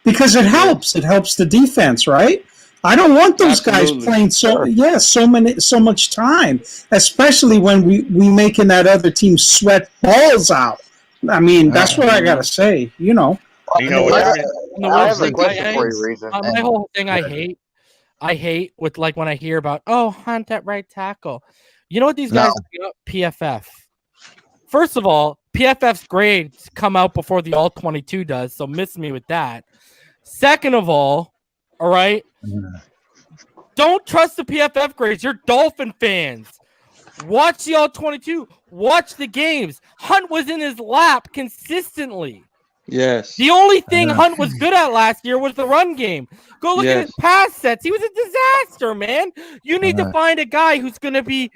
Because it helps. It helps the defense, right? I don't want those guys playing so much time, especially when we making that other team sweat balls out. I mean, that's what I gotta say. You know, I have a question for you, Reason. My whole thing I hate with like when I hear about Hunt at right tackle. You know what these guys do? PFF. First of all, PFF's grades come out before the All 22 does, so miss me with that. Second of all right, Don't trust the PFF grades. You're Dolphin fans. Watch the All-22. Watch the games. Hunt was in his lap consistently. Yes. The only thing Hunt was good at last year was the run game. Go look at his pass sets. He was a disaster, man. You need to find a guy who's going to be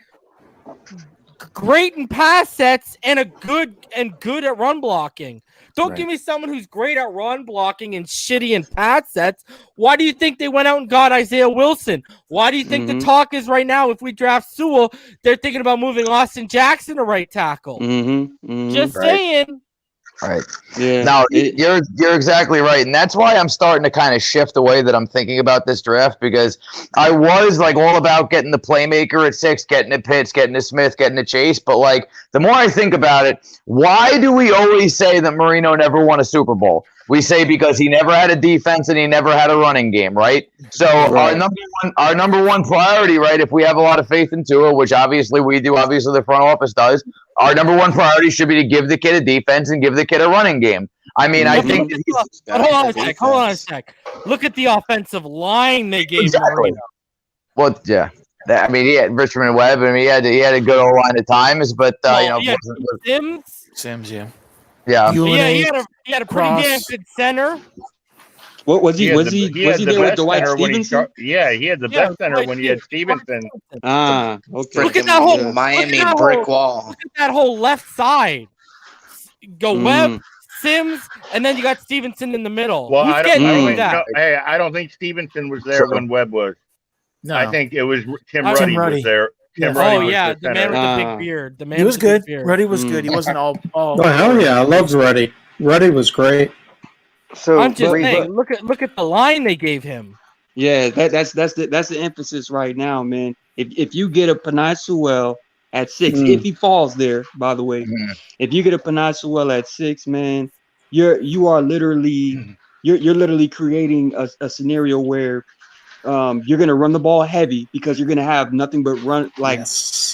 great in pass sets and good at run blocking. Don't give me someone who's great at run blocking and shitty in pass sets. Why do you think they went out and got Isaiah Wilson? Why do you think the talk is right now, if we draft Sewell, they're thinking about moving Austin Jackson to right tackle? Just saying. Right. Yeah. No, you're exactly right, and that's why I'm starting to kind of shift the way that I'm thinking about this draft, because I was like all about getting the playmaker at 6, getting to Pitts, getting to Smith, getting to Chase, but like the more I think about it, why do we always say that Marino never won a Super Bowl? We say because he never had a defense and he never had a running game, right? So our number one priority, right, if we have a lot of faith in Tua, which obviously we do, obviously the front office does, our number one priority should be to give the kid a defense and give the kid a running game. I mean, I think hold on a sec. Look at the offensive line they gave Marino. Well, yeah. I mean, he had Richmond Webb. I mean, he had a good old line at times, but Sims, yeah. Yeah, he had a pretty damn good center. What was he? Was he there with Dwight Stevenson? He had the best center when he had Stevenson. Okay. Look at that whole Miami brick wall. Look at that whole left side. Go Webb, Sims, and then you got Stevenson in the middle. Well, I don't think Stevenson was there when Webb was. No, I think it was Tim Ruddy was there. The man with the big beard. The man he was with the good. big beard. Ruddy was good. He wasn't all. Oh hell yeah, I loved Ruddy. Ruddy was great. So I'm just saying, look at the line they gave him. Yeah, that's the emphasis right now, man. If you get a Penei Sewell at 6, if he falls there, by the way, if you get a Penei Sewell at 6, man, you are literally you're literally creating a scenario where you're gonna run the ball heavy because you're gonna have nothing but run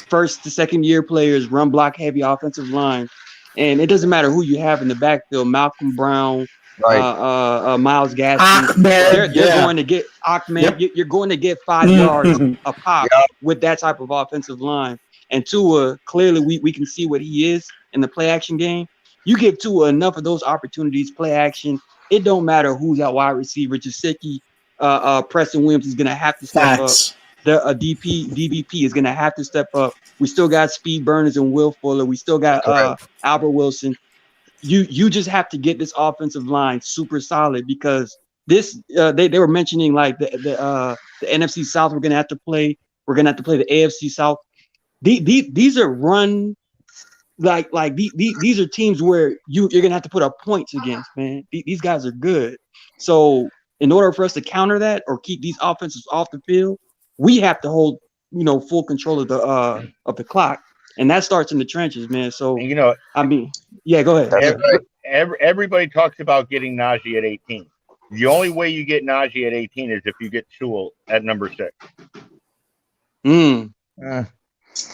first to second year players, run block heavy offensive line, and it doesn't matter who you have in the backfield, Malcolm Brown. Miles Gaskin. They're going to get Ahmed. Yep. You're going to get 5 yards a pop with that type of offensive line. And Tua, clearly, we can see what he is in the play action game. You give Tua enough of those opportunities, play action. It don't matter who's that wide receiver. Jasicki, Preston Williams is going to have to step up. The DVP is going to have to step up. We still got Speed Burners and Will Fuller. We still got Albert Wilson. You just have to get this offensive line super solid, because this they were mentioning like the NFC South we're gonna have to play. We're gonna have to play the AFC South. These are run these are teams where you're gonna have to put up points against, man. These guys are good. So in order for us to counter that or keep these offenses off the field, we have to hold full control of the clock. And that starts in the trenches, man. So, I mean, yeah, go ahead. Everybody talks about getting Najee at 18. The only way you get Najee at 18 is if you get Sewell at number 6.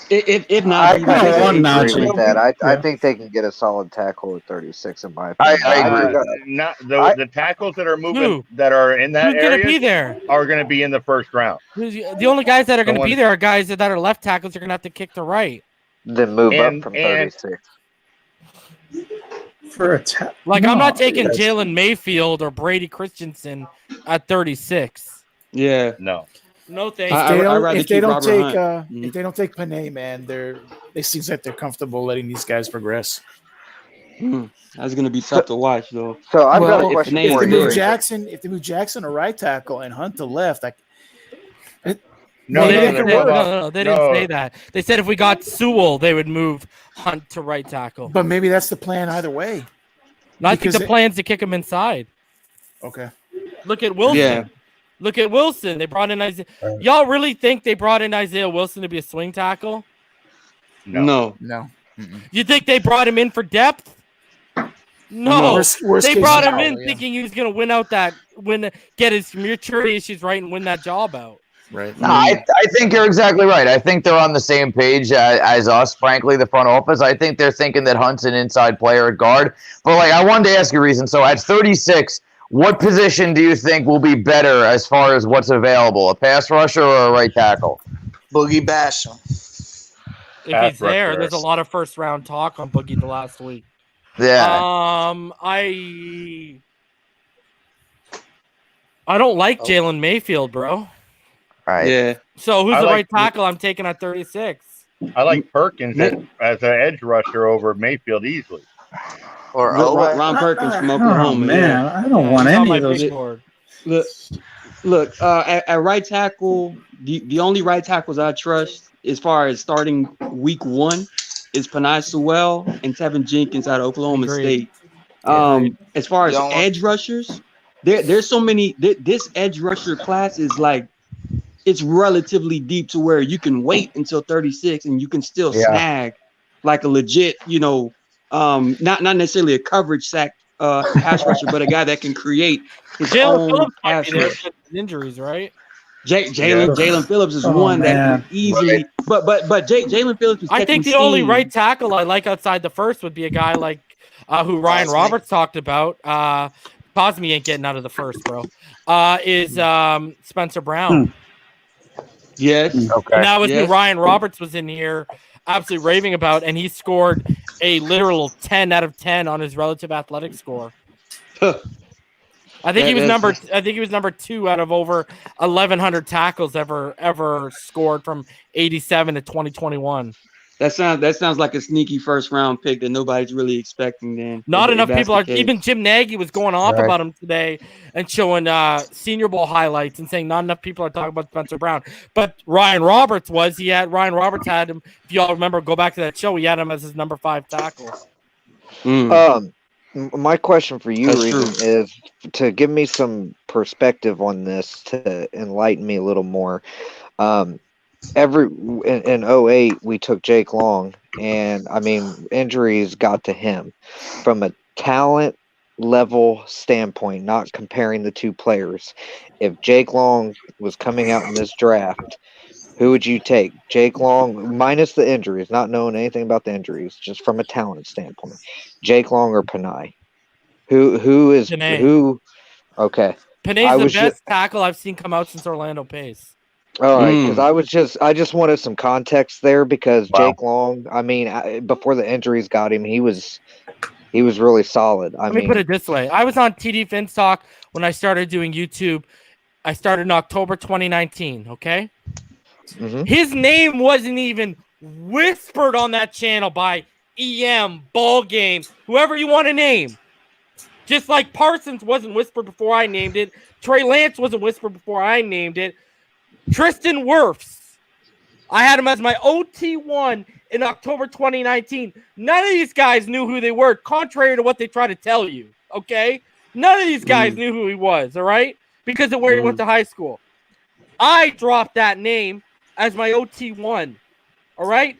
If not, I agree with that. I think they can get a solid tackle at 36. In my opinion, I agree. The tackles that are moving that are in that area are going to be in the first round. The only guys that are going to be there are guys that are left tackles. Are going to have to kick to right. Then move up from 36. For a I'm not taking Jalen Mayfield or Brady Christensen at 36. Yeah. No, thanks. If they don't take Penei, man, it seems like they're comfortable letting these guys progress. That's going to be tough to watch, though. So I've got a question for you. If they move Jackson to right tackle and Hunt to left, No, they didn't say that. They said if we got Sewell, they would move Hunt to right tackle. But maybe that's the plan either way. I think the plan's to kick him inside. Okay. Look at Wilson. Yeah. Look at Wilson. They brought in Isaiah. Y'all really think they brought in Isaiah Wilson to be a swing tackle? No. You think they brought him in for depth? No. They brought him in thinking he was going to get his maturity issues right and win that job out. Right. No, I think you're exactly right. I think they're on the same page as us, frankly, the front office. I think they're thinking that Hunt's an inside player at guard. But, I wanted to ask you a reason. So, at 36, What position do you think will be better as far as what's available? A pass rusher or a right tackle? Boogie Basham. If he's there, there's a lot of first round talk on Boogie the last week. Yeah. I don't like Jalen Mayfield, bro. Right. Yeah. So who's I the like- right tackle I'm taking at 36? I like Perkins as an edge rusher over Mayfield easily. Or Ron Perkins from Oklahoma. Oh man, yeah. I don't want He's on any my of those. big board. Look. At right tackle, the only right tackles I trust as far as starting week 1 is Penei Sewell and Tevin Jenkins out of Oklahoma Agreed. State. As far as Y'all want- edge rushers, there's so many. This edge rusher class is like, it's relatively deep to where you can wait until 36 and you can still snag like a legit, not necessarily a coverage sack pass rusher, but a guy that can create his Jalen own Phillips might pass be there rush. because of injuries, right? Jalen Phillips is one that can easily, but Jalen Phillips is I think the only right tackle I like outside the first would be a guy like who Ryan Roberts talked about. Cosme ain't getting out of the first, bro. Is Spencer Brown. Yes. Okay. And that was who Ryan Roberts was in here absolutely raving about, and he scored a literal 10 out of 10 on his relative athletic score. I think he was number 2 out of over 1,100 tackles ever scored from 87 to 2021. That sounds like a sneaky first round pick that nobody's really expecting. Then Not if enough that's people the are. case. Even Jim Nagy was going off Right. about him today and showing Senior Bowl highlights and saying not enough people are talking about Spencer Brown. But Ryan Roberts had him. If y'all remember, go back to that show. He had him as his number 5 tackle. My question for you, That's Reason, is to give me some perspective on this to enlighten me a little more. In 08, we took Jake Long, and I mean, injuries got to him. From a talent level standpoint, not comparing the two players, if Jake Long was coming out in this draft, who would you take? Jake Long, minus the injuries, not knowing anything about the injuries, just from a talent standpoint. Jake Long or Penei? Who is Penei. who? Okay. Penei's the best tackle I've seen come out since Orlando Pace. All right, because I just wanted some context there because Jake Long, I mean, before the injuries got him, he was really solid. Let me put it this way: I was on TD Fins Talk when I started doing YouTube. I started in October 2019. Okay, his name wasn't even whispered on that channel by EM, Ball Game, whoever you want to name. Just like Parsons wasn't whispered before I named it, Trey Lance wasn't whispered before I named it. Tristan Wirfs, I had him as my OT1 in October 2019. None of these guys knew who they were, contrary to what they try to tell you, okay? None of these guys knew who he was, all right? Because of where he went to high school. I dropped that name as my OT1, all right?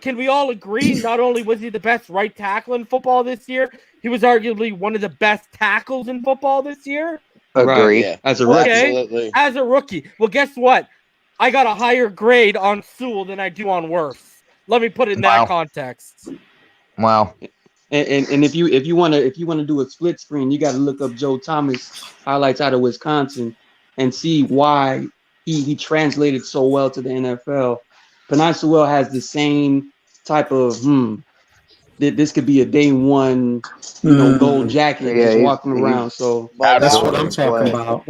Can we all agree not only was he the best right tackle in football this year, he was arguably one of the best tackles in football this year? Agree. Yeah. As a rookie. Okay, Absolutely. as a rookie. Well, guess what? I got a higher grade on Sewell than I do on Wirfs. Let me put it in that context. Wow. And if you want to do a split screen, you got to look up Joe Thomas highlights out of Wisconsin and see why he translated so well to the NFL. Penei Sewell has the same type of this could be a day one, gold jacket just walking around. So That's what I'm talking about.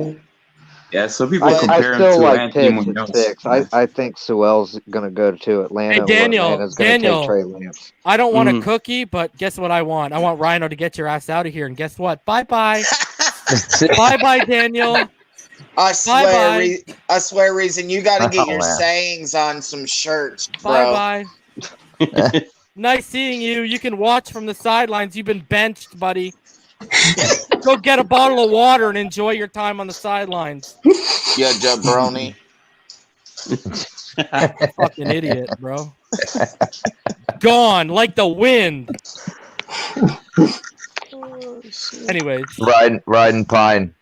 Yeah, so people I compare him still to like Anthony Pitts at Munoz. 6. I think Sewell's going to go to Atlanta. Hey, or Daniel, Atlanta's going to take Trey Lance. I don't want a cookie, but guess what I want? I want Rhino to get your ass out of here. And guess what? Bye-bye. Bye-bye, Daniel. I swear, Bye-bye. I swear, Reason, you got to get your man. sayings on some shirts, bro. Bye-bye. Nice seeing you. You can watch from the sidelines. You've been benched, buddy. Go get a bottle of water and enjoy your time on the sidelines. Yeah, jabroni. Fucking idiot, bro. Gone like the wind. Anyways. Riding pine.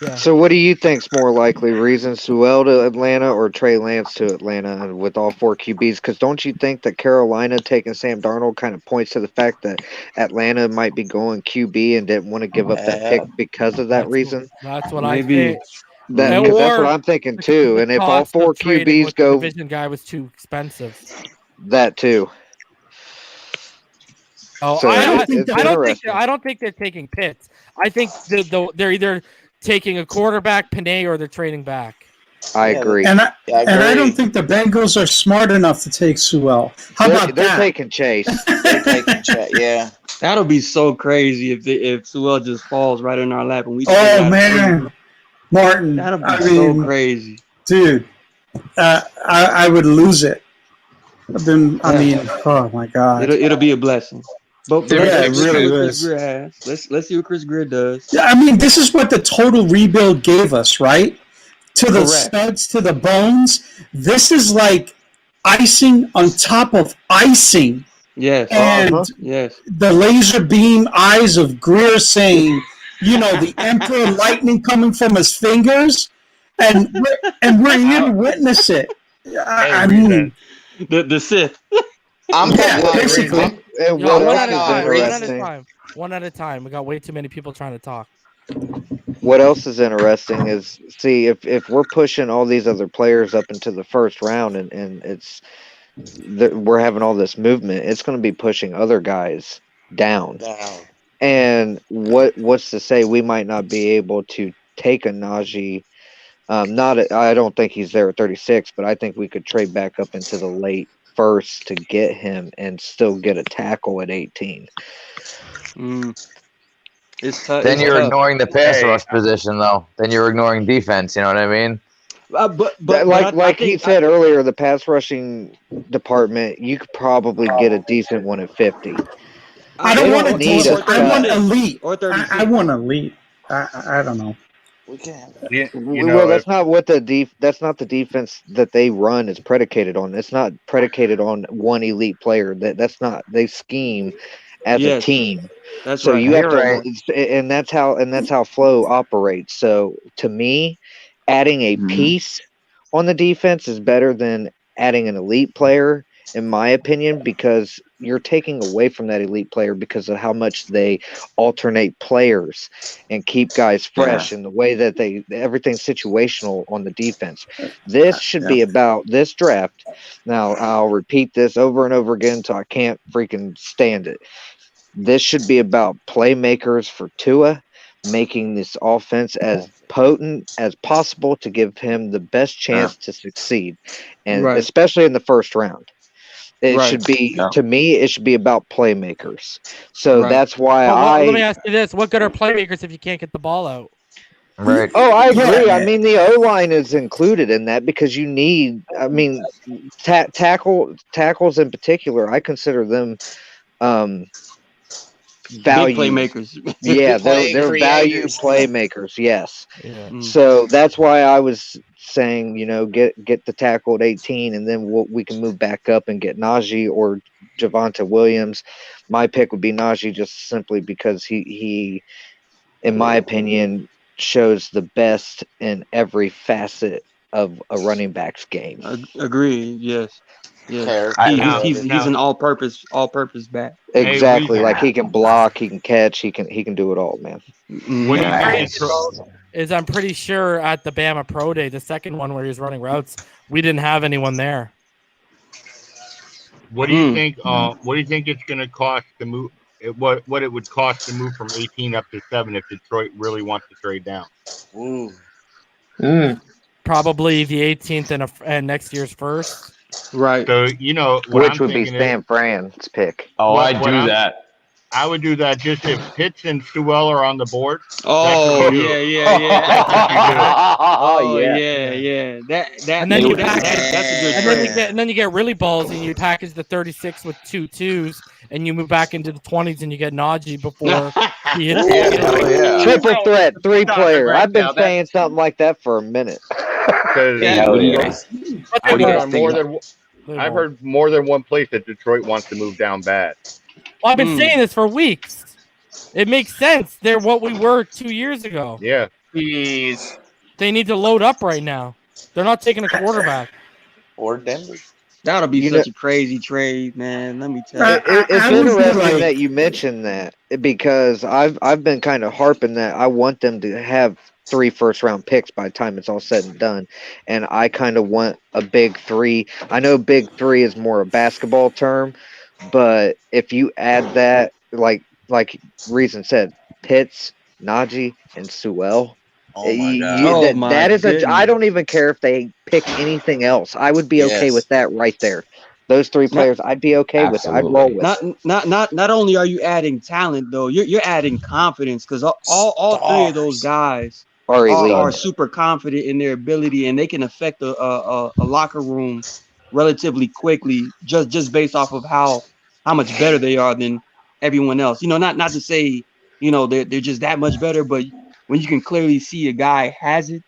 Yeah. So what do you think's more likely, Reason Sewell to Atlanta or Trey Lance to Atlanta with all 4 QBs? Because don't you think that Carolina taking Sam Darnold kind of points to the fact that Atlanta might be going QB and didn't want to give up that pick because of that reason? That's what Maybe. I think. Because that's what I'm thinking too. And if all cost of 4 trading QBs with the go, division guy was too expensive. that too. Oh, So I it's interesting. don't think they're taking Pitts. I think they're either taking a quarterback, Penei, or they're trading back. I agree. And I don't think the Bengals are smart enough to take Sewell. How about they're that? taking Chase. They're taking Chase. Yeah. That'll be so crazy if Sewell just falls right in our lap and we. Oh man, Martin. That'll be so crazy, dude. I would lose it. Oh my God. It'll be a blessing. But yeah, it really is. Let's see what Chris Greer does. Yeah, I mean, this is what the total rebuild gave us, right? To the Correct. studs, to the bones. This is like icing on top of icing. Yes. And yes. The laser beam eyes of Greer saying, the Emperor lightning coming from his fingers, and we're here to witness it. I mean, the Sith. Basically. One at a time. We got way too many people trying to talk. What else is interesting is if we're pushing all these other players up into the first round and we're having all this movement, it's going to be pushing other guys down. And what's to say we might not be able to take a Najee? I don't think he's there at 36, but I think we could trade back up into the late first to get him and still get a tackle at 18. Then you're ignoring the pass rush position, though. Then you're ignoring defense. You know what I mean? Like he said earlier, the pass rushing department, you could probably get a decent one at 50. I don't want to I want elite. Or 36. I want elite. I don't know. We can't. Well, that's not what that's not the defense that they run is predicated on. It's not predicated on one elite player. That's not. They scheme as a team. That's so right. you have to, and that's how flow operates. So to me, adding a piece on the defense is better than adding an elite player, in my opinion, because you're taking away from that elite player because of how much they alternate players and keep guys fresh in the way that everything's situational on the defense. This should be about this draft. Now, I'll repeat this over and over again until I can't freaking stand it. This should be about playmakers for Tua, making this offense as potent as possible to give him the best chance to succeed, and especially in the first round. It should be, to me, it should be about playmakers. So that's why let me ask you this. What good are playmakers if you can't get the ball out? Right. Oh, I agree. I mean, the O-line is included in that because you need, tackles in particular, I consider them value playmakers. Yeah, they're value playmakers, yes. Yeah. So that's why I was saying, get the tackle at 18, and then we can move back up and get Najee or Javonte Williams. My pick would be Najee just simply because he, in my opinion, shows the best in every facet of a running back's game. Agree. Yes. Yeah. He's an all-purpose back. Exactly. Like he can block, he can catch, he can do it all, man. I'm pretty sure at the Bama Pro Day, the second one where he was running routes, we didn't have anyone there. What do you think? What do you think it's going to cost to move? What it would cost to move from 18 up to 7 if Detroit really wants to trade down? Probably the 18th and next year's first. Right. So which would be San Fran's pick. Oh, I'd do that. I would do that just if Pitts and Sewell are on the board. Oh yeah. Oh yeah. That's a good trade. And then you get really ballsy and you package the 36 with 2 2s and you move back into the 20s and you get Najee before he hits. Triple threat, 3-player. I've been saying something like that for a minute. I've heard more than one place that Detroit wants to move down bad. Well, I've been saying this for weeks. It makes sense. They're what we were 2 years ago. Yeah. Cheese. They need to load up right now. They're not taking a quarterback. Or Denver. That'll be such a crazy trade, man. Let me tell you. It's I would be interesting like- that you mentioned that because I've been kind of harping that I want them to have 3 first-round picks by the time it's all said and done, and I kind of want a big 3. I know big 3 is more a basketball term, but if you add that, like Reason said, Pitts, Najee, and Sewell. Oh my God. That is I don't even care if they pick anything else. I would be okay Yes. with that right there. Those 3 players, I'd be okay with. I'd roll with. Not only are you adding talent though, you're adding confidence because all 3 of those guys are super confident in their ability and they can affect a locker room relatively quickly just based off of how much better they are than everyone else. You know, not to say they're just that much better, but when you can clearly see a guy has it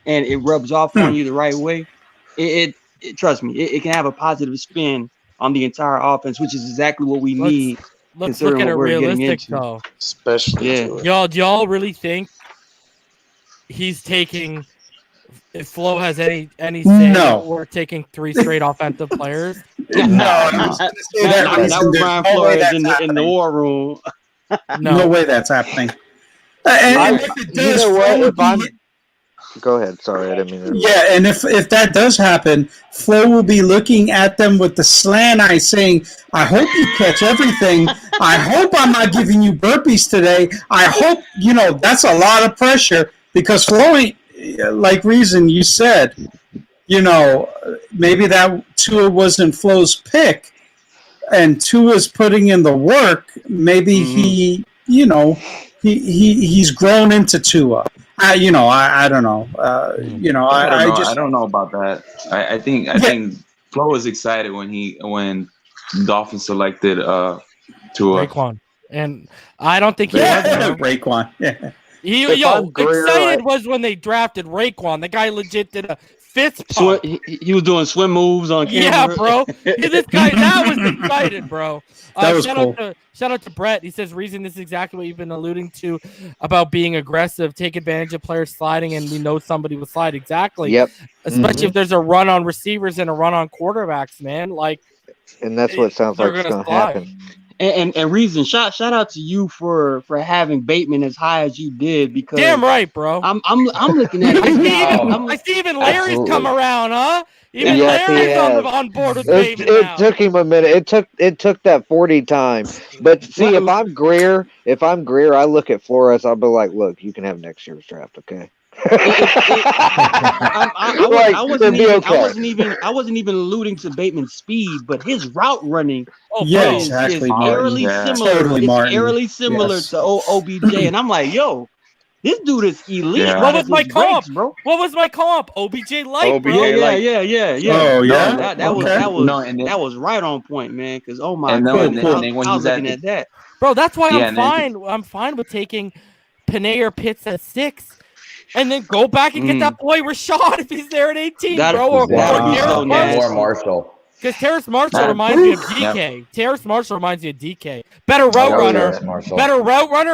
and it rubs off on you the right way, it trust me, it can have a positive spin on the entire offense, which is exactly what we need. Let's look at it realistic though. Especially do y'all really think he's taking? If Flo has any say, No. we're taking 3 straight offensive players. That was Brian Flores in the war room. No way that's happening. And if it does, Flo would be- Go ahead. Sorry, I didn't mean to. Yeah, and if that does happen, Flo will be looking at them with the slant eye saying, I hope you catch everything. I hope I'm not giving you burpees today. I hope, that's a lot of pressure because Flo ain't, like Reason you said, maybe that Tua wasn't Flo's pick and Tua's putting in the work. Maybe he's grown into Tua. I don't know. I don't know about that. I think Flo was excited when Dolphins selected Tua. Raekwon, and I don't think he was. Raekwon. Yeah. Excited was when they drafted Raekwon. The guy legit did a fist pump. He was doing swim moves on camera. Yeah, bro. This guy that was excited, bro. That was cool. Shout out to Brett. He says, Reason, this is exactly what you've been alluding to about being aggressive, take advantage of players sliding, and we know somebody will slide. Exactly. Yep. Especially if there's a run on receivers and a run on quarterbacks, man. And that's what it sounds like it's going to happen. And Reason, shout out to you for having Bateman as high as you did because damn right, bro. I'm looking at this guy. I see even Larry's come around, huh? Even Yes, Larry's on board with Bateman It now. took him a minute. It took that 40 time. But see, if I'm Greer, I look at Flores. I'll be like, look, you can have next year's draft, okay? I wasn't even alluding to Bateman's speed, but his route running is eerily similar to OBJ, and I'm like, yo, this dude is elite. Yeah. What was my comp, bro? What was my comp? OBJ light, bro. Yeah. Oh yeah, that was right on point, man. Because I was looking at that, bro. That's why I'm fine. I'm fine with taking Penei or Pitts at 6. And then go back and get that boy Rashad if he's there at 18, bro. Or Marshall. Because Terrace Marshall reminds me of DK. Terrace Marshall reminds me of DK. Better route runner,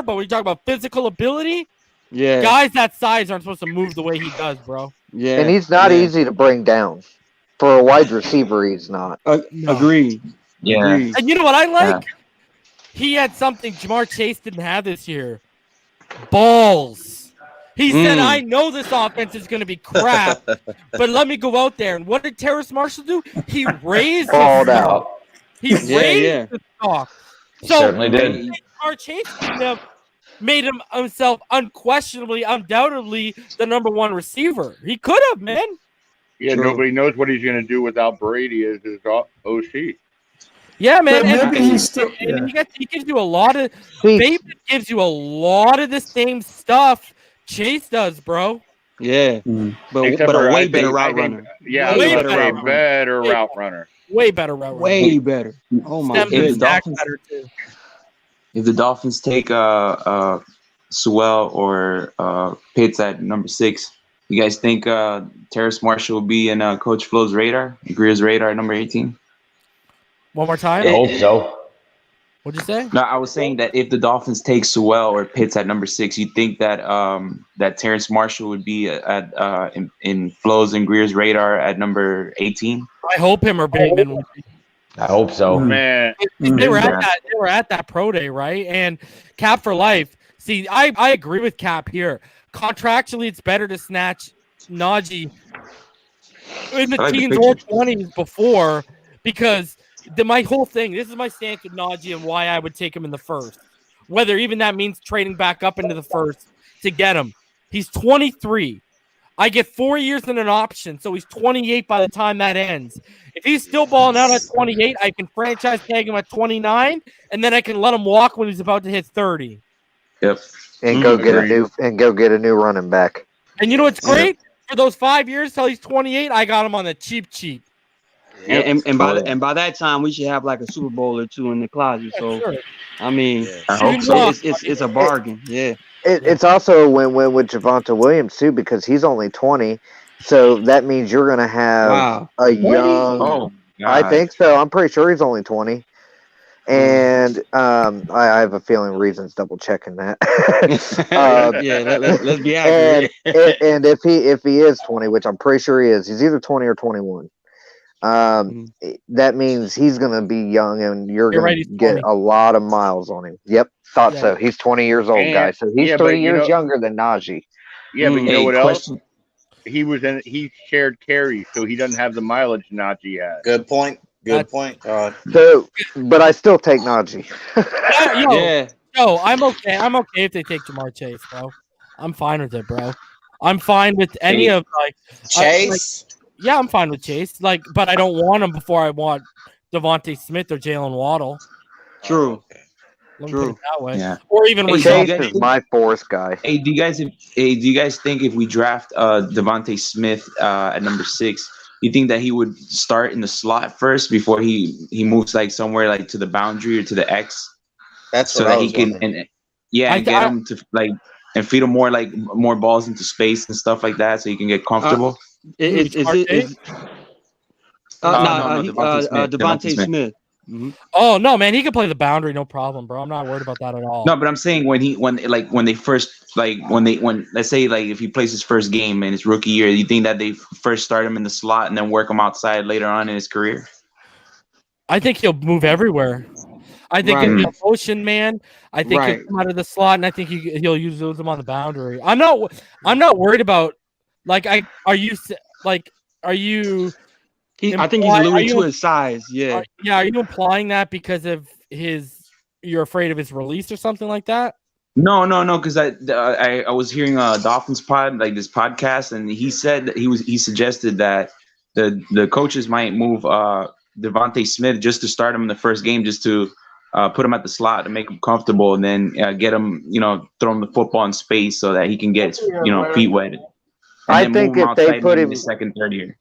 but when you talk about physical ability, guys that size aren't supposed to move the way he does, bro. Yeah, and he's not easy to bring down. For a wide receiver, he's not. Agreed. Yeah. Agreed. And you know what I like? He had something Jamar Chase didn't have this year. Balls. He said, I know this offense is going to be crap, but let me go out there. And what did Terrace Marshall do? He raised his stock. He raised the stock. So certainly did. Jamar Chase could have made himself undoubtedly the number 1 receiver. He could have, man. Yeah, nobody knows what he's going to do without Brady as his OC. Yeah, man. And he gives you a lot of Bateman gives you a lot of the same stuff Chase does, bro. Yeah, but a way better route runner. Yeah, way better route runner. Way better route runner. Way better. Oh my goodness. If the Dolphins take Sewell or Pitts at number 6, you guys think Terrace Marshall will be in Coach Flo's radar, Greer's radar at number 18? One more time. I hope so. What'd you say? No, I was saying that if the Dolphins take Sewell or Pitts at number 6, you think that that Terrence Marshall would be in Flo's and Greer's radar at number 18? I hope him or Bateman would be. I hope so. Man, They were at that pro day, right? And Cap for life. See, I agree with Cap here. Contractually, it's better to snatch Najee in the teens or 20s before, because my whole thing, this is my stance with Najee and why I would take him in the first. Whether even that means trading back up into the first to get him. He's 23. I get 4 years and an option, so he's 28 by the time that ends. If he's still balling out at 28, I can franchise tag him at 29, and then I can let him walk when he's about to hit 30. Yep. And go get a new running back. And you know what's great? For those 5 years till he's 28, I got him on the cheap. And by that time, we should have like a Super Bowl or two in the closet. So, Sure. I mean, I hope so. it's a bargain. Yeah. It's also a win-win with Javonte Williams too, because he's only 20. So that means you're going to have a young. Oh, I think so. I'm pretty sure he's only 20. And I have a feeling Reason's double checking that. Let's be accurate. And if he is 20, which I'm pretty sure he is, he's either 20 or 21. That means he's going to be young, and you're going to get a lot of miles on him. Yep, thought so. He's 20 years old, guys. So he's 3 years younger than Najee. Yeah, but you know what else? He shared carries, so he doesn't have the mileage Najee has. Good point. So, but I still take Najee. No, I'm okay. I'm okay if they take Jamar Chase, bro. I'm fine with it, bro. I'm fine with any of Chase. I'm fine with Chase. But I don't want him before I want Devontae Smith or Jalen Waddle. True. Let me put it that way. Yeah. Or even Chase is my fourth guy. Hey, do you guys think if we draft Devontae Smith at number 6, you think that he would start in the slot first before he moves like somewhere like to the boundary or to the X? That's so what that I was he can wondering. and get him to and feed him more balls into space and stuff like that, so he can get comfortable. Devontae Smith. Mm-hmm. Oh no, man, he can play the boundary, no problem, bro. I'm not worried about that at all. No, but I'm saying when let's say like if he plays his first game in his rookie year, you think that they first start him in the slot and then work him outside later on in his career? I think he'll move everywhere. I think he'll be a motion man. I think he'll come out of the slot, and I think he'll use him on the boundary. I'm not worried about are you? I think he's alluding to his size. Yeah. Are you implying that because of you're afraid of his release or something like that? No, because I was hearing a Dolphins pod, like this podcast, and he said that he suggested that the coaches might move Devontae Smith just to start him in the first game, just to put him at the slot to make him comfortable, and then get him, throw him the football in space so that he can get feet wet. I think if they put him in the second, third year.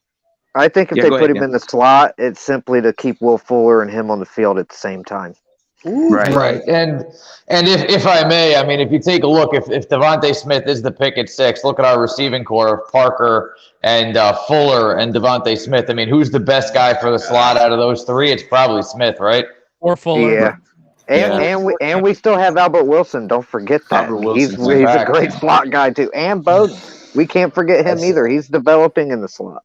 I think if they put him in the slot, it's simply to keep Will Fuller and him on the field at the same time. Right. And if I may, I mean, if you take a look, if Devontae Smith is the pick at 6, look at our receiving core of Parker and Fuller and Devontae Smith. I mean, who's the best guy for the slot out of those 3? It's probably Smith, right? Or Fuller. Yeah. And we still have Albert Wilson. Don't forget that. He's a great slot guy too. And Bowden. We can't forget him either. He's developing in the slot.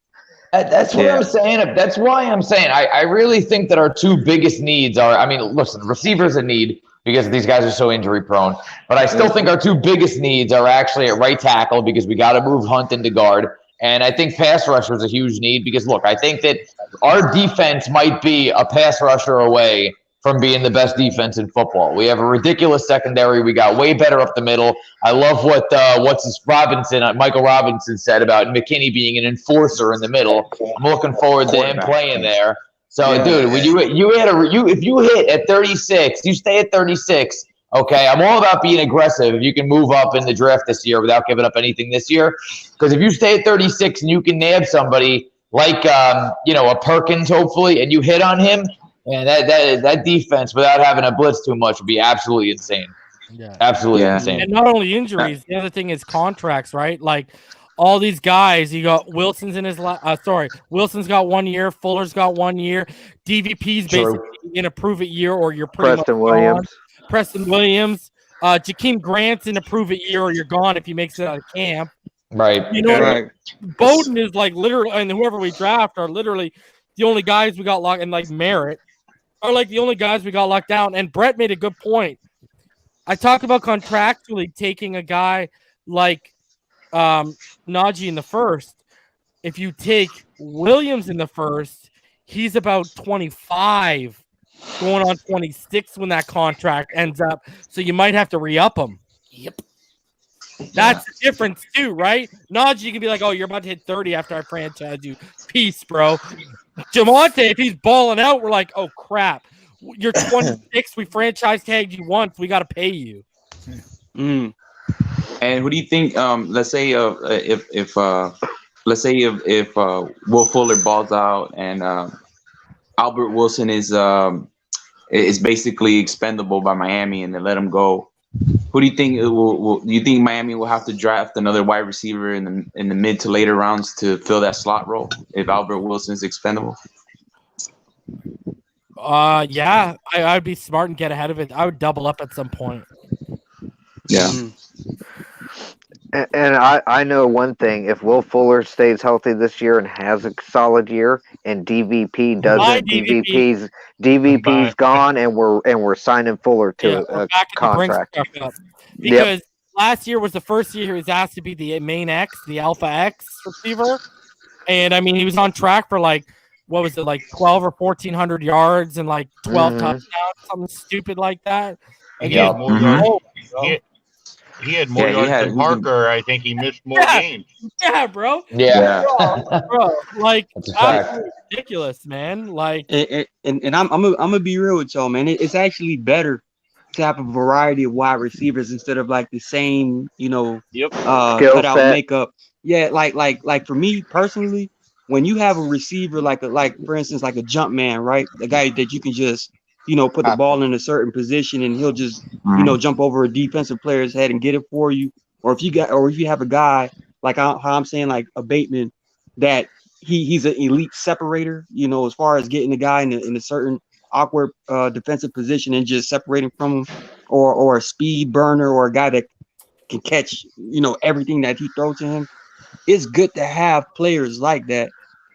That's what I'm saying. That's why I'm saying I really think that our 2 biggest needs are, listen, receivers a need because these guys are so injury prone. But I still think our 2 biggest needs are actually at right tackle because we got to move Hunt into guard. And I think pass rusher is a huge need because, look, I think that our defense might be a pass rusher away from being the best defense in football. We have a ridiculous secondary. We got way better up the middle. I love what Michael Robinson said about McKinney being an enforcer in the middle. I'm looking forward to him playing there. So, dude, when if you hit at 36, you stay at 36. Okay, I'm all about being aggressive. If you can move up in the draft this year without giving up anything this year, because if you stay at 36 and you can nab somebody like a Perkins, hopefully, and you hit on him. Man, that defense, without having to blitz too much, would be absolutely insane. Yeah. Absolutely insane. And not only injuries, the other thing is contracts, right? Like all these guys. You got Wilson's in his Wilson's got 1 year, Fuller's got 1 year, DVP's basically in a prove it year, or you're pretty Preston much Williams. gone. Preston Williams, Jakeem Grant's in a prove it year, or you're gone if he makes it out of camp. Right. You know, what I mean? Bowden is like literally, and whoever we draft are literally the only guys we got locked, and like Merritt are like the only guys we got locked down. And Brett made a good point. I talked about contractually taking a guy like Najee in the first. If you take Williams in the first, he's about 25, going on 26 when that contract ends up. So you might have to re-up him. Yep. That's the difference too, right? Najee can be like, oh, you're about to hit 30 after I franchise you. Peace, bro. Javonte, if he's balling out, we're like, oh, crap. You're 26. We franchise tagged you once. We got to pay you. And who do you think? Let's say if Will Fuller balls out and Albert Wilson is basically expendable by Miami and they let him go. Who do you think do you think Miami will have to draft another wide receiver in the mid to later rounds to fill that slot role if Albert Wilson is expendable? Yeah, I'd be smart and get ahead of it. I would double up at some point. Yeah. And I know one thing: if Will Fuller stays healthy this year and has a solid year, and DVP doesn't, DVP's gone, and we're signing Fuller to a contract. Because last year was the first year he was asked to be the main X, the Alpha X receiver, and I mean he was on track for like 12 or 1,400 yards and like 12 touchdowns, something stupid like that. He had more yards. He had more yards than Parker. I think he missed more games. Yeah, bro. Yeah. Bro, like absolutely ridiculous, man. Like, and I'm gonna be real with y'all, man. It's actually better to have a variety of wide receivers instead of like the same, cut out makeup. Yeah, like for me personally, when you have a receiver like for instance like a jump man, right? The guy that you can just put the ball in a certain position and he'll just, jump over a defensive player's head and get it for you. Or if you have a guy like how I'm saying, like a Bateman, that he's an elite separator, as far as getting the guy in a certain awkward defensive position and just separating from him, or a speed burner, or a guy that can catch, everything that he throws to him. It's good to have players like that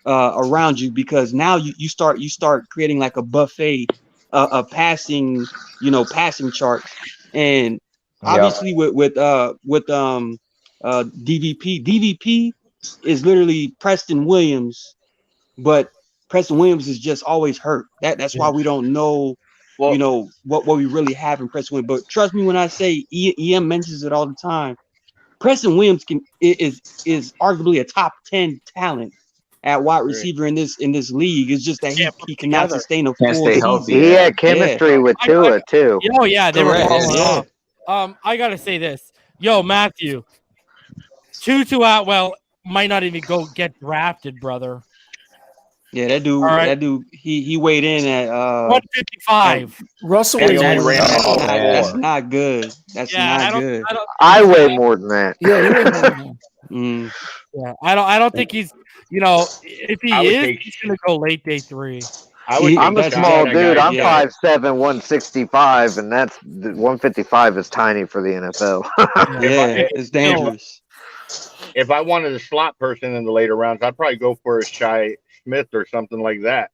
around you, because now you start creating like a buffet of passing charts. And obviously with DVP is literally Preston Williams, but Preston Williams is just always hurt. That's why we don't know what we really have in Preston Williams. But trust me when I say, EM mentions it all the time, Preston Williams is arguably a top 10 talent at wide receiver in this league. It's just that he cannot sustain a full season. He had chemistry with Tua too. Oh yeah, they were balling off. I gotta say this, Matthew, Tutu Atwell might not even go get drafted, brother. Yeah, that dude, he weighed in at 155. Russell, that's not good. That's not good. I weigh more than that. Yeah, I don't think he's. If he is, he's gonna go late day 3. I'm a small dude. I'm 5'7", 165, and that's 155 is tiny for the NFL. It's dangerous. If I wanted a slot person in the later rounds, I'd probably go for a Shy Smith or something like that.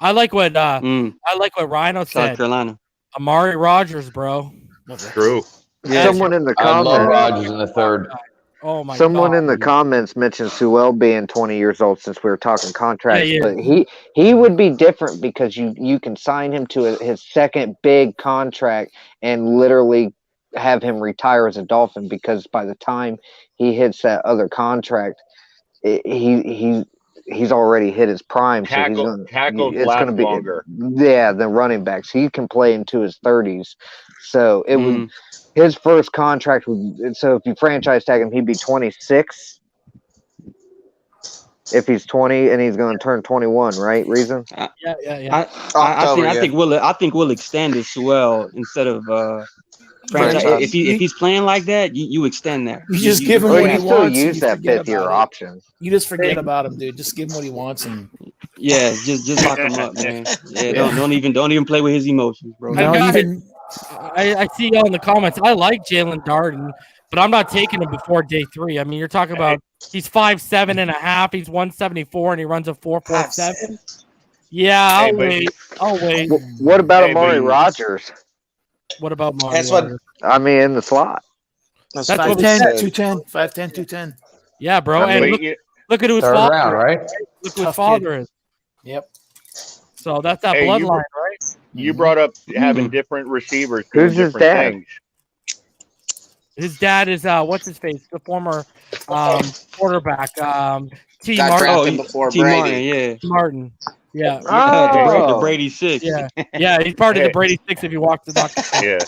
I like what Rhino said. South Carolina. Amari Rogers, bro. True. Someone in the comments. I love Rogers in the third. Oh my Someone God. in the comments mentioned Sewell being 20 years old, since we were talking contracts, but he would be different because you can sign him to his second big contract and literally have him retire as a Dolphin, because by the time he hits that other contract, he's already hit his prime. Tackles it's last going to be longer. Yeah, than running backs. He can play into his 30s, so it would. His first contract would. So if you franchise tag him, he'd be 26. If he's 20 and he's going to turn 21, right? Reason? Yeah. I think we'll extend it Sewell instead of Franchise. If he's playing like that, you extend that. You just give him what he wants. Use that fifth-year option. You just forget about him, dude. Just give him what he wants, and just lock him up, man. Yeah, don't even play with his emotions, bro. I see y'all in the comments. I like Jalen Darden, but I'm not taking him before day 3. I mean, you're talking about he's 5'7.5", he's 174, and he runs a 4.47. Yeah, I'll wait. What about Amari Rodgers? What about Amari That's what Rodgers? I mean, in the slot. That's 5'10", 210. Yeah, bro. I mean, and look at who his third father round, is. right? Look who his father is. Yep. So that's that Hey, bloodline, right? You brought up having different receivers Who's doing his different dad? things. His dad is what's his face? The former quarterback. T. Got Martin. drafted before T. Brady. Martin, yeah. Martin. Yeah. The Brady 6. Yeah, he's part of the Brady 6 if you walk the doctor. Yeah.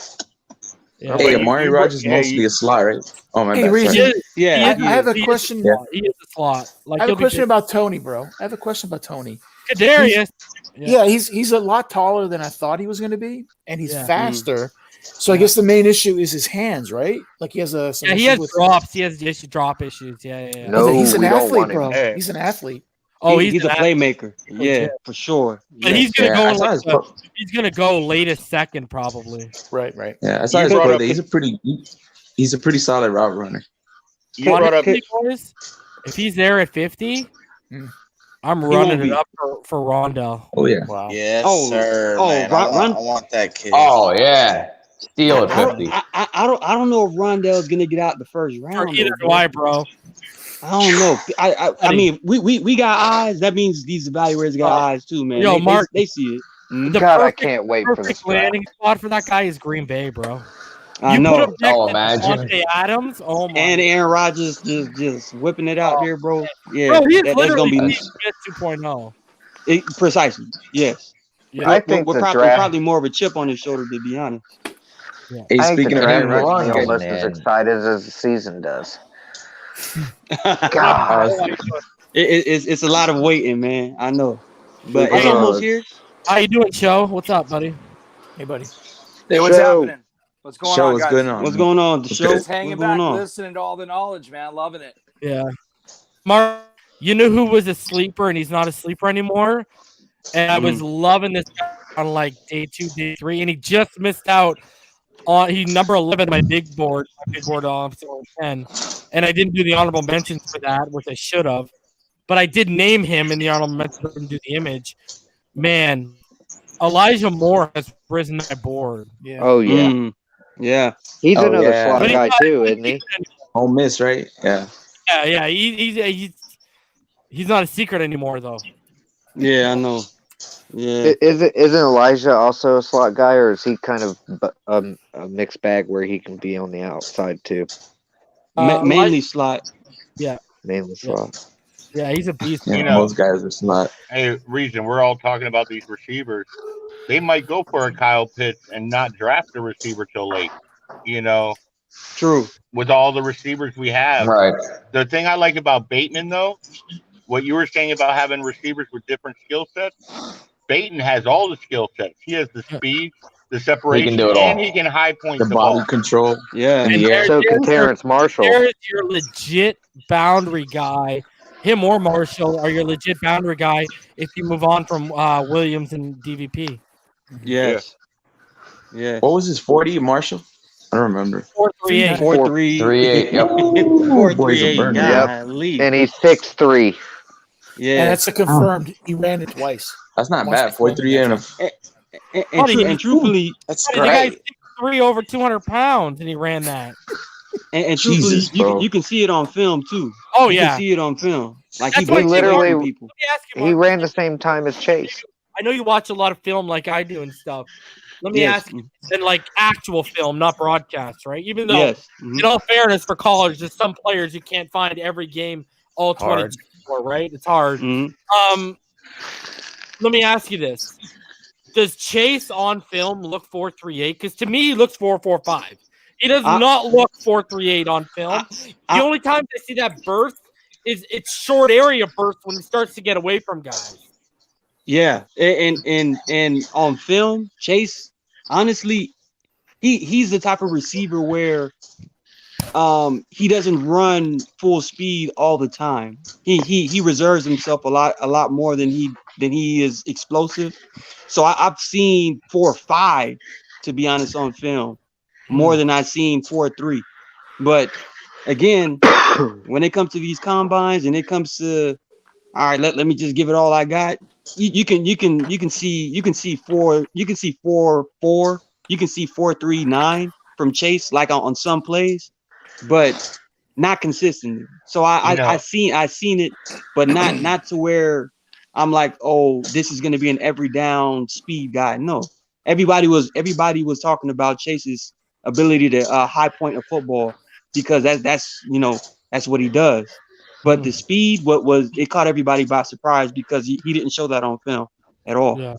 Yeah. Hey, Amari Rodgers mostly a slot, right? Oh my bad. Reese, sorry. I have a question. He is a slot. Like I have a he'll be question good. about Tony, bro. I have a question about Tony. Kadarius. Yeah, he's a lot taller than I thought he was going to be, and he's Yeah. faster. So I guess the main issue is his hands, right? Like he has a some he issue has with drops. He has drop issues. Yeah. No, he's an we don't athlete, want him. bro. Hey. He's an athlete. Oh, he's a an playmaker. athlete. Yeah, for sure. But he's gonna Yeah, I go saw his pro- he's gonna go latest second probably. Right. Yeah, I saw his play. He's a pretty solid route runner. You brought up boys, if he's there at 50, I'm running it up for Rondell. Oh yeah. Wow. Yes, Oh, sir. oh, man. Ron- I want that kid. Oh yeah, steal at 50. I don't know if Rondell's gonna get out the first round. Either though, do I, bro. I don't know. I mean, we got eyes. That means these evaluators got eyes too, man. Yo, they, Mark, they see it. The God, I perfect- can't wait for this perfect draft. landing spot for that guy is Green Bay, bro. I You know. put him next Oh, to imagine. Devontae Adams. Oh my. And Aaron Rodgers just whipping it out there, bro. Yeah, Bro, he's that's literally gonna be Steve Smith 2.0. precisely. Yes. Yeah. I think the probably, draft. probably more of a chip on his shoulder, to be honest. Hey, I think speaking the of draft him, makes me Rondell, almost as man. excited as the season does. It's a lot of waiting, man. I know, but it's Hey, almost here. How you doing, Show? What's up, buddy? Hey, buddy. Hey, what's Show. happening? What's going show on, what's guys? going on. What's going on? The What's show. good? Just hanging What's back, going on? listening to all the knowledge, man. Loving it. Yeah. Mark, you know who was a sleeper and he's not a sleeper anymore? And I was loving this guy on like day 2, day 3, and he just missed out on number 11 my big board on 10. And I didn't do the honorable mentions for that, which I should have. But I did name him in the honorable mentions, but didn't do the image. Man, Elijah Moore has risen my board. Yeah. Oh yeah, Yeah. he's Oh, another yeah. slot But guy too, isn't he? Ole Miss, right? Yeah. Yeah. He's not a secret anymore, though. Yeah, I know. Yeah. Isn't Elijah also a slot guy, or is he kind of a mixed bag where he can be on the outside too? Mainly slot. Yeah. Mainly slot. Yeah, he's a beast. Yeah, You know. most guys are not. Hey, reason we're all talking about these receivers. They might go for a Kyle Pitts and not draft a receiver till late. You know, True. with all the receivers we have. Right. The thing I like about Bateman, though, what you were saying about having receivers with different skill sets, Bateman has all the skill sets. He has the speed, the separation, do it all. and he can high point The the body ball. control. Yeah. And Yeah. So can Terrence Marshall. There's your legit boundary guy. Him or Marshall are your legit boundary guy if you move on from Williams and DVP. Yes. Yeah. What was his 40, Marshall? I don't remember. 4.38. 4.3. 3.8. Yep. 4.38. burner. Yep. Golly. And he's 6'3". Yeah. And that's a confirmed. He ran it twice. That's not Once bad. before 43 and a. And truthfully, That's The guy's great. 6'3", over 200 pounds, and he ran that. and truthfully, Jesus, bro. you can see it on film too. Oh, You yeah. can see it on film. Like That's he why breaks he away literally- from people. Let me ask you, He Mark, ran the same time as Chase. I know you watch a lot of film like I do and stuff. Let me Yes. ask you, and like actual film, not broadcast, right? Even though, Yes. Mhm. in all fairness, for college, there's some players you can't find every game all 22 for, right? It's hard. Mhm. Let me ask you this. Does Chase on film look 4.38? Because to me, he looks 4.45. He does not look 4.38 on film. The only time I see that burst is it's short area burst when he starts to get away from guys. Yeah, and on film, Chase, honestly, he's the type of receiver where he doesn't run full speed all the time. He reserves himself a lot more than he is explosive. So I've seen 4 or 5, to be honest, on film, more than I've seen 4 or 3. But again, when it comes to these combines and it comes to, all right, let me just give it all I got. You can see 4, you can see 4-4, you can see 4-3-9 from Chase, like on some plays, but not consistently. So I seen it, but not to where I'm like, oh, this is going to be an every down speed guy. No, everybody was talking about Chase's ability to high point a football because that's what he does. But the speed, it caught everybody by surprise because he didn't show that on film at all. Yeah.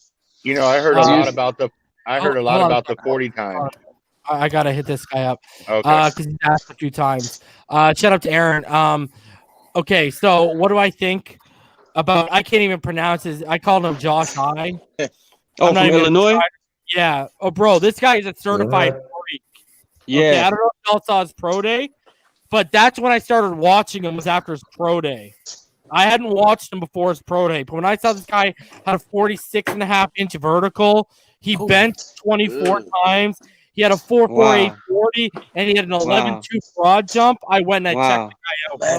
I heard a lot about the 40 times. I gotta hit this guy up Okay. because he's asked a few times. Shout out to Aaron. Okay, so what do I think about? I can't even pronounce his. I called him Josh I. From Illinois. Yeah. Oh, bro, this guy is a certified freak. Yeah. Okay, I don't know if y'all saw his pro day, but that's when I started watching him. Was after his pro day. I hadn't watched him before his pro day, but when I saw this guy had a 46.5-inch vertical, he benched 24 times. He had a 4.48 40, and he had an 11.2 broad jump. I went and checked the guy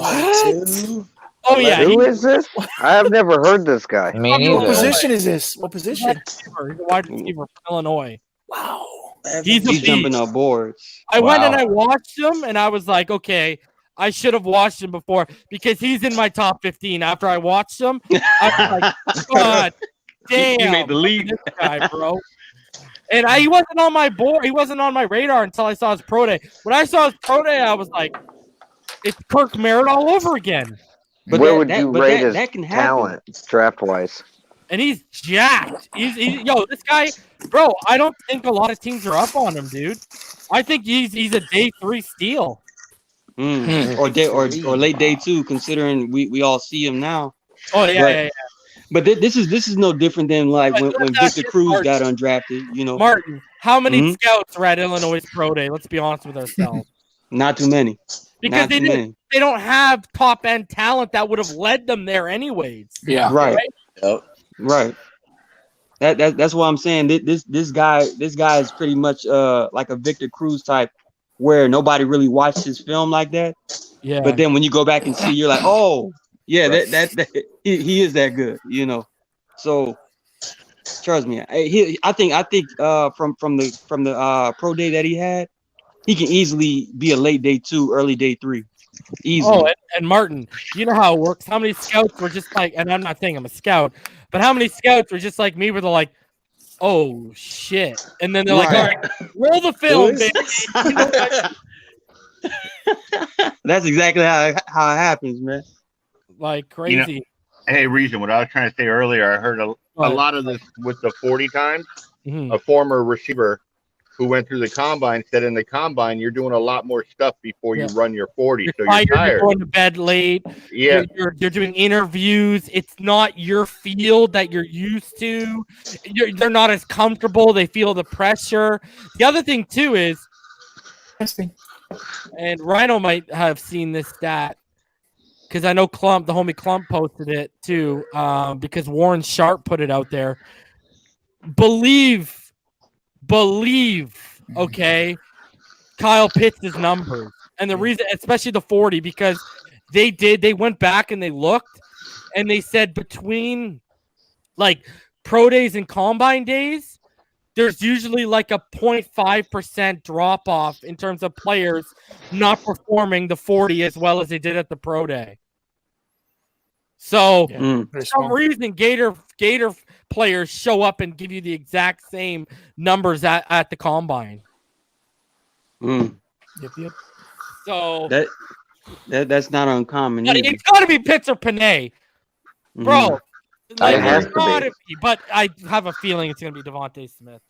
out. Oh yeah, who is this? I have never heard this guy. Me neither. What position is this? What position? He's a wide receiver from Illinois. Wow. He's jumping on boards. I went and I watched him, and I was like, okay, I should have watched him before because he's in my top 15. After I watched him, I was like, God damn, he made the league. This guy, bro. And he wasn't on my board. He wasn't on my radar until I saw his pro day. When I saw his pro day, I was like, it's Kirk Merritt all over again. But where would you rate his talent draft-wise? And he's jacked. He's this guy, bro. I don't think a lot of teams are up on him, dude. I think he's a day 3 steal. Or late day 2, considering we all see him now. Oh yeah. But this is no different than like when Victor Cruz got undrafted. Martin, how many scouts were at Illinois pro day? Let's be honest with ourselves. Not too many. Because they don't have top end talent that would have led them there anyways. Yeah. Right. Right. That's what I'm saying. This guy is pretty much like a Victor Cruz type, where nobody really watched his film like that. Yeah. But then when you go back and see, you're like, oh yeah, that he is that good, So trust me, I think from the pro day that he had, he can easily be a late day 2, early day 3. Easily. Oh, and Martin, you know how it works. How many scouts were just like, and I'm not saying I'm a scout, but how many scouts were just like me, where they're like, oh shit, and then they're like, all right, roll the film, baby. That's exactly how it happens, man. Like crazy. Hey, Reason, what I was trying to say earlier, I heard a lot of this with the 40 times. Mm-hmm. A former receiver who went through the combine said in the combine, you're doing a lot more stuff before you run your 40. So you're tired. You're going to bed late. Yeah. You're doing interviews. It's not your field that you're used to. They're not as comfortable. They feel the pressure. The other thing, too, is, and Rhino might have seen this stat, because I know the homie Clump posted it, too, because Warren Sharp put it out there. Believe, okay, Kyle Pitts' numbers. And the reason, especially the 40, because they went back and they looked and they said between like pro days and combine days, there's usually like a 0.5% drop off in terms of players not performing the 40 as well as they did at the pro day. So for some reason, Gator players show up and give you the exact same numbers at the combine. Yep. So that's not uncommon. It's got to be Pitts or Penei, bro. It's gotta be, but I have a feeling it's gonna be Devontae Smith.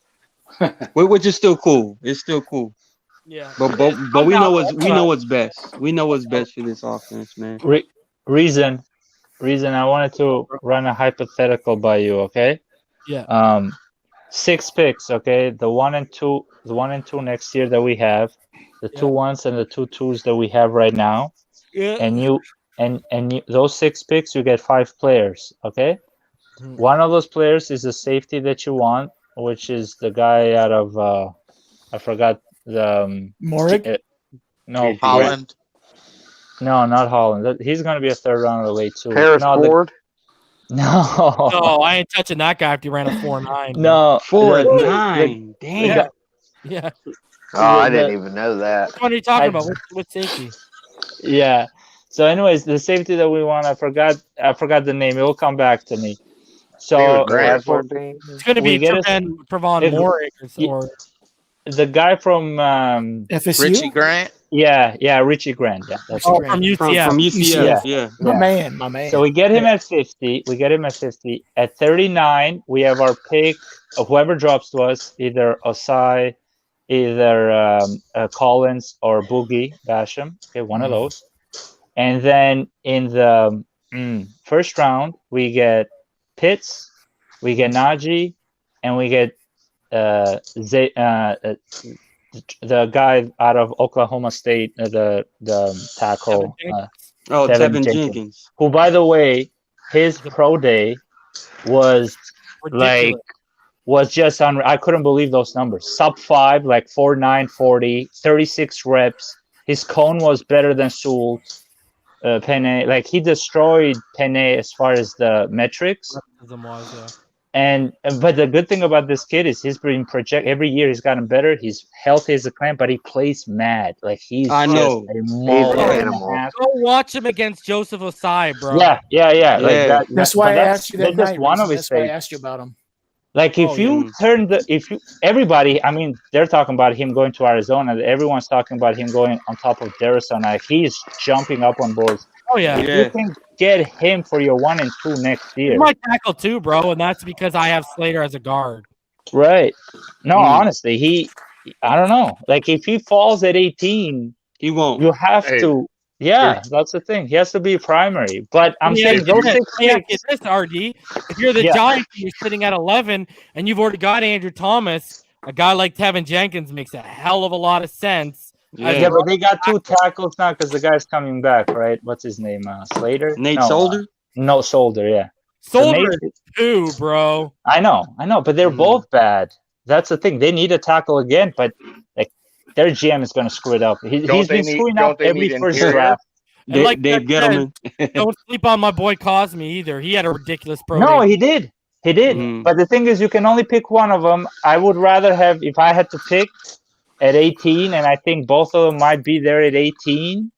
Which is still cool. It's still cool. Yeah. But we know what's best. We know what's best for this offense, man. Reason I wanted to run a hypothetical by you, okay? Yeah. 6 picks. Okay, the 1 and 2 next year that we have, the 2 1s and the 2 2s that we have right now. Yeah. And those 6 picks, you get 5 players. Okay, one of those players is a safety that you want, which is the guy out of I forgot the Morrig? No, Holland. No, not Holland. He's going to be a 3rd rounder late too. Harris Ford. No, I ain't touching that guy if he ran a 4.9. No, 4.9. Damn. Yeah. Oh, I didn't even know that. What are you talking about? What safety? Yeah. So, anyways, the safety that we want, I forgot the name. It will come back to me. So it's going to be Trevon Moore or the guy from FSU. Richie Grant. Yeah, Richie Grant. Yeah, that's from right. UCF. From UCF. Yeah. My man. So we get him at 50. At 39, we have our pick of whoever drops to us, either Osai, either Collins or Boogie Basham. Okay, one of those. And then in the first round, we get Pitts, we get Najee, and we get the guy out of Oklahoma State, the tackle. Tevin Jenkins. Who, by the way, his pro day was ridiculous. was just on. I couldn't believe those numbers. Sub 5, like 4.9 40, 36 reps. His cone was better than Sewell. Penei, like he destroyed Penei as far as the metrics. But the good thing about this kid is he's been every year he's gotten better. He's healthy as a clam, but he plays mad. Like he's I know. just a mauler animal. Go watch him against Joseph Osai, bro. Yeah. Like that's why I asked you that that's night. one of his That's why I things. asked you about him. Like everybody, I mean, they're talking about him going to Arizona. Everyone's talking about him going on top of Arizona. He's jumping up on boards. Oh yeah. If you can get him for your 1 and 2 next year. He might tackle too, bro, and that's because I have Slater as a guard. Right. No, honestly, I don't know. Like if he falls at 18, he won't. You have to. Yeah, that's the thing. He has to be primary. But I'm saying those 6 picks. This RD. If you're the Giants, you're sitting at 11, and you've already got Andrew Thomas. A guy like Tevin Jenkins makes a hell of a lot of sense. Yeah, but they got 2 tackles now because the guy's coming back, right? What's his name? Slater? Nate Solder? No, Solder, yeah. Solder too, bro. I know, but they're both bad. That's the thing. They need a tackle again, but like their GM is going to screw it up. He's been screwing up every first draft. Like Dave Gettleman. Don't sleep on my boy Cosme either. He had a ridiculous pro. No, he did. But the thing is, you can only pick one of them. I would rather have, if I had to pick at 18, and I think both of them might be there at 18,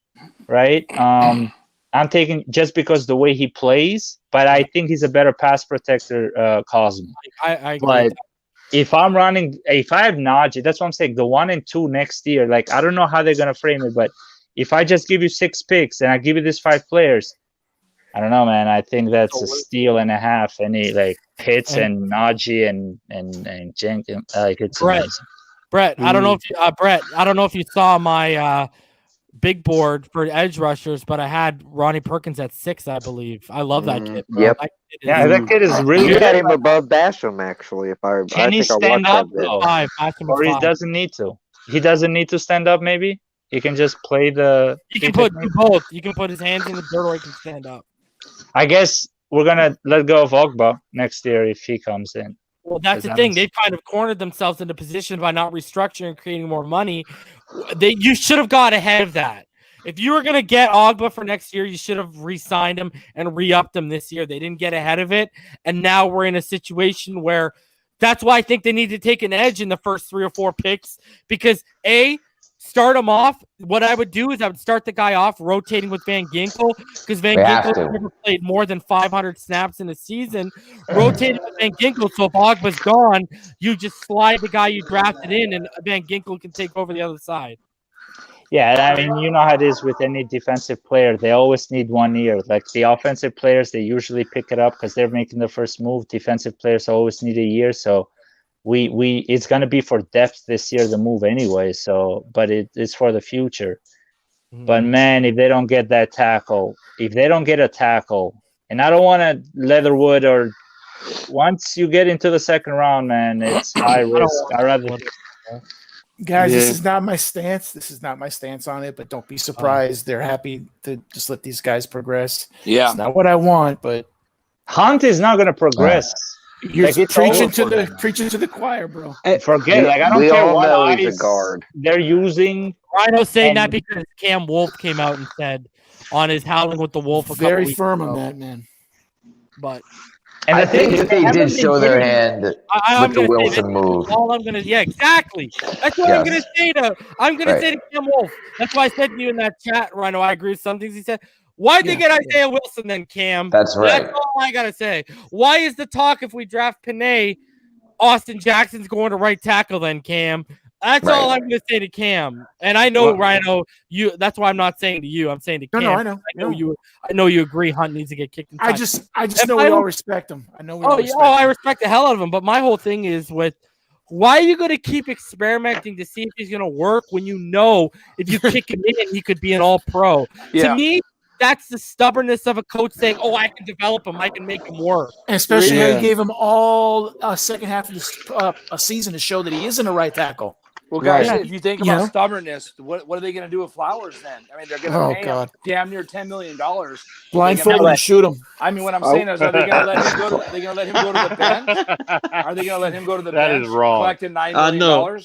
right? I'm taking just because the way he plays, but I think he's a better pass protector, Cosme. I agree. But if I have Najee, that's what I'm saying. The 1 and 2 next year, like I don't know how they're gonna frame it, but if I just give you 6 picks and I give you these 5 players, I don't know, man. I think that's a steal and a half. Any like Pitts and Najee and Jenkins, like it's amazing. Brett, I don't know if you saw my big board for edge rushers, but I had Ronnie Perkins at 6, I believe. I love that kid. Bro. Yep. That kid is really You good. got him above Basham, actually. Can he stand up though? Or he doesn't need to. He doesn't need to stand up. Maybe he can just play the. You can put both. You can put his hands in the dirt, or he can stand up. I guess we're gonna let go of Ogba next year if he comes in. Well, that's the thing. They've kind of cornered themselves into position by not restructuring and creating more money. You should have got ahead of that. If you were going to get Ogba for next year, you should have re-signed him and re-upped him this year. They didn't get ahead of it, and now we're in a situation where that's why I think they need to take an edge in the first 3 or 4 picks because, A, start him off. What I would do is I would start the guy off rotating with Van Ginkel because Van Ginkel never played more than 500 snaps in a season. Rotating with Van Ginkel, so if Ogba's gone, you just slide the guy you drafted in, and Van Ginkel can take over the other side. Yeah, I mean, you know how it is with any defensive player. They always need 1 year. Like the offensive players, they usually pick it up because they're making the first move. Defensive players always need a year. So it's going to be for depth this year, the move anyway. So, but it's for the future. But man, if they don't get that tackle, and I don't want to Leatherwood or once you get into the second round, man, it's high risk. I rather. Guys, this is not my stance. This is not my stance on it, but don't be surprised. They're happy to just let these guys progress. Yeah. It's not what I want, but Hunt is not going to progress. you're Like, it's preaching over to the choir, bro. Forget. Like, I don't We care all what know he's a eyes guard. they're using. Rhino's saying that And- because Cam Wolf came out and said on his Howling with the Wolf a couple Very weeks firm ago. on that, man. But And I the thing think is, that they haven't did been show their getting- hand I'm with the gonna say Wilson this. move. All I'm gonna, yeah, exactly. That's what I'm Yes. gonna say to. I'm gonna Right. say to Cam Wolf. That's why I said to you in that chat, Rhino. I agree with some things he said. Why'd they get Isaiah Wilson then, Cam? That's right. That's all I gotta say. Why is the talk if we draft Penei, Austin Jackson's going to right tackle then, Cam? That's all I'm gonna say to Cam. And I know, Rhino, you. That's why I'm not saying to you. I'm saying to Cam. No, I know. I know you agree. Hunt needs to get kicked. I just know we all respect him. I know we all respect I him. respect the hell out of him. But my whole thing is with why are you going to keep experimenting to see if he's going to work when you know if you kick him in, he could be an all-pro. Yeah. To me, that's the stubbornness of a coach saying, "Oh, I can develop him. I can make him work." And especially how you gave him all second half of this a season to show that he isn't a right tackle. Well, guys, Right. if you think You about know? stubbornness, what are they going to do with Flowers then? I mean, they're going to Oh, pay him God. damn near $10 million. Blindfold him and shoot him. I mean, what I'm saying is, are they going to let him go to? Are they going to let him go to the bench? Are they going to let him go to the That bench? is wrong. Collecting $9 million.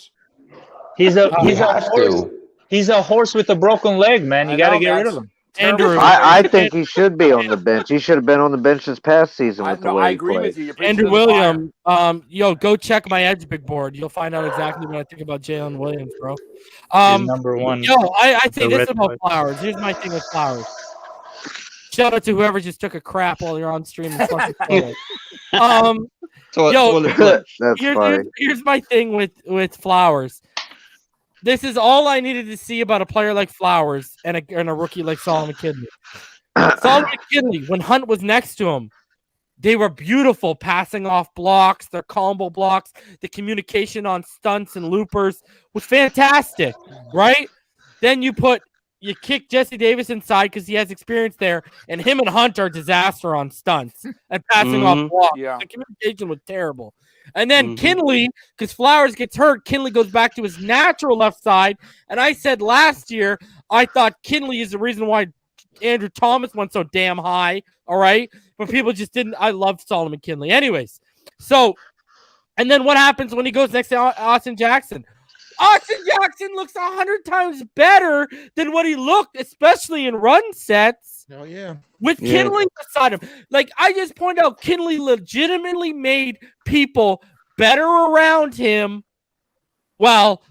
He's a horse with a broken leg, man. You got to get rid of him. Andrew, I think he should be on the bench. He should have been on the bench this past season with the way he played. Andrew Williams, yo, go check my Edge Big Board. You'll find out exactly what I think about Jalen Williams, bro. He's number one. Yo, I say The this red about light. Flowers. Here's my thing with Flowers. Shout out to whoever just took a crap while you're on stream. And flushed the toilet. Yo, That's funny. here's my thing with Flowers. This is all I needed to see about a player like Flowers and a rookie like Solomon McKinney. Solomon McKinney, when Hunt was next to him, they were beautiful passing off blocks, their combo blocks, the communication on stunts and loopers was fantastic, right? Then you kick Jesse Davis inside because he has experience there, and him and Hunt are a disaster on stunts and passing off blocks. Yeah. The communication was terrible. And then Kinley, because Flowers gets hurt, Kinley goes back to his natural left side. And I said last year, I thought Kinley is the reason why Andrew Thomas went so damn high. All right. But people just didn't. I love Solomon Kinley. Anyways. So, and then what happens when he goes next to Austin Jackson? Austin Jackson looks 100 times better than what he looked, especially in run sets. Oh, yeah. With Kinley beside him. Like, I just point out, Kinley legitimately made people better around him while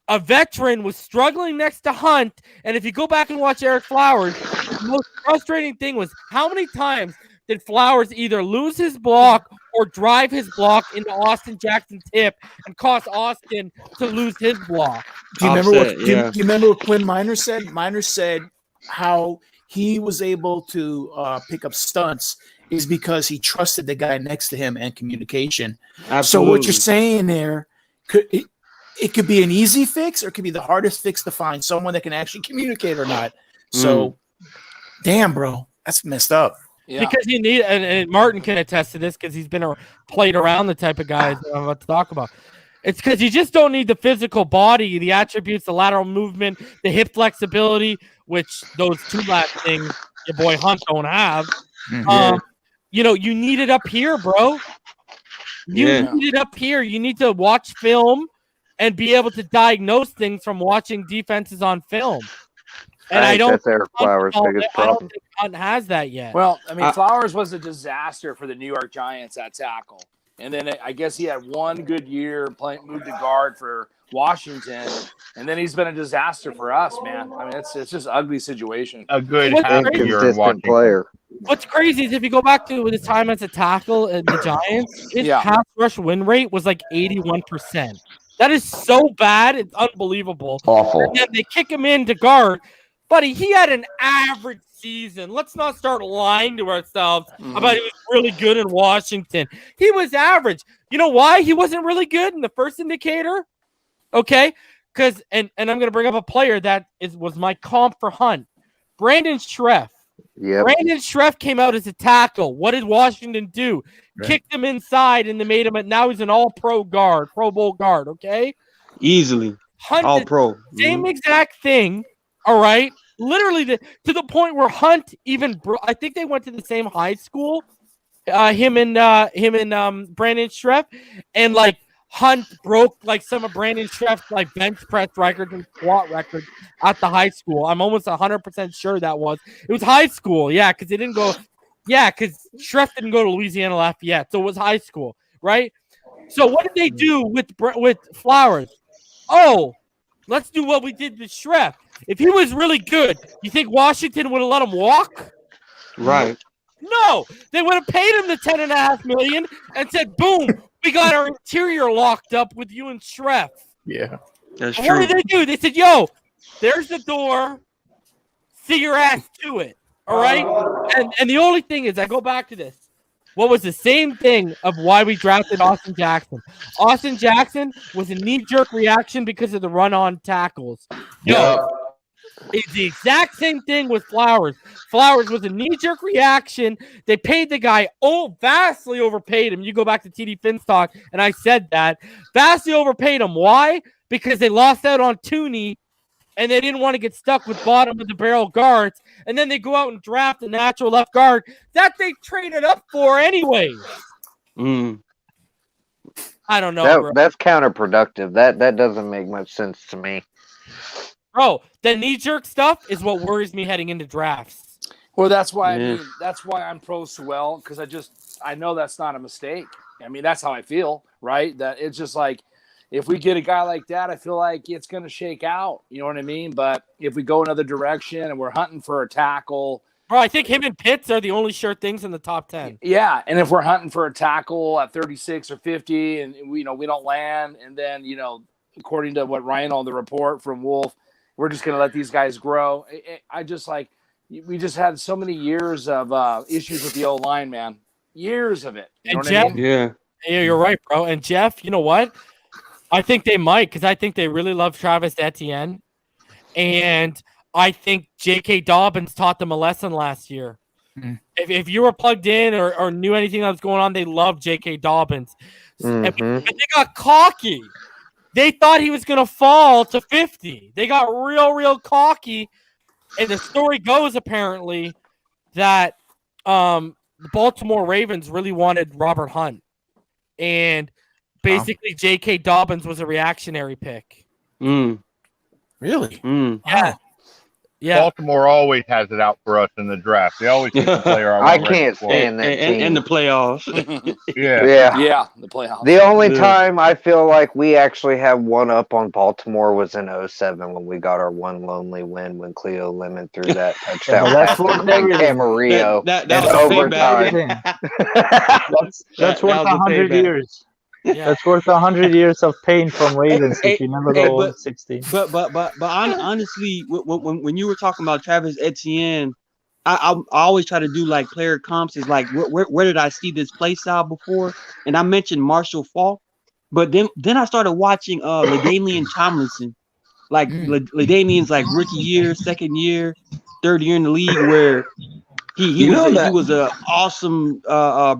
a veteran was struggling next to Hunt. And if you go back and watch Eric Flowers, the most frustrating thing was how many times did Flowers either lose his block or drive his block into Austin Jackson's hip and cause Austin to lose his block? Do you remember what Quinn Miner said? Miner said how he was able to pick up stunts is because he trusted the guy next to him and communication. So what you're saying there, it could be an easy fix or it could be the hardest fix to find someone that can actually communicate or not. So, damn, bro, that's messed up. Yeah. Because you need, and Martin can attest to this because he's been played around the type of guys that I'm about to talk about. It's because you just don't need the physical body, the attributes, the lateral movement, the hip flexibility, which those two last things your boy Hunt don't have. You need it up here, bro. You need it up here. You need to watch film and be able to diagnose things from watching defenses on film. And I don't that's Eric Flowers' biggest I don't problem. think Hunt has that yet. Well, I mean, Flowers was a disaster for the New York Giants at tackle. And then I guess he had one good year moved to guard for Washington. And then he's been a disaster for us, man. I mean, it's just an ugly situation. A good Inconsistent player. What's crazy is if you go back to his time as a tackle in the Giants, his pass rush win rate was like 81%. That is so bad. It's unbelievable. Awful. And then they kick him in to guard. Buddy, he had an average season. Let's not start lying to ourselves about he was really good in Washington. He was average. You know why he wasn't really good in the first indicator? Okay? Because, and I'm going to bring up a player that was my comp for Hunt. Brandon Schreff. Yep. Brandon Schreff came out as a tackle. What did Washington do? Right. Kicked him inside, and they made him. Now he's an All-Pro guard, Pro Bowl guard. Okay, Easily. Hunt All did pro. same exact thing. All right, literally to the point where Hunt even. I think they went to the same high school. Him and Brandon Schreff, and like Hunt broke like some of Brandon Schreff's like bench press records and squat records at the high school. I'm almost 100% sure that was. It was high school, yeah, because it didn't go. Yeah, because Schreff didn't go to Louisiana Lafayette, so it was high school, right? So what did they do with Flowers? Oh, let's do what we did with Schreff. If he was really good, you think Washington would have let him walk? Right. No, they would have paid him the $10.5 million and said, "Boom, we got our interior locked up with you and Schreff." Yeah, that's and true. what did they do? They said, "Yo, there's the door. See your ass to it." All right. And the only thing is, I go back to this. What was the same thing of why we drafted Austin Jackson? Austin Jackson was a knee-jerk reaction because of the run-on tackles. Yo, it's the exact same thing with Flowers. Flowers was a knee-jerk reaction. They paid the guy vastly overpaid him. You go back to TD Finstock, and I said that. Vastly overpaid him. Why? Because they lost out on Tooney, and they didn't want to get stuck with bottom-of-the-barrel guards. And then they go out and draft a natural left guard that they traded up for anyway. I don't know, bro. That's counterproductive. That doesn't make much sense to me. Bro, the knee-jerk stuff is what worries me heading into drafts. Well, that's why that's why I'm pro Sewell, because I know that's not a mistake. I mean, that's how I feel, right? That it's just like if we get a guy like that, I feel like it's going to shake out. You know what I mean? But if we go another direction and we're hunting for a tackle, bro, I think him and Pitts are the only sure things in the top 10. Yeah, and if we're hunting for a tackle at 36 or 50, and we don't land, and then according to what Ryan on the report from Wolf, we're just going to let these guys grow. We just had so many years of issues with the O-line, man. Years of it. You know what I mean? Yeah, you're right, bro. And Jeff, you know what? I think they might, because I think they really love Travis Etienne. And I think J.K. Dobbins taught them a lesson last year. If you were plugged in or knew anything that was going on, they loved J.K. Dobbins. And they got cocky. They thought he was going to fall to 50. They got real cocky. And the story goes, apparently, that the Baltimore Ravens really wanted Robert Hunt. And basically, J.K. Dobbins was a reactionary pick. Really? Yeah. Yeah. Baltimore always has it out for us in the draft. They always get the player I can't stand that team. And the playoffs. Yeah, the playoffs. The only time I feel like we actually have one up on Baltimore was in 2007 when we got our one lonely win when Cleo Lemon threw that touchdown pass to Camarillo in overtime. That's worth 100 years. Yeah. That's worth 100 years of pain from Ravens if you never go 16. But honestly, when you were talking about Travis Etienne, I always try to do like player comps. Is like where did I see this play style before? And I mentioned Marshall Faulk, but then I started watching LaDainian Tomlinson. Like LaDainian's like rookie year, second year, third year in the league, where he was an awesome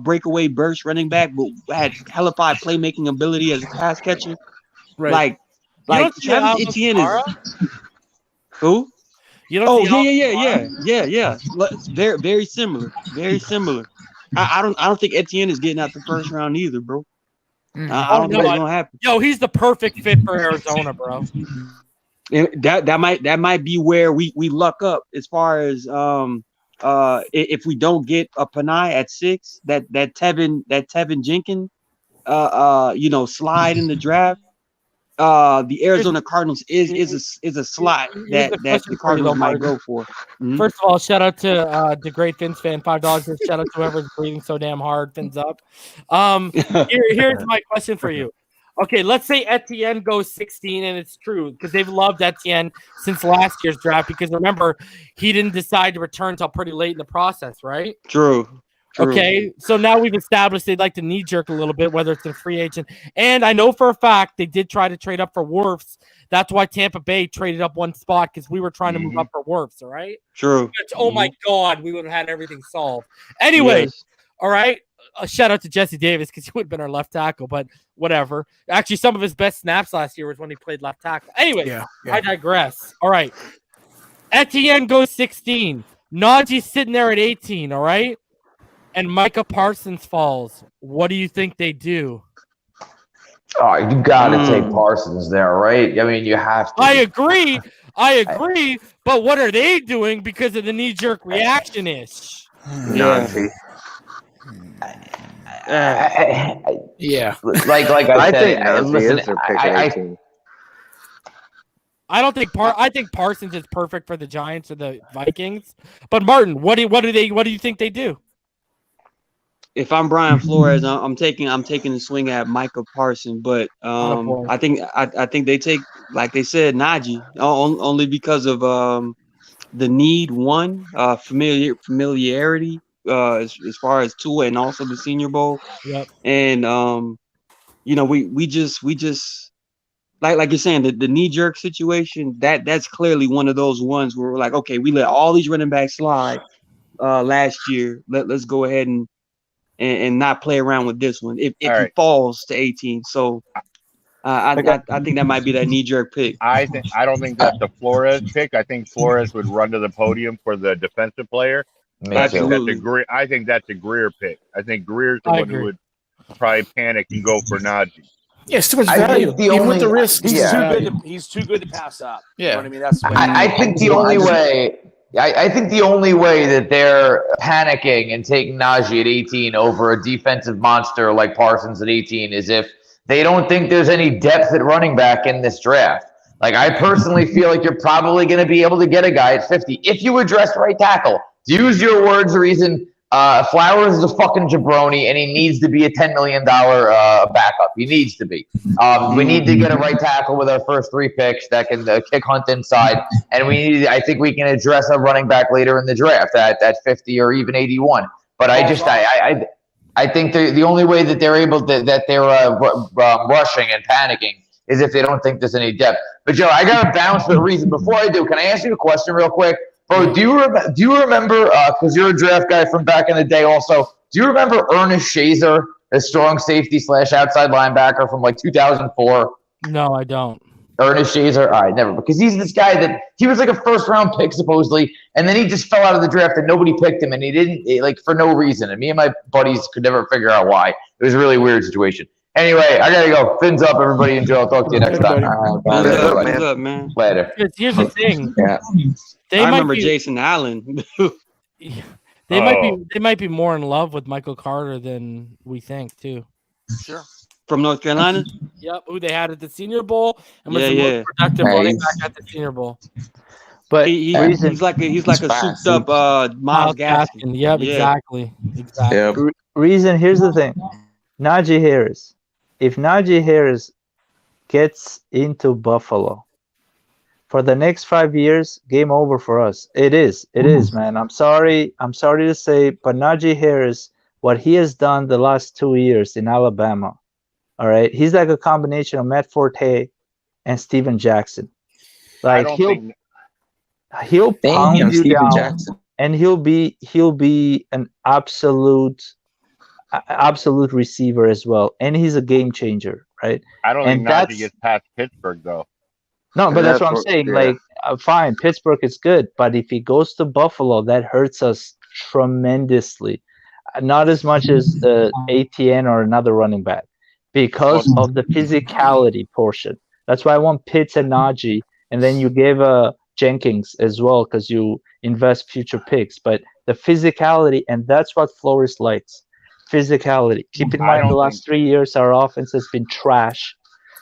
breakaway burst running back, but had hellified playmaking ability as a pass catcher. Right. Like Travis Etienne is who? Yeah. Very, very similar. Very similar. I don't think Etienne is getting out the first round either, bro. I don't think it's gonna happen. Yo, he's the perfect fit for Arizona, bro. And that might be where we luck up as far as if we don't get a Penei at 6, that Tevin Jenkins slide in the draft. The Arizona Cardinals is a slot that the Cardinals might go for. First of all, shout out to the great Fins fan, $5. Shout out to whoever's breathing so damn hard, Fins up. Here's my question for you. Okay, let's say Etienne goes 16, and it's true because they've loved Etienne since last year's draft. Because remember, he didn't decide to return until pretty late in the process, right? True. True. Okay, so now we've established they'd like to knee jerk a little bit, whether it's a free agent. And I know for a fact they did try to trade up for Wirfs. That's why Tampa Bay traded up one spot because we were trying to move up for Wirfs, all right? True. Which, oh my God, we would have had everything solved. Anyway, Yes. all right. A shout out to Jesse Davis because he would have been our left tackle, but whatever. Actually, some of his best snaps last year was when he played left tackle. Anyway, I digress. All right. Etienne goes 16. Najee's sitting there at 18, all right? And Micah Parsons falls. What do you think they do? Oh, you got to take Parsons there, right? I mean, you have to. I agree. But what are they doing because of the knee-jerk reaction-ish? Najee. Yeah. Like I think said, Najee listen, is their pick at 18. I don't think I think Parsons is perfect for the Giants or the Vikings. But Martin, what do you think they do? If I'm Brian Flores, I'm taking a swing at Micah Parsons, but I think they take, like they said, Najee only because of the need familiarity as far as Tua and also the Senior Bowl. Yep. And we just like you're saying, the knee jerk situation, that's clearly one of those ones where we're like, okay, we let all these running backs slide last year. Let's go ahead and not play around with this one if he falls to 18. So I think that might be that knee jerk pick. I don't think that's the Flores pick. I think Flores would run to the podium for the defensive player. I think that's a Greer pick. I think Greer's the one who would probably panic and go for Najee. Yeah, it's too much value. Even with the risk, He's too good to pass up. Yeah. You know what I mean? That's I think the only way. I think the only way that they're panicking and taking Najee at 18 over a defensive monster like Parsons at 18 is if they don't think there's any depth at running back in this draft. Like, I personally feel like you're probably going to be able to get a guy at 50 if you address right tackle. To use your words, reason. Flowers is a fucking jabroni, and he needs to be a $10 million backup. He needs to be. We need to get a right tackle with our first 3 picks that can kick Hunt inside, and I think we can address a running back later in the draft at 50 or even 81. But I think the only way that they're able to, that they're rushing and panicking is if they don't think there's any depth. But Joe, I got to bounce with reason. Before I do, can I ask you a question real quick? Bro, do you remember, because you're a draft guy from back in the day also, do you remember Ernest Shazer, a strong safety / outside linebacker from like 2004? No, I don't. Ernest Shazer? All right, never. Because he's this guy that he was like a first-round pick supposedly, and then he just fell out of the draft and nobody picked him, and he didn't, like, for no reason. And me and my buddies could never figure out why. It was a really weird situation. Anyway, I gotta go. Fins up, everybody. Enjoy. I'll talk to you next time. What's up, man? Later. Here's the thing. Yeah. I remember Jason Allen. They might be more in love with Michael Carter than we think too. Sure. From North Carolina? Yep, who they had at the Senior Bowl and was the most productive running back at the Senior Bowl. But he's like a souped up Myles Gaskin. Yep, exactly. Yep. Reason, here's the thing. Najee Harris. If Najee Harris gets into Buffalo for the next 5 years, game over for us. It is, man. I'm sorry to say, but Najee Harris, what he has done the last 2 years in Alabama, all right, he's like a combination of Matt Forte and Steven Jackson. Like he'll pound you down, Jackson. And he'll be an absolute receiver as well, and he's a game changer, right? I don't think Najee gets past Pittsburgh though. No, but that's what I'm saying. Yeah. Like, fine, Pittsburgh is good, but if he goes to Buffalo, that hurts us tremendously. Not as much as ATN or another running back, because of the physicality portion. That's why I want Pitts and Najee, and then you gave Jenkins as well because you invest future picks. But the physicality, and that's what Flores likes. Physicality. Keep in mind, the last 3 years, our offense has been trash.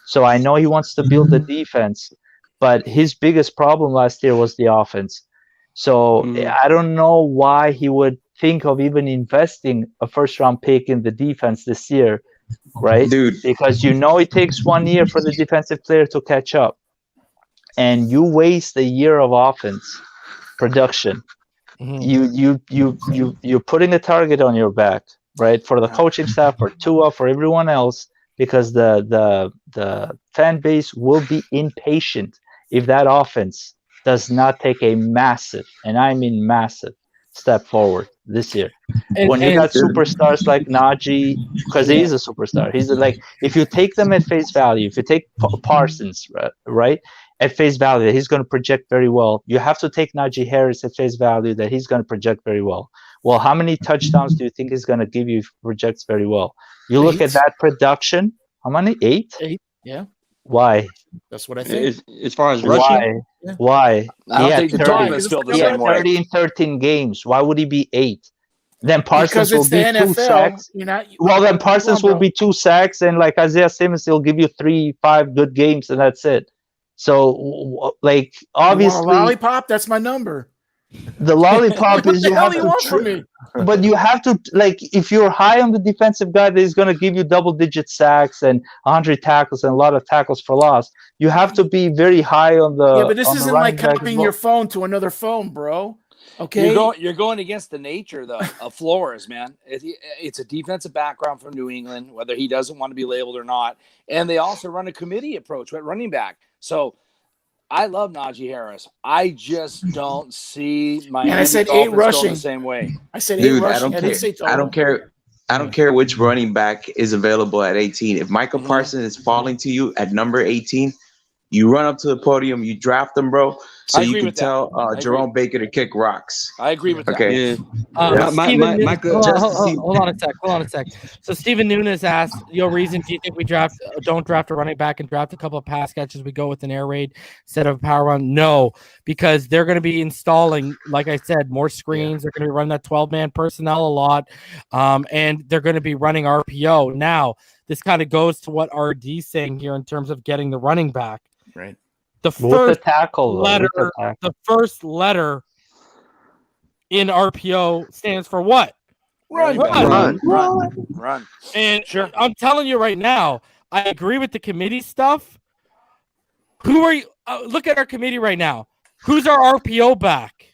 So I know he wants to build the defense, but his biggest problem last year was the offense. So I don't know why he would think of even investing a first-round pick in the defense this year, right? Dude. Because it takes 1 year for the defensive player to catch up. And you waste a year of offense production you're putting a target on your back, right? For the coaching staff, for Tua, for everyone else, because the fan base will be impatient if that offense does not take a massive, and I mean massive, step forward this year. When you got superstars like Najee, because he is a superstar, he's like, if you take them at face value, if you take Parsons, right, at face value, that he's going to project very well, you have to take Najee Harris at face value that he's going to project very well. Well, how many touchdowns do you think he's going to give you if he projects very well? You look at that production, how many? 8? 8, yeah. Why? That's what I think. As far as rushing, why? I don't think the Dolphins feel the same way. 30 in 13 games. Why would he be 8? Then Parsons will be 2 sacks. Well, then Parsons will be 2 sacks, and like Isaiah Simmons, he'll give you 3-5 good games, and that's it. So, like, obviously, you want a lollipop? That's my number. The lollipop is you have you want from me? But you have to, like, if you're high on the defensive guy that is going to give you double-digit sacks and 100 tackles and a lot of tackles for loss, you have to be very high on the. Yeah, but this isn't like copying your phone to another phone, bro. Okay, you're going against the nature though of Flores, man. It's a defensive background from New England, whether he doesn't want to be labeled or not, and they also run a committee approach at running back. So I love Najee Harris. I just don't see my. And I said 8 rushing the same way. I said 8 rushing. I don't care. I don't care which running back is available at 18. If Michael Parsons is falling to you at number 18, you run up to the podium, you draft them, bro, so you can tell Jerome Baker to kick rocks. I agree with that. Okay. Hold on a sec. So Steven Nunes asked, reason do you think we don't draft a running back and draft a couple of pass catchers? We go with an air raid instead of a power run? No, because they're going to be installing, like I said, more screens. They're going to be running that 12-man personnel a lot, and they're going to be running RPO. Now, this kind of goes to what RD's saying here in terms of getting the running back. Right. The first letter in RPO stands for what? Run. And I'm telling you right now, I agree with the committee stuff. Who are you? Look at our committee right now. Who's our RPO back?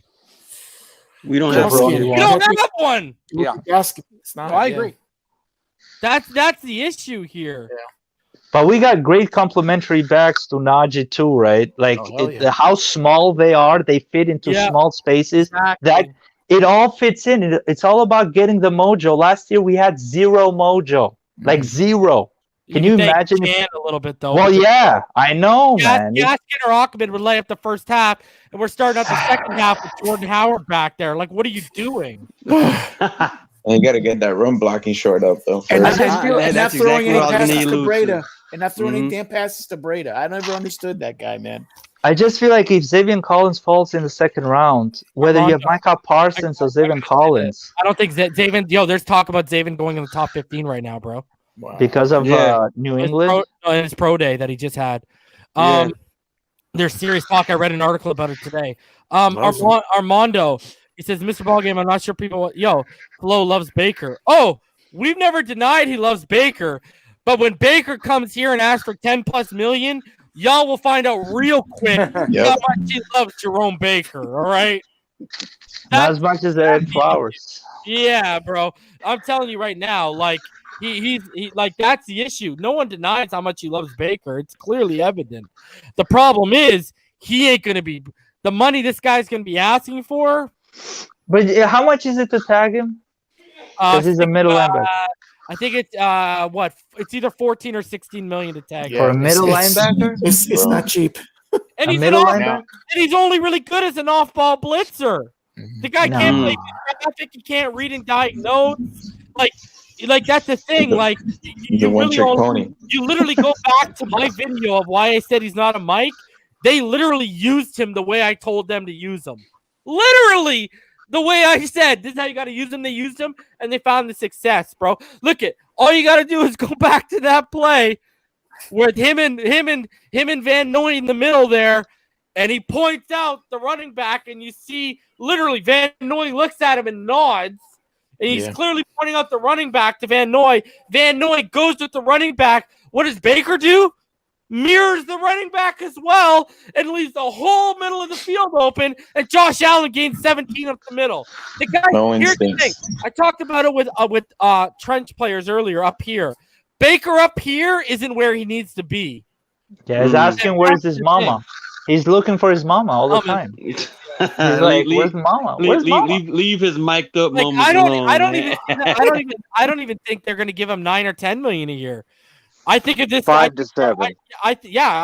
We don't have one. Yeah, it's not. I agree. That's the issue here. Yeah. But we got great complementary backs to Najee too, right? Like how small they are, they fit into small spaces. Exactly. That it all fits in. It's all about getting the mojo. Last year we had 0 mojo, like 0. Can you imagine? A little bit though. Well, yeah, I know, man. Gaskin or Ackerman would lay up the first half, and we're starting out the second half with Jordan Howard back there. Like, what are you doing? And you got to get that run blocking short up, though. And not throwing any passes to Breda. And not throwing any damn passes to Breda. I never understood that guy, man. I just feel like if Zaven Collins falls in the second round, whether you have Micah Parsons or Zaven Collins. I don't think Zaven, there's talk about Zaven going in the top 15 right now, bro. Wow. Because of New England? His pro day that he just had. There's serious talk. I read an article about it today. Armando, he says, Mr. Ballgame, I'm not sure people. Flo loves Baker. Oh, we've never denied he loves Baker. But when Baker comes here and asks for $10+ million, y'all will find out real quick how much he loves Jerome Baker. All right. Not as much as Eric Flowers. Yeah, bro. I'm telling you right now, like he's like that's the issue. No one denies how much he loves Baker. It's clearly evident. The problem is he ain't gonna be the money this guy's gonna be asking for. But how much is it to tag him? Because he's a middle linebacker. I think it's it's either 14 or 16 million to tag for a middle linebacker. It's not cheap. And he's only really good as an off-ball blitzer. The guy can't play traffic. He can't read and diagnose. Like that's the thing. Like you literally go back to my video of why I said he's not a Mike. They literally used him the way I told them to use him. Literally the way I said, this is how you got to use him. They used him and they found the success, bro. Look at all you got to do is go back to that play with him and Van Noy in the middle there, and he points out the running back, and you see literally Van Noy looks at him and nods, and he's clearly pointing out the running back to Van Noy. Van Noy goes with the running back. What does Baker do? mirrors the running back as well and leaves the whole middle of the field open, and Josh Allen gains 17 up the middle. The guy, here's the thing. I talked about it with trench players earlier up here. Baker up here isn't where he needs to be. Yeah, he's asking where's his mama. He's looking for his mama all the time. He's like, where's mama? Where's mama? Leave his mic'd up Like, moments I don't alone. even think they're going to give him $9 or $10 million a year. I think if this 5 to 7. I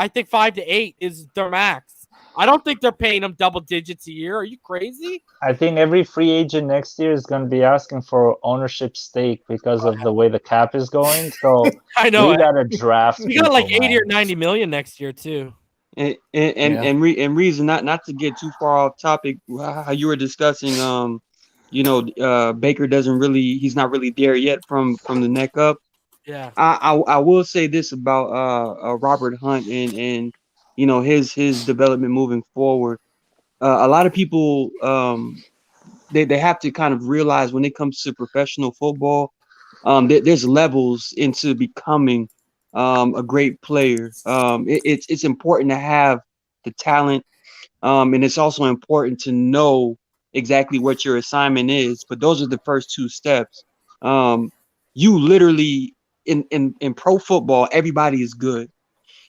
think 5 to 8 is their max. I don't think they're paying him double digits a year. Are you crazy? I think every free agent next year is going to be asking for ownership stake because of the way the cap is going. So I know we got to draft. We got like people, 80 or 90 million next year too. And reason not to get too far off topic, how you were discussing, Baker he's not really there yet from the neck up. Yeah. I will say this about Robert Hunt and his development moving forward. A lot of people they have to kind of realize when it comes to professional football, there's levels into becoming a great player. It's important to have the talent, and it's also important to know exactly what your assignment is. But those are the first 2 steps. You literally in pro football, everybody is good.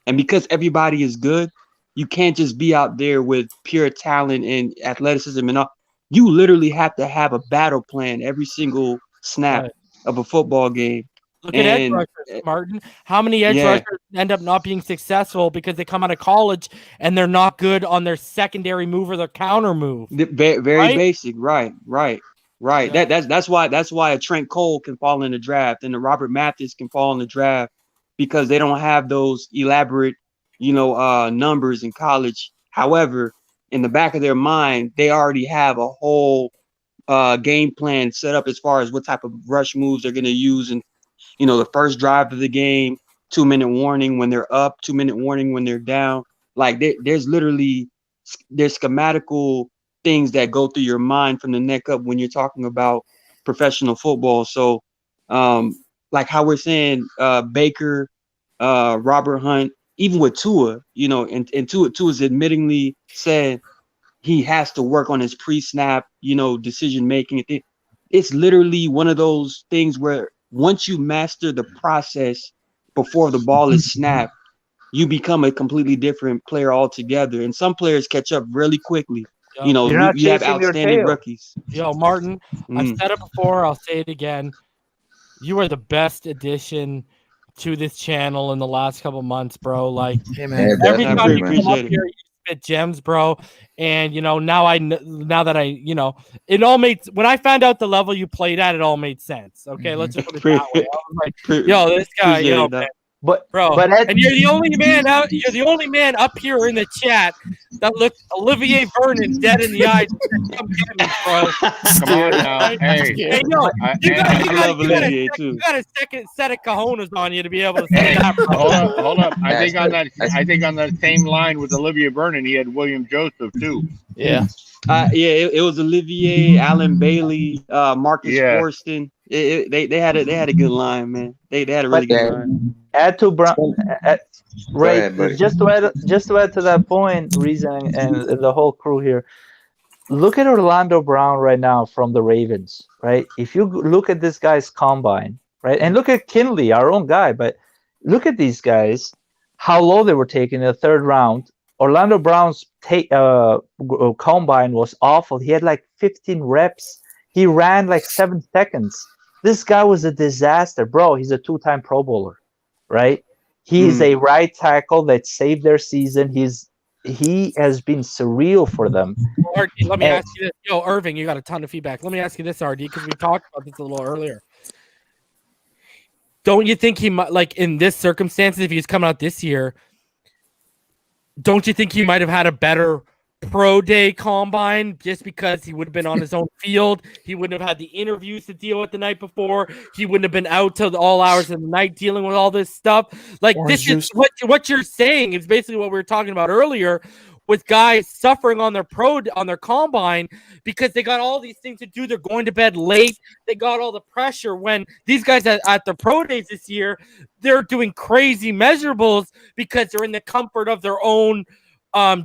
And because everybody is good, you can't just be out there with pure talent and athleticism and all. You literally have to have a battle plan every single snap of a football game. Look at edge rushers, Martin. How many edge rushers end up not being successful because they come out of college and they're not good on their secondary move or their counter move? Very basic, right. Yeah. That's why a Trent Cole can fall in the draft and a Robert Mathis can fall in the draft, because they don't have those elaborate, numbers in college. However, in the back of their mind, they already have a whole game plan set up as far as what type of rush moves they're going to use in, the first drive of the game, 2-minute warning when they're up, 2-minute warning when they're down. Like there's schematical things that go through your mind from the neck up when you're talking about professional football. So, like how we're saying, Baker, Robert Hunt, even with Tua, and Tua's admittingly said he has to work on his pre-snap, decision making. It's literally one of those things where once you master the process before the ball is snapped, you become a completely different player altogether. And some players catch up really quickly. You have outstanding rookies. Yo, Martin, I've said it before. I'll say it again. You are the best addition to this channel in the last couple months, bro. Like, every time you come up here, you spit gems, bro. And now that it all made, when I found out the level you played at, it all made sense. Okay, let's just put it that way. I was like, yo, this guy, man. But and you're the only man out. You're the only man up here in the chat that looked Olivier Vernon dead in the eyes. Come get me, bro. Come on now, hey, yo, I love Olivier too. You got a second set of cojones on you to be able to say that, bro. Hold up. I think on that same line with Olivier Vernon, he had William Joseph too. Yeah. It was Olivier, Alan Bailey, Marcus Forston. They had a good line, man. They had a really good line. Add to Brown, just to add to that point, Reason and the whole crew here. Look at Orlando Brown right now from the Ravens, right? If you look at this guy's combine, right, and look at Kinley, our own guy, but look at these guys, how low they were taken in the 3rd round. Orlando Brown's combine was awful. He had like 15 reps. He ran like 7 seconds. This guy was a disaster, bro. He's a 2-time Pro Bowler, right? He's a right tackle that saved their season. He has been surreal for them. RD, let me ask you this. Yo, Irving, you got a ton of feedback. Let me ask you this, RD, because we talked about this a little earlier. Don't you think he might, like in this circumstances, if he's coming out this year, don't you think he might have had a better pro day combine just because he would have been on his own field? He wouldn't have had the interviews to deal with the night before. He wouldn't have been out till all hours of the night dealing with all this stuff. Like, this is what you're saying is basically what we were talking about earlier, with guys suffering on their combine because they got all these things to do. They're going to bed late. They got all the pressure. When these guys at the pro days this year, they're doing crazy measurables because they're in the comfort of their own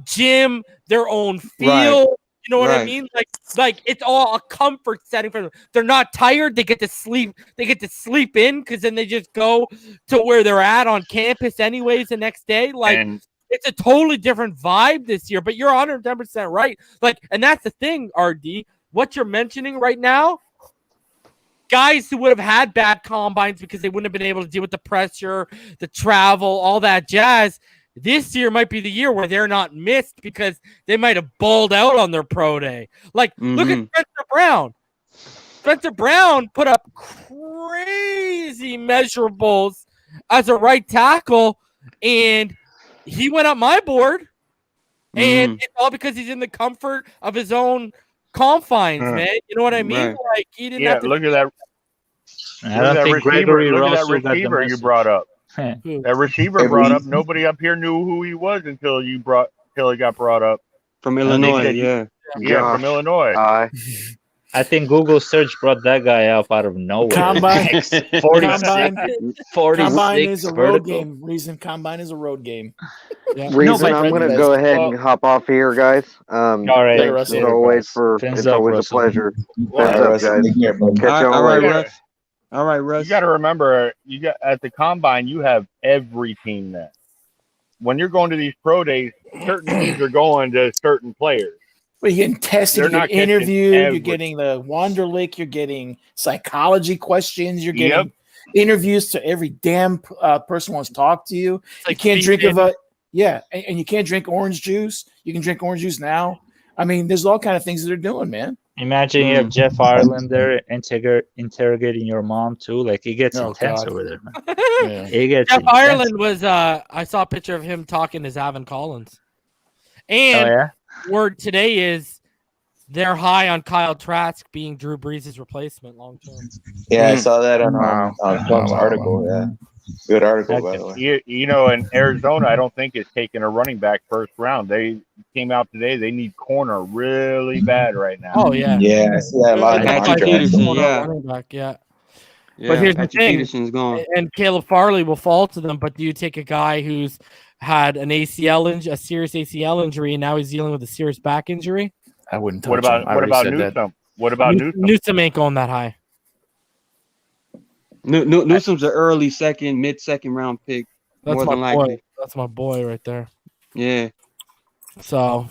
gym, their own field. Right. You know what I mean? Like it's all a comfort setting for them. They're not tired. They get to sleep. They get to sleep in because then they just go to where they're at on campus anyways the next day. It's a totally different vibe this year. But you're 110% right. And that's the thing, RD. What you're mentioning right now, guys who would have had bad combines because they wouldn't have been able to deal with the pressure, the travel, all that jazz. This year might be the year where they're not missed because they might have balled out on their pro day. Look at Spencer Brown. Spencer Brown put up crazy measurables as a right tackle, and he went up my board. And it's all because he's in the comfort of his own confines, man. You know what I mean? Right. He didn't have to. Look at that. I don't think Gregory Russell got the receiver you message. brought up. That receiver brought up. Nobody up here knew who he was until he got brought up from Illinois. From Illinois. I think Google search brought that guy up out of nowhere. Combine 46 is a road game. Combine is a road game. Reason I'm going to go ahead and hop off here, guys. All right. Thanks as always it's always a pleasure. Fins up, guys. Catch you all later. All right, Russ. You got to remember, at the combine, you have every team there. When you're going to these pro days, certain teams are going to certain players. Well, you're getting tested, you're getting interviewed, you're getting the Wanderlick, you're getting psychology questions, you're getting interviews to every damn person who wants to talk to you. You can't drink and you can't drink orange juice. You can drink orange juice now. I mean, there's all kind of things that they're doing, man. Imagine you have Jeff Ireland there interrogating your mom too. It gets intense over there, man. Jeff Ireland was I saw a picture of him talking to Zaven Collins. And word today is they're high on Kyle Trask being Drew Brees' replacement long term. Yeah, I saw that on Trump's article. Yeah, good article, by the way. In Arizona, I don't think it's taking a running back first round. They came out today. They need corner really bad right now. Oh yeah, I see that a lot. Running back, but here's the thing, and Caleb Farley will fall to them. But do you take a guy who's had a serious ACL injury, and now he's dealing with a serious back injury? I wouldn't touch What about Newsome? What about Newsome? Newsome ain't going that high. Newsome's an early mid-second round pick. That's more my than likely. boy. That's my boy right there. Yeah. So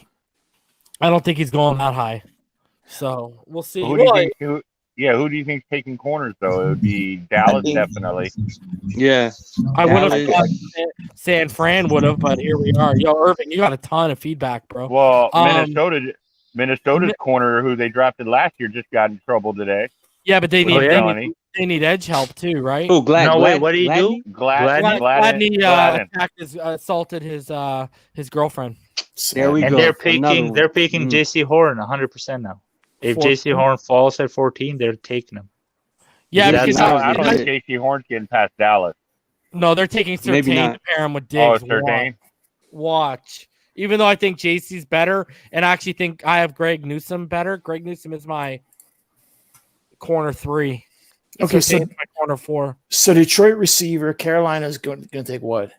I don't think he's going that high. So we'll see. Who do you think's taking corners though? It would be Dallas definitely. Yeah. I would have thought San Fran would have, but here we are. Yo, Irving, you got a ton of feedback, bro. Well, Minnesota's corner, who they drafted last year, just got in trouble today. Yeah, but they need edge help too, right? Oh, what do you do? Gladney assaulted his girlfriend. There we and go. They're picking JC Horn 100% now. If JC Horn falls at 14, they're taking him. Yeah, because I don't think JC Horn's getting past Dallas. No, they're taking Surtain to pair him with Diggs. Oh, Surtain. Watch. Even though I think JC's better, and I actually think I have Greg Newsome better. Greg Newsome is my corner 3. Okay, so my corner 4. So Detroit receiver, Carolina's going to take what?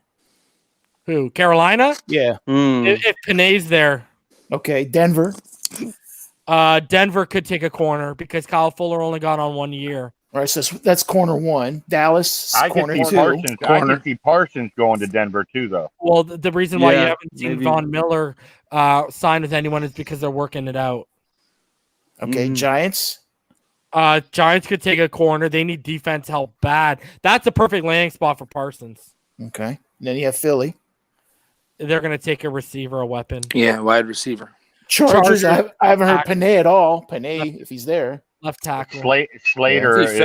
Who? Carolina? Yeah. If Penei's there. Okay, Denver. Denver could take a corner because Kyle Fuller only got on 1 year. All right, so that's corner 1. Dallas, corner 2. I can see Parsons going to Denver too, though. Well, the reason why you haven't seen Von Miller sign with anyone is because they're working it out. Okay, Giants. Giants could take a corner. They need defense help bad. That's a perfect landing spot for Parsons. Okay. And then you have Philly. They're going to take a receiver, a weapon. Yeah, wide receiver. Chargers. I haven't heard Penei at all. Penei, if he's there. Left tackle. Slater is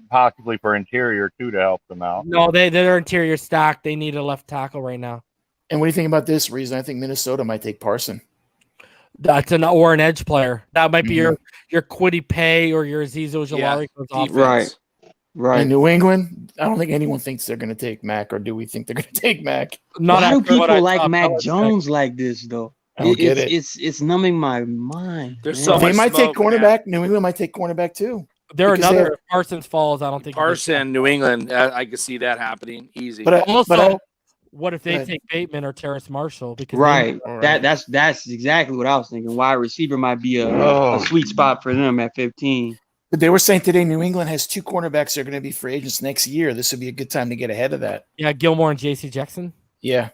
possibly for interior too to help them out. No, they're interior stacked. They need a left tackle right now. And what do you think about this reason? I think Minnesota might take Parson. That's an edge player. That might be your Kwity Paye or your Azeez Ojulari. Right. In New England, I don't think anyone thinks they're going to take Mac, or do we think they're going to take Mac? Why do people like Mac Jones like this, though? I don't get it. It's numbing my mind. There's man. so They much might take smoke, man. cornerback. New England might take cornerback too. They're Because another. they If Parsons falls, I don't think. Carson, New England. I can see that happening easy. Also, what if they take Bateman or Terrace Marshall? Because Right. That's exactly what I was thinking. Wide receiver might be a sweet spot for them at 15. But they were saying today New England has 2 cornerbacks that are going to be free agents next year. This would be a good time to get ahead of that. Yeah, Gilmore and J.C. Jackson. Yeah.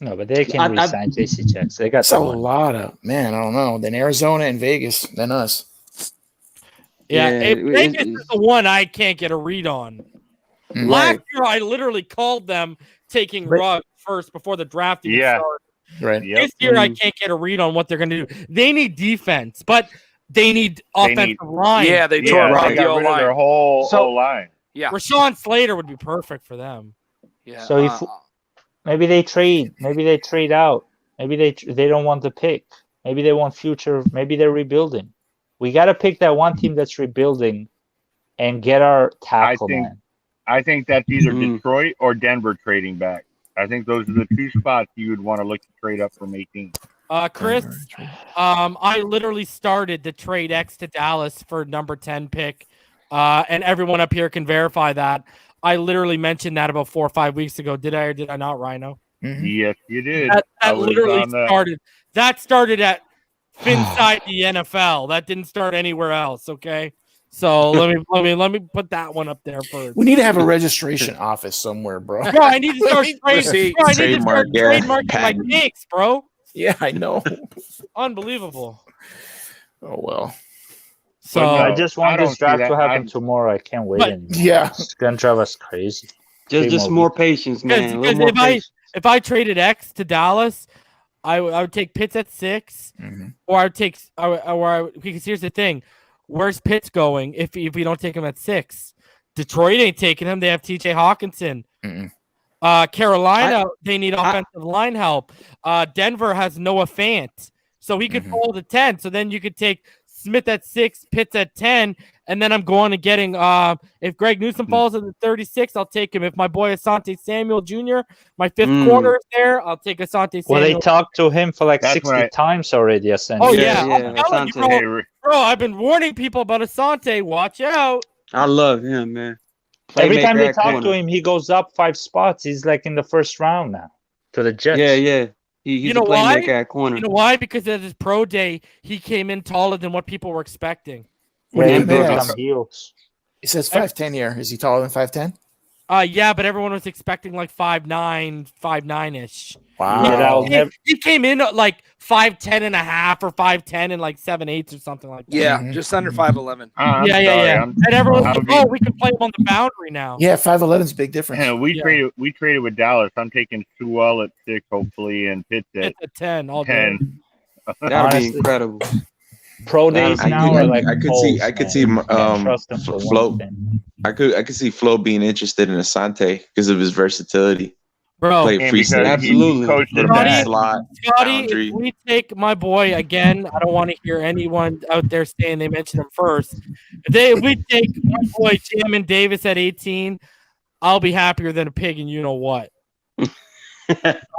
No, but they can resign J.C. Jackson. They got That's the a money. lot of I don't know. Then Arizona and Vegas, then us. Yeah, Vegas is the one I can't get a read on. Mm. Last year, I literally called them taking Ruggs first before the draft even started. Right. This year, I can't get a read on what they're going to do. They need defense, but they need offensive line. Yeah, they tore apart the got rid of their whole line. Yeah, Rashawn Slater would be perfect for them. Yeah. So if maybe they trade out. Maybe they don't want the pick. Maybe they want future. Maybe they're rebuilding. We got to pick that one team that's rebuilding and get our tackle man. I think that's either Detroit or Denver trading back. I think those are the 2 spots you would want to look to trade up from 18. Chris, I literally started the trade X to Dallas for number 10 pick, and everyone up here can verify that. I literally mentioned that about 4 or 5 weeks ago. Did I or did I not, Rhino? Mm-hmm. Yes, you did. That literally started. That started at Phinside the NFL. That didn't start anywhere else. Okay, so let me put that one up there first. We need to have a registration office somewhere, bro. Bro, I need to start trademarking my takes, bro. Yeah, I know. Unbelievable. Oh well. So I just want this draft to happen tomorrow. I can't wait anymore. Yeah, it's gonna drive us crazy. Just more patience, man. Because if I traded X to Dallas, I would take Pitts at 6, or I would take because here's the thing, where's Pitts going if we don't take him at 6? Detroit ain't taking him. They have T.J. Hawkinson. Carolina, they need offensive line help. Denver has Noah Fant, so he could fall to 10. So then you could take Smith at 6, Pitts at 10, and then I'm going and getting if Greg Newsome falls at the 36, I'll take him. If my boy Asante Samuel Jr., my 5th corner is there, I'll take Asante Samuel. Well, they talked to him for like 60 times already, Asante. Oh yeah. I'm telling you, bro, I've been warning people about Asante. Watch out. I love him, man. Every time they talk to him, he goes up 5 spots. He's like in the first round now to the Jets. Yeah. He's you know a why? playmaker at corner. You know why? Because at his pro day, he came in taller than what people were expecting. He says 5'10" here. Is he taller than 5'10"? Yeah, but everyone was expecting like 5'9", 5'9"-ish. Wow. He came in like 5'10 and a half or 5'10 and like 7/8 or something like that. Yeah, just under 5'11. Yeah. And everyone's like, oh, we can play him on the boundary now. Yeah, 5'11 is a big difference. Yeah, we traded with Dallas. I'm taking Sewell at 6, hopefully, and Pitts at 10. All 10. That'd be incredible. Pro days now are like I could see Flo. I could see Flo being interested in Asante because of his versatility. Bro, absolutely. Scotty, if we take my boy again, I don't want to hear anyone out there saying they mentioned him first. If we take my boy Jamin Davis at 18, I'll be happier than a pig, and you know what? All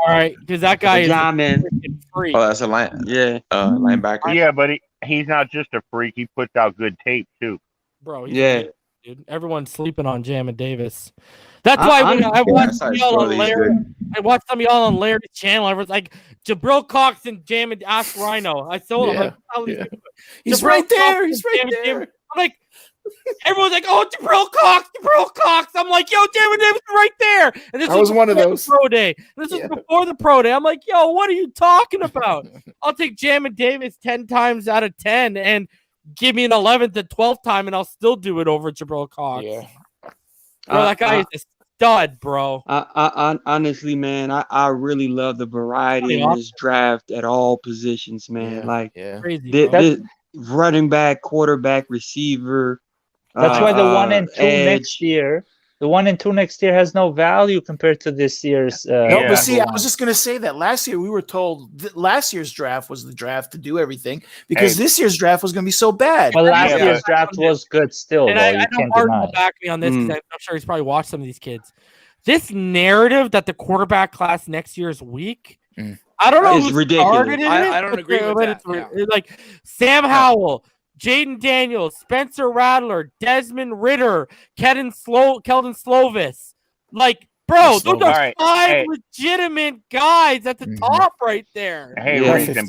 right, because that guy is freaking freak. Oh, that's a line. Yeah, linebacker. Yeah, but he's not just a freak. He puts out good tape too. Bro, dude. Everyone's sleeping on Jamin Davis. That's why I watched some of y'all on Larry. I watched some of y'all on Larry's channel. Everyone's like, Jabril Cox and Jamin. Ask Rhino. I told him, he's right there. He's right there. I'm like, everyone's like, oh, Jabril Cox. I'm like, yo, Jamin Davis is right there. And this was one of those pro day. This was before the pro day. I'm like, yo, what are you talking about? I'll take Jamin Davis 10 times out of 10 and give me an 11th and 12th time, and I'll still do it over Jabril Cox. Yeah. Bro, that guy is a stud, bro. I honestly, man, I really love the variety in this draft at all positions, man. Crazy, running back, quarterback, receiver. That's why the 1 and 2 next year. The 1 and 2 next year has no value compared to this year's. But see, I was just going to say that last year we were told that last year's draft was the draft to do everything because this year's draft was going to be so bad. But last year's draft was good still. And I know Martin will back me on this because I'm sure he's probably watched some of these kids. This narrative that the quarterback class next year is weak, I don't know It's who ridiculous. started it. I don't agree with but that. it's like Sam Howell, Jaden Daniels, Spencer Rattler, Desmond Ritter, Keldon Slovis. Like, bro, those are All right. 5 Hey. legitimate guys at the top right there. Hey, Yeah. Reason,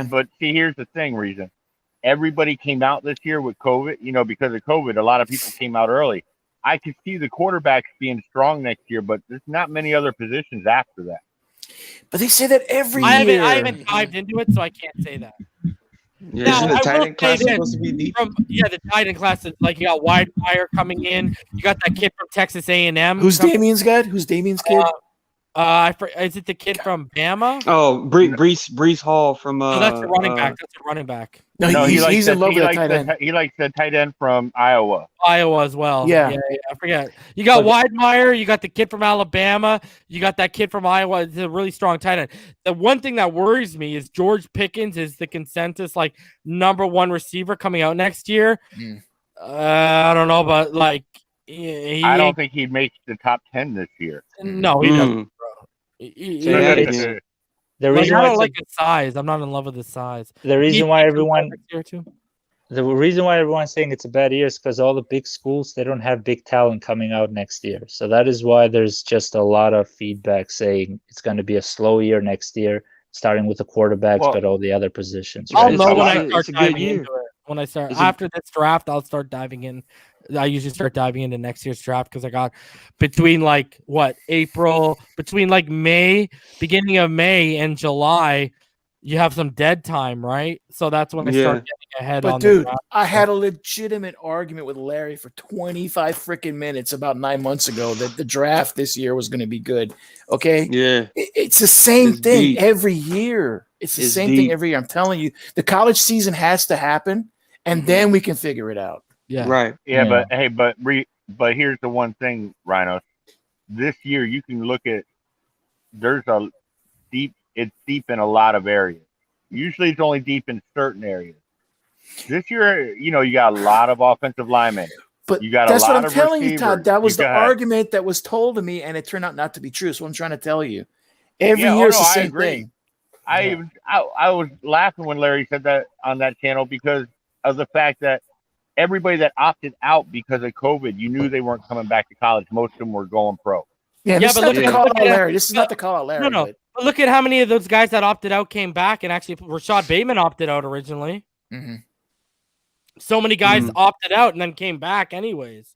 but see, here's the thing, Reason. Everybody came out this year with COVID, because of COVID. A lot of people came out early. I could see the quarterbacks being strong next year, but there's not many other positions after that. But they say that every I year. haven't dived into it, so I can't say that. Yeah, Now, isn't the I tight will end class say this, supposed to be deep? the tight end class is like you got Widewire coming in. You got that kid from Texas A&M. Who's Damien's guy? Who's Damien's kid? Is it the kid from Bama? Oh, Brees Hall from. No, that's a running back. That's a running back. No, he's in love with a tight end. He likes the tight end from Iowa. Iowa as well. Yeah. I forget. You got Widemire. You got the kid from Alabama. You got that kid from Iowa. It's a really strong tight end. The one thing that worries me is George Pickens is the consensus number 1 receiver coming out next year. I don't know, but I don't think he'd make the top 10 this year. No, he doesn't, bro. The reason I why don't like his size. I'm not in love with his size. The reason why everyone's saying it's a bad year is because all the big schools, they don't have big talent coming out next year. So that is why there's just a lot of feedback saying it's going to be a slow year next year, starting with the quarterbacks, but all the other positions. I'll right? know when I start diving into it. When I start after this draft, I'll start diving in. I usually start diving into next year's draft because I got between April, between May, beginning of May and July, you have some dead time, right? So that's when I start getting ahead on Dude, the draft. I had a legitimate argument with Larry for 25 freaking minutes about 9 months ago that the draft this year was going to be good. Okay? Yeah. It's the same thing deep. every year. It's the same thing every year. I'm telling you, the college season has to happen, and then we can figure it out. Yeah. Right. Yeah, but here's the one thing, Rhino. This year you can look at it's deep in a lot of areas. Usually it's only deep in certain areas. This year, you got a lot of offensive linemen. But you got that's a lot what I'm of telling you, receivers. Todd. That was the got- argument that was told to me, and it turned out not to be true. So I'm trying to tell you. Every year it's the I same agree. thing. I was laughing when Larry said that on that channel because of the fact that everybody that opted out because of COVID, you knew they weren't coming back to college. Most of them were going pro. Yeah, this is not the call out Larry. This is not the call out Larry. No. But look at how many of those guys that opted out came back, and actually Rashad Bateman opted out originally. Mm-hmm. So many guys opted out and then came back anyways.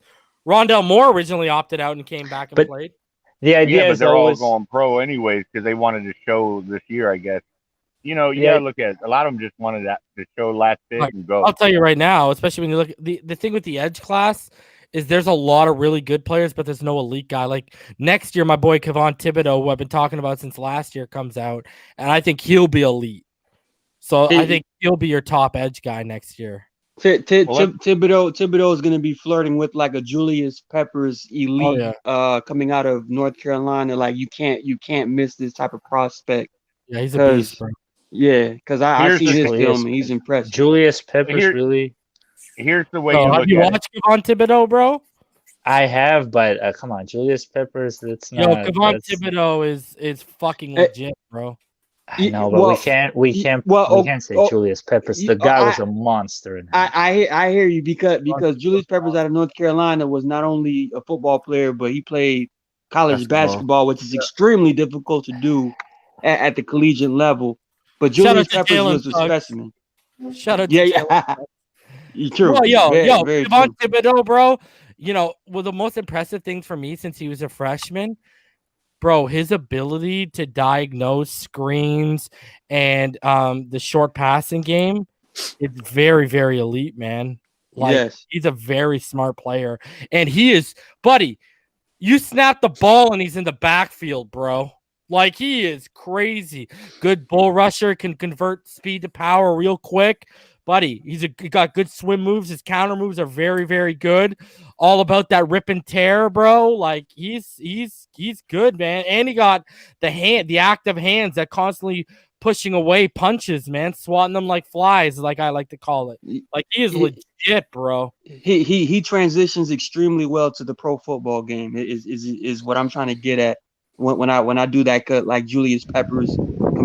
Rondell Moore originally opted out and came back and played. The idea but is they're always, all going pro anyways because they wanted to show this year, I guess. You gotta look at it. A lot of them just wanted to show last bit and go. I'll tell you right now, especially when you look at the thing with the edge class is there's a lot of really good players, but there's no elite guy. Like next year, my boy Kevon Thibodeau, who I've been talking about since last year, comes out, and I think he'll be elite. So I think he'll be your top edge guy next year. Thibodeau is going to be flirting with a Julius Peppers elite coming out of North Carolina. You can't miss this type of prospect. Yeah, he's a beast, bro. Yeah, because I see his film and he's impressive. Julius Peppers really. Here's the way have you watched Kevon Thibodeau, bro? I have, but come on, Julius Peppers. That's not. Kevon Thibodeau is fucking legit, bro. I know, but we can't say Julius Peppers. The guy was a monster. I hear you because Julius Peppers out of North Carolina was not only a football player, but he played college basketball, which is extremely difficult to do at the collegiate level. But Julius Peppers was a specimen. Shout out to You're true. Well, very Kevon true. Thibodeau, bro. One of the most impressive things for me since he was a freshman, bro, his ability to diagnose screens and the short passing game is very, very elite, man. He's a very smart player. And he is, buddy, you snap the ball and he's in the backfield, bro. He is crazy. Good bull rusher, can convert speed to power real quick. Buddy, he got good swim moves. His counter moves are very, very good. All about that rip and tear, bro. He's good, man. And he got the active hands that constantly pushing away punches, man, swatting them like flies, like I like to call it. He is legit, bro. He transitions extremely well to the pro football game. Is what I'm trying to get at when I do that cut like Julius Peppers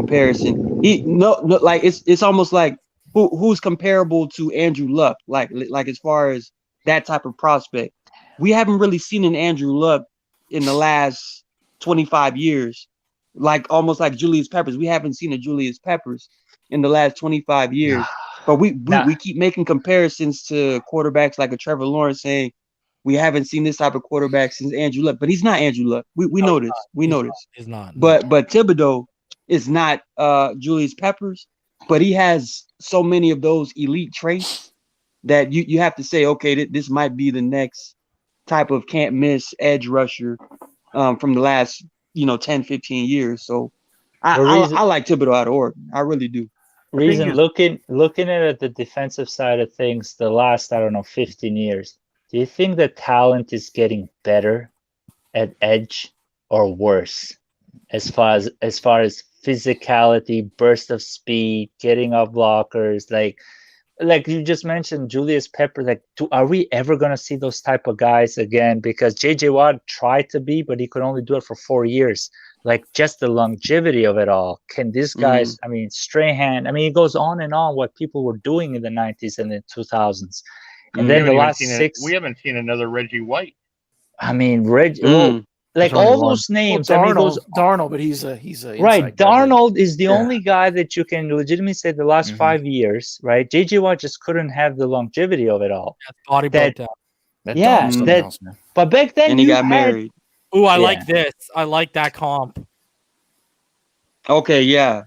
comparison. Like it's almost like who's comparable to Andrew Luck, like as far as that type of prospect. We haven't really seen an Andrew Luck in the last 25 years, like almost like Julius Peppers. We haven't seen a Julius Peppers in the last 25 years. But we keep making comparisons to quarterbacks like a Trevor Lawrence, saying we haven't seen this type of quarterback since Andrew Luck. But he's not Andrew Luck. We know this. We know this. He's not. But Thibodeau is not Julius Peppers, but he has so many of those elite traits that you have to say, okay, this might be the next type of can't miss edge rusher from the last 10, 15 years. So I like Thibodeau out of Oregon. I really do. Looking at the defensive side of things, the last 15 years, do you think the talent is getting better at edge or worse as far as physicality, burst of speed, getting off blockers, like you just mentioned, Julius Pepper? Are we ever going to see those type of guys again? Because J.J. Watt tried to be, but he could only do it for 4 years. Like, just the longevity of it all. Can these guys, Strahan, it goes on and on what people were doing in the 90s and the 2000s. And then the last we haven't seen another Reggie White. Reggie, all those names. Darnold, but he's a right. Darnold is the only guy that you can legitimately say the last 5 years, right? JJ Watt just couldn't have the longevity of it all. Body broke down. But back then and he got married. Ooh, I like this. I like that comp. Okay, yeah.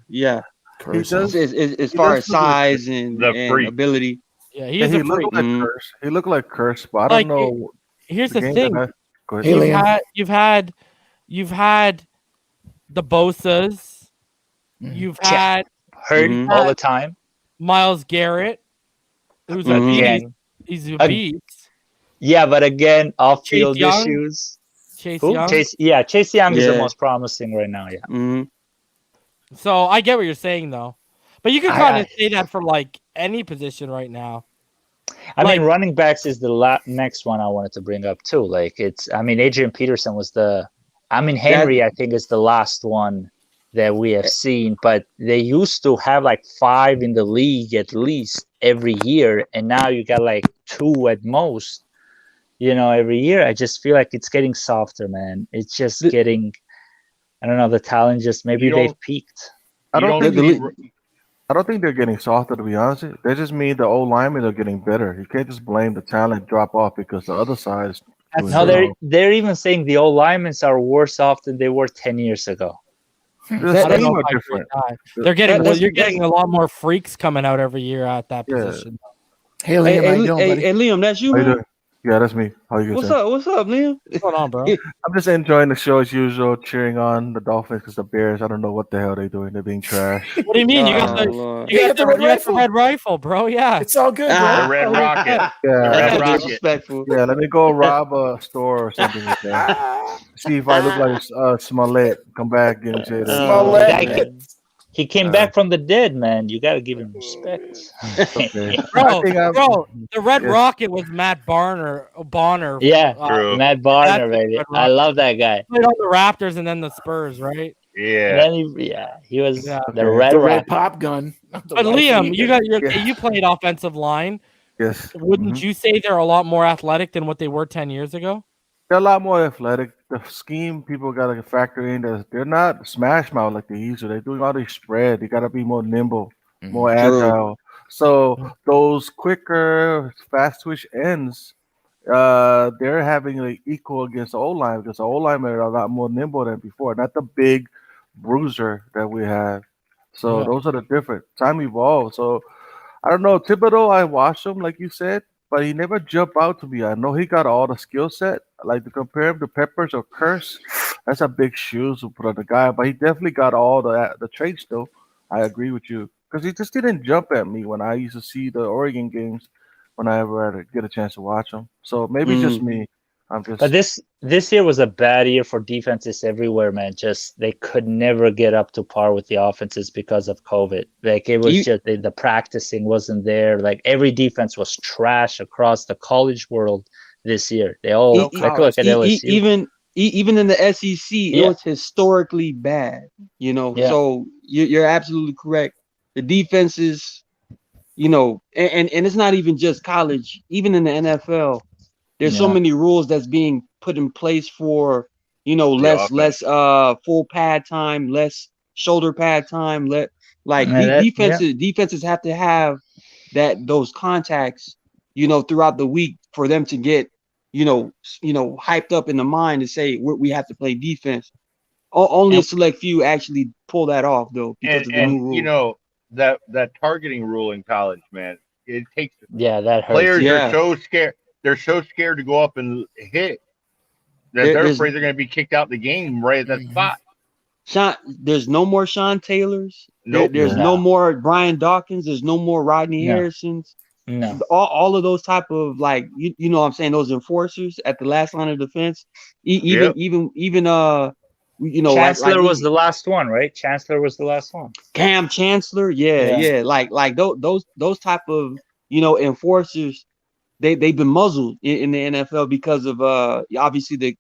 As far as size and ability. Yeah, he looked like Curse. He looked like Curse, but I don't know. Here's the thing. You've had the Bosas. You've had Hurt all the time. Miles Garrett, who's a beast. He's a beast. Yeah, but again, off-field issues. Chase Young. Chase Young is the most promising right now. Yeah. So I get what you're saying, though, but you can kind of say that for any position right now. Running backs is the next one I wanted to bring up too. Adrian Peterson was Henry, I think, is the last one that we have seen, but they used to have 5 in the league at least every year, and now you got 2 at most. Every year. I just feel like it's getting softer, man. It's just getting, I don't know, the talent just maybe they've peaked. I don't think they're getting softer, to be honest. They just mean the old linemen are getting better. You can't just blame the talent drop off because the other side is doing no, they're even saying the old linemen are worse off than they were 10 years ago. Different. You're getting a lot more freaks coming out every year at that position. Hey, Liam, how you doing, buddy? Hey, Liam, that's you, man? Yeah, that's me. How you What's up, Liam? What's going on, bro? I'm just enjoying the show as usual, cheering on the Dolphins because the Bears, I don't know what the hell they're doing. They're being trash. What do you mean? You got the red rifle, bro. Yeah. It's all good, bro. The Red Rocket. Yeah, let me go rob a store or something like that. See if I look like Smollett. Come back and say that. Smollett. He came back from the dead, man. You got to give him respect. Bro, the Red Rocket was Matt Bonner. Yeah, Matt Bonner, baby. I love that guy. Played on the Raptors and then the Spurs, right? Yeah. He was the red pop gun. But Liam, you played offensive line. Yes. Wouldn't you say they're a lot more athletic than what they were 10 years ago? They're a lot more athletic. The scheme people got to factor in that they're not smash mouth like they used to. They're doing all these spread. They got to be more nimble, more agile. So those quicker, fast twitch ends, they're having equal against the O-line because the O-line are a lot more nimble than before. Not the big bruiser that we have. So those are the different. Time evolved. So I don't know. Thibodeau, I watched him like you said, but he never jumped out to me. I know he got all the skill set. Like to compare him to Peppers or Curse, that's a big shoes to put on the guy. But he definitely got all the traits, though. I agree with you because he just didn't jump at me when I used to see the Oregon games when I ever had to get a chance to watch them. So maybe just me. But this year was a bad year for defenses everywhere, man. Just they could never get up to par with the offenses because of COVID. It was just the practicing wasn't there. Every defense was trash across the college world this year. They all look at LSU. even in the SEC, it was historically bad. You know, so you're absolutely correct. The defenses, you know, and it's not even just college. Even in the NFL, there's so many rules that's being put in place for, you know, less full pad time, less shoulder pad time. Defenses have to have those contacts, you know, throughout the week for them to get, you know, hyped up in the mind to say we have to play defense. Only a select few actually pull that off, though, because of the new rule. You know, that targeting rule in college, man, it takes that hurts. Players are so scared. They're so scared to go up and hit that they're afraid they're going to be kicked out the game right at that spot. There's no more Sean Taylors. Nope. There's no more Brian Dawkins. There's no more Rodney Harrisons. No. All of those type of, like, you know what I'm saying, those enforcers at the last line of defense. Even you know, Chancellor was the last one, right? Chancellor was the last one. Cam Chancellor, like those type of, you know, enforcers. They've been muzzled in the NFL because of obviously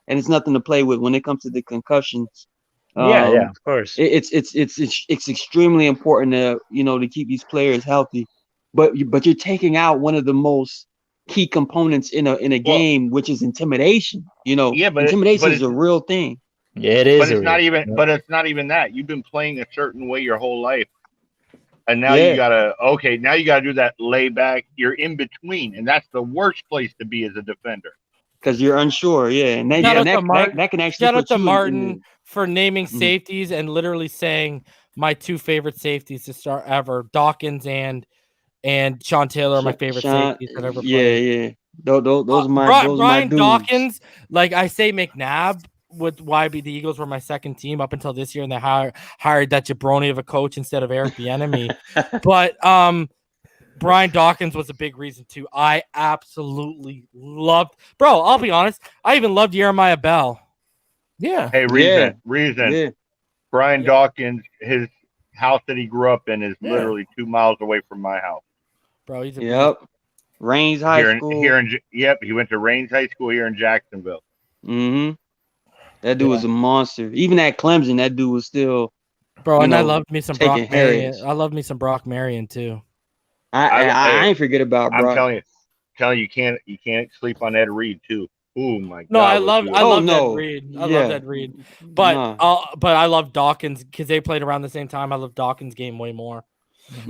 and it's nothing to play with when it comes to the concussions. Of course. It's extremely important to, you know, to keep these players healthy, but you're taking out one of the most key components in a game, which is intimidation. You know, intimidation is a real thing. Yeah, it is. But it's not even. But it's not even that. You've been playing a certain way your whole life, and now you gotta. Okay, now you gotta do that lay back. You're in between, and that's the worst place to be as a defender. Because you're unsure, and that can actually. Shout out to Martin for naming safeties and literally saying my two favorite safeties to start ever: Dawkins and Sean Taylor are my favorite safeties that ever played. Yeah. Those are my Brian dudes. Dawkins, like I say, McNabb with YB, the Eagles were my second team up until this year, and they hired that jabroni of a coach instead of Eric Bieniemy. But Brian Dawkins was a big reason too. I absolutely loved, bro. I'll be honest, I even loved Jeremiah Bell. Yeah. Hey, reason. Yeah. Brian Dawkins, his house that he grew up in is literally 2 miles away from my house. Bro, he's Rains High School. He went to Rains High School here in Jacksonville. Mm-hmm. That dude was a monster. Even at Clemson, that dude was still. Bro, and I loved me some Brock Marion. I loved me some Brock Marion too. I ain't forget about Brock. I'm telling you, you can't sleep on Ed Reed too. Oh my god. No, I love Ed Reed. I love Ed Reed. But I love Dawkins because they played around the same time. I love Dawkins' game way more.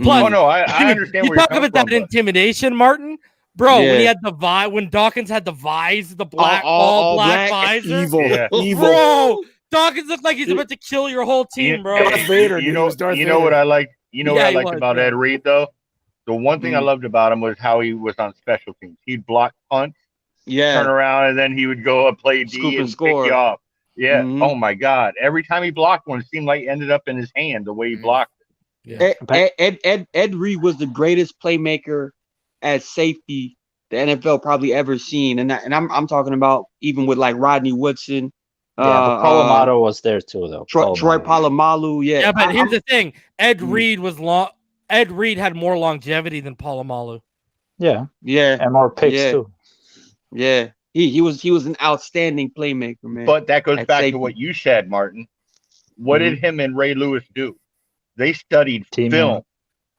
Plus, I understand. You talk about that intimidation, Martin. Bro, when he had the when Dawkins had the visor, the black black visor, evil. Bro, Dawkins looked like he's about to kill your whole team, bro. You know what I like. You know what I liked about Ed Reed though. The one thing I loved about him was how he was on special teams. He'd block punts, turn around, and then he would go and play D and pick you off. Yeah. Mm-hmm. Oh my God! Every time he blocked one, it seemed like it ended up in his hand the way he blocked it. Yeah. Ed Reed was the greatest playmaker at safety the NFL probably ever seen, and I'm talking about even with like Rodney Woodson. But Polamalu was there too, though. Troy Polamalu, yeah. But here's the thing: Ed Reed was long. Ed Reed had more longevity than Polamalu. Yeah, and more picks too. Yeah, he was an outstanding playmaker, man. But that goes back to what you said, Martin. What did him and Ray Lewis do? They studied film.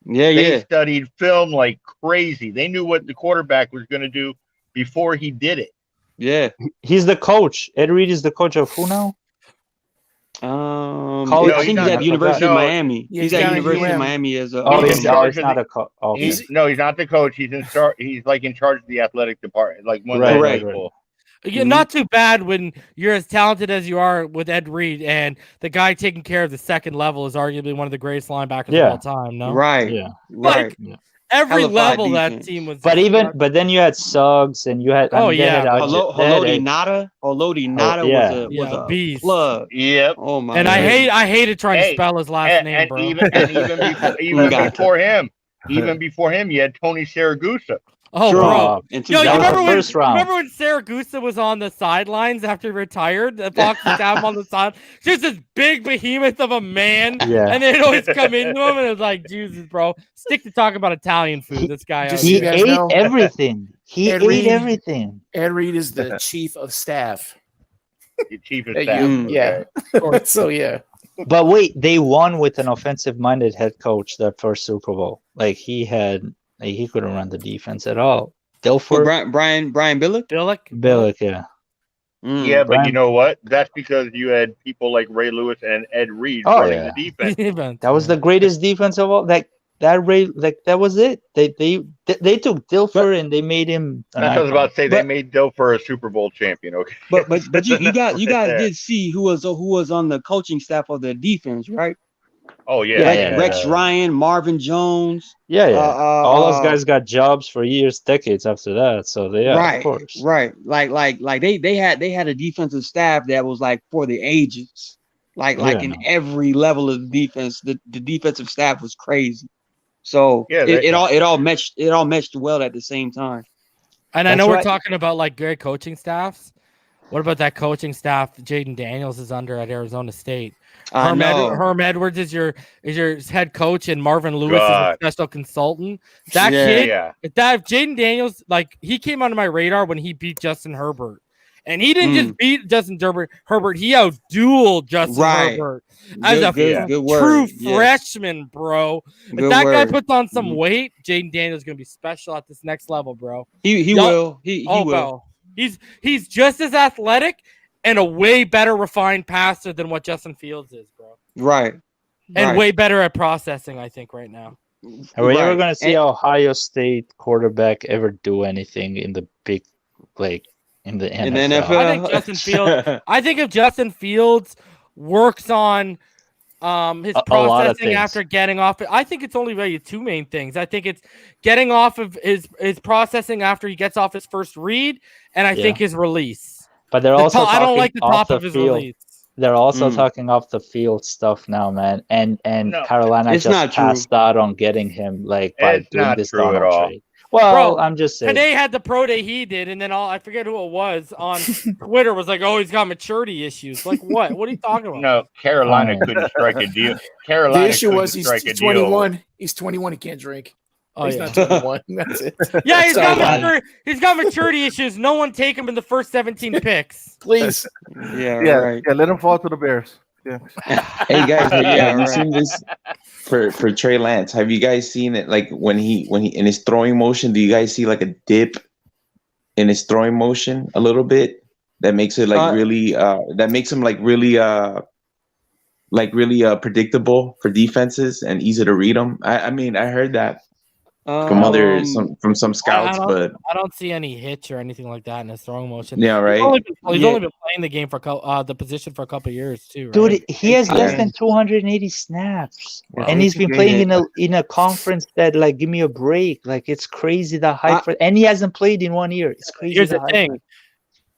They studied film like crazy. They knew what the quarterback was going to do before he did it. Yeah, he's the coach. Ed Reed is the coach of who now? I think he's at University of Miami. He's at University of Miami as a. He's not a coach. He's not the coach. He's He's like in charge of the athletic department, like one right. You're not too bad when you're as talented as you are with Ed Reed, and the guy taking care of the second level is arguably one of the greatest linebackers of all time. No, right? Yeah, right. Every level that team was. But then you had Suggs and you had. Haloti Ngata was a beast. Plug. Yep. Oh my. And I hated trying to spell his last name, bro. Even before him, you had Tony Siragusa. Oh, bro. Yo, you remember when Siragusa was on the sidelines after he retired? The Fox would have him on the side. Just this big behemoth of a man. Yeah. And they'd always come into him, and it was like, Jesus, bro. Stick to talking about Italian food. This guy. He ate everything. He ate everything. Ed Reed is the chief of staff. Chief of Hey, staff. you- yeah. okay. So yeah. But wait, they won with an offensive-minded head coach that first Super Bowl. Like he couldn't run the defense at all. Dilfer, Brian Billick. Billick, yeah. Yeah, but you Brian- know what? That's because you had people like Ray Lewis and Ed Reed Oh running yeah, the defense. that was the greatest defense of all. That was it. They took Dilfer and they made him. That's what I was about to say. They made Dilfer a Super Bowl champion. Okay, But you guys did see who was on the coaching staff of the defense, right? Oh yeah, Rex Ryan, Marvin Jones. Yeah. All those guys got jobs for years, decades after that. So right, of course. Right. Like they had a defensive staff that was like for the ages. In every level of the defense, the defensive staff was crazy. So it all meshed well at the same time. And I know we're talking about like great coaching staffs. What about that coaching staff Jaden Daniels is under at Arizona State? Herm Edwards is your head coach, and Marvin Lewis is a special consultant. That kid, if Jaden Daniels, like he came onto my radar when he beat Justin Herbert. And he didn't just beat Justin Herbert, he out-dueled Justin Herbert as a true freshman, bro. If that guy puts on some weight, Jaden Daniels is going to be special at this next level, bro. He will. He will. He's just as athletic and a way better refined passer than what Justin Fields is, bro. Right. And way better at processing, I think, right now. Are we ever going to see Ohio State quarterback ever do anything in the big, in the NFL? I think if Justin Fields works on his processing after getting off it, I think it's only really two main things. I think it's getting off of his processing after he gets off his first read, and I think his release. But they're also I don't like the top of his release. They're also talking off the field stuff now, man. And Carolina just passed out on getting him by doing this Donald trade. Well, bro, I'm just saying. Penei had the pro day he did, and then I forget who it was on Twitter was like, "Oh, he's got maturity issues." Like what? What are you talking about? No, Carolina couldn't strike a deal. Carolina the issue was he's 21. Deal. He's 21. He can't drink. Oh, he's not 21. That's it. Yeah, he's got maturity issues. No one take him in the first 17 picks. Please. Yeah. Let him fall to the Bears. Yeah. Hey guys, have you seen this for Trey Lance? Have you guys seen it? Like when he in his throwing motion, do you guys see like a dip in his throwing motion a little bit that makes it really predictable for defenses and easy to read them? I mean, I heard that from some scouts, but I don't see any hitch or anything like that in his throwing motion. Yeah, right. He's only been playing the game for the position for a couple of years too. Right? Dude, he has less than 280 snaps, and he's been playing in a conference that give me a break. It's crazy the hype, and he hasn't played in 1 year. It's crazy. Here's the thing: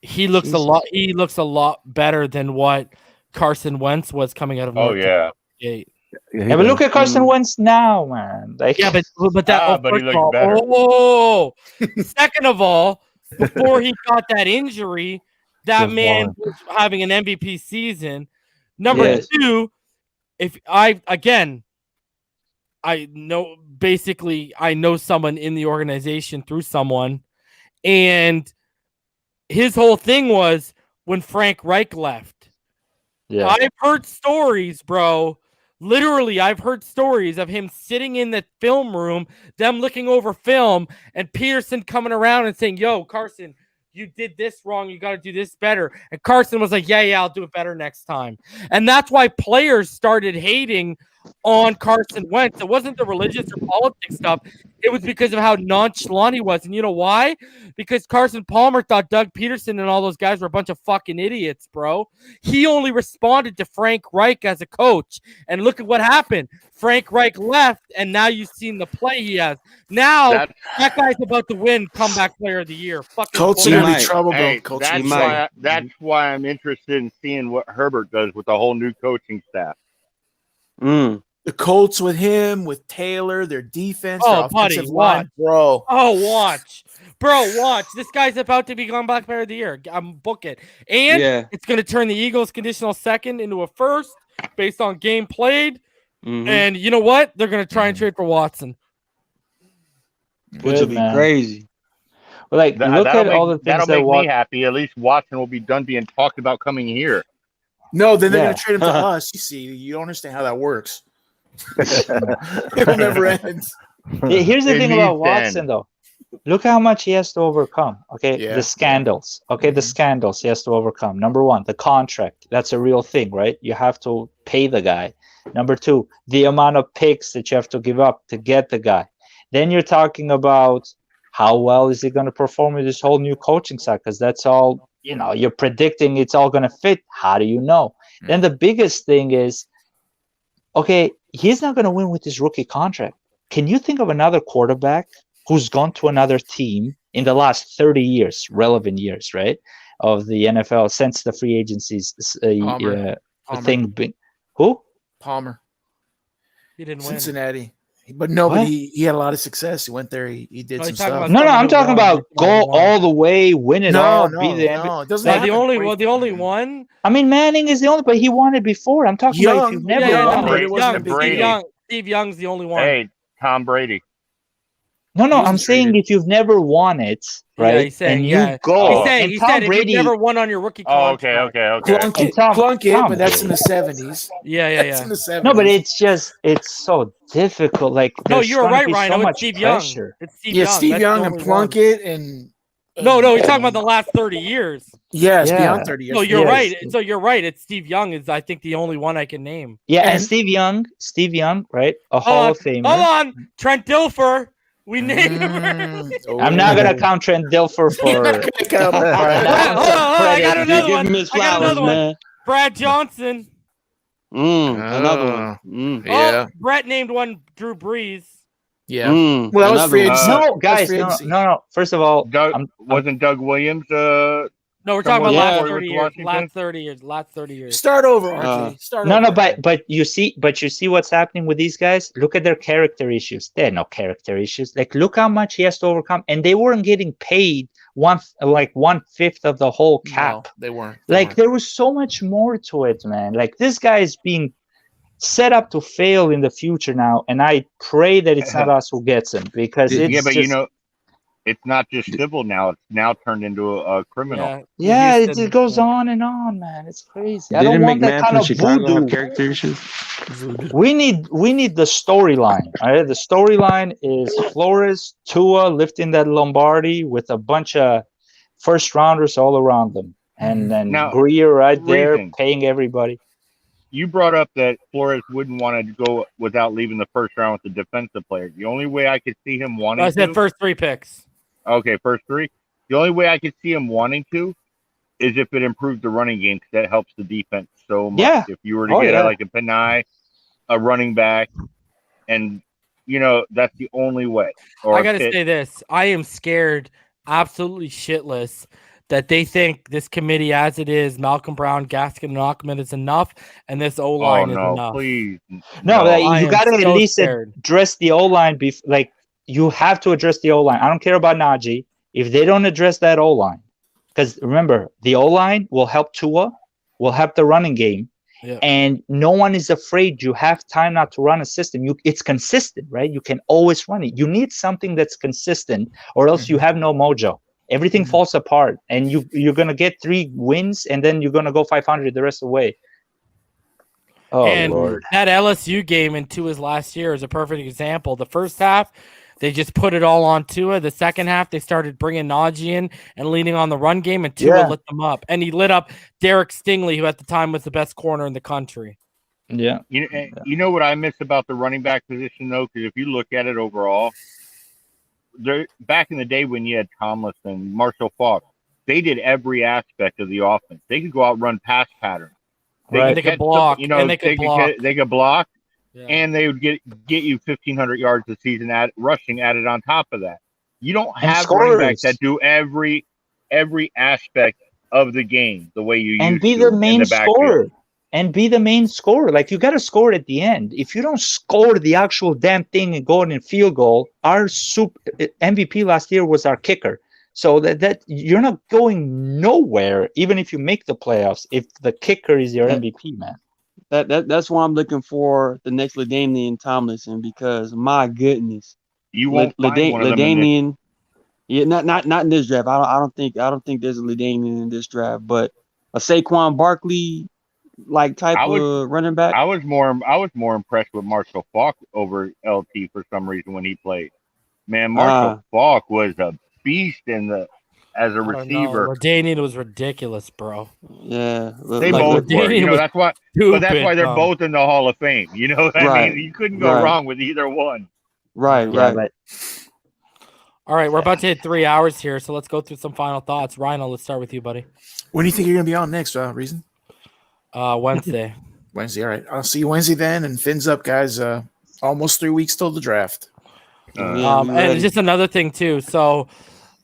he looks a lot better than what Carson Wentz was coming out of. Oh yeah. Yeah, but look at Carson Wentz now, man. But that. But he looks better. Oh, second of all, before he got that injury, that man was having an MVP season. Number two, I know someone in the organization through someone, and his whole thing was when Frank Reich left. Yeah, I've heard stories, bro. Literally, I've heard stories of him sitting in the film room, them looking over film, and Peterson coming around and saying, "Yo, Carson, you did this wrong. You got to do this better." And Carson was like, yeah, I'll do it better next time. And that's why players started hating on Carson Wentz. It wasn't the religious or politics stuff. It was because of how nonchalant he was. And you know why? Because Carson Palmer thought Doug Peterson and all those guys were a bunch of fucking idiots, bro. He only responded to Frank Reich as a coach. And look at what happened. Frank Reich left, and now you've seen the play he has. Now, that guy's about to win Comeback Player of the Year. Colts are going to be trouble, bro. That's why I'm interested in seeing what Herbert does with the whole new coaching staff. The Colts with him, with Taylor, their defense, their offensive line, bro. Oh, watch. This guy's about to be Comeback Player of the Year. I'm book it. And it's going to turn the Eagles' conditional second into a first based on game played. And you know what? They're going to try and trade for Watson. Which would be crazy. Like, look at all the things that'll that make me happy. At least Watson will be done being talked about coming here. No, then they're Yeah. going to trade him to us. You see, you don't understand how that works. It will never end. Here's the It thing needs about to Watson, end. though. Look how much he has to overcome. Okay, Yeah. the scandals. Okay, the scandals he has to overcome. Number one, the contract. That's a real thing, right? You have to pay the guy. Number two, the amount of picks that you have to give up to get the guy. Then you're talking about how well is he going to perform with this whole new coaching side? Because that's all, you're predicting it's all going to fit. How do you know? Then the biggest thing is, okay, he's not going to win with his rookie contract. Can you think of another quarterback who's gone to another team in the last 30 years, relevant years, right, of the NFL since the free agencies Palmer. thing? Who? Palmer. He didn't win. Cincinnati. But no, but he had a lot of success. He went there. He did some stuff. No, I'm talking about go all the way, win it all, be the no, it doesn't No, happen. the only one. I mean, Manning is the only, but he won it before. I'm talking about if you've never won it. Steve Young's the only one. Hey, Tom Brady. No, I'm saying if you've never won it, right? Yeah, he's saying, you go. He said if you never won on your rookie contract. Okay. Plunk it, but that's in the 70s. Yeah. That's in the 70s. No, but it's so difficult. Like, no, you're right, Ryan. So it's Steve Young. It's Steve Young. Steve Young and Plunkett and. No, you're talking about the last 30 years. Yes, beyond 30 years. No, you're right. So you're right. It's Steve Young is, I think, the only one I can name. Yeah, and Steve Young, right? A Hall of Famer. Hold on. Trent Dilfer. We named him. I'm not going to count Trent Dilfer for. Hold on. I got another one. His flowers, man. Brad Johnson. Another one. Yeah. Brett named one Drew Brees. Yeah. Well, that was free agency. No, guys, no. First of all, wasn't Doug Williams? No, we're talking about last 30 years. Last 30 years. Start over, RJ. Start over. No, but you see what's happening with these guys. Look at their character issues. There are no character issues. Like, look how much he has to overcome, and they weren't getting paid 1/5 of the whole cap. No, they weren't. There was so much more to it, man. Like, this guy is being set up to fail in the future now, and I pray that it's not us who gets him, because it's it's not just civil now; it's now turned into a criminal. Yeah, it goes on and on, man. It's crazy. I don't want that kind of voodoo. Character issues. We need the storyline. All right, the storyline is Flores, Tua lifting that Lombardi with a bunch of first rounders all around them, and then Greer right there paying everybody. You brought up that Flores wouldn't want to go without leaving the first round with the defensive player. The only way I could see him wanting I said first 3 picks. Okay, first 3. The only way I could see him wanting to is if it improved the running game, because that helps the defense so much. Yeah. If you were to get like a Penei, a running back, and, that's the only way. I got to say this. I am scared, absolutely shitless, that they think this committee as it is, Malcolm Brown, Gaskin, and Achman is enough, and this O-line is enough. Please. No, you got to at least address the O-line. You have to address the O-line. I don't care about Najee. If they don't address that O-line, because remember, the O-line will help Tua, will help the running game, and no one is afraid. You have time not to run a system. It's consistent, right? You can always run it. You need something that's consistent, or else you have no mojo. Everything falls apart, and you're going to get 3 wins, and then you're going to go 500 the rest of the way. Oh, and Lord. That LSU game in Tua's last year is a perfect example. The first half, they just put it all on Tua. The second half, they started bringing Najee in and leaning on the run game, and Tua lit them up. And he lit up Derek Stingley, who at the time was the best corner in the country. Yeah. You know what I miss about the running back position, though? Because if you look at it overall, back in the day when you had Tomlinson, Marshall Faulk, they did every aspect of the offense. They could go out and run pass patterns. They could block. They could block, and they would get you 1,500 yards a season rushing added on top of that. You don't have running backs that do every aspect of the game the way you used to. And be the main scorer. And be the main scorer. Like, you got to score at the end. If you don't score the actual damn thing and go in field goal, our MVP last year was our kicker. So that you're not going nowhere, even if you make the playoffs, if the kicker is your MVP, man. That's why I'm looking for the next LaDainian Tomlinson, because my goodness, you won't find one of them Yeah, not in this draft. I don't think there's a LaDainian in this draft, but a Saquon Barkley like type of running back. I was more impressed with Marshall Faulk over LT for some reason when he played. Man, Marshall Faulk was a beast as a receiver. LaDainian was ridiculous, bro. Yeah, they both were. You know, that's why. But that's why they're both in the Hall of Fame. You know what I mean? You couldn't go wrong with either one. Right. All right, we're about to hit 3 hours here, so let's go through some final thoughts. Rhino, let's start with you, buddy. When do you think you're going to be on next, Reason? Wednesday. Wednesday, all right. I'll see you Wednesday then, and fins up, guys. Almost 3 weeks till the draft. And just another thing, too. So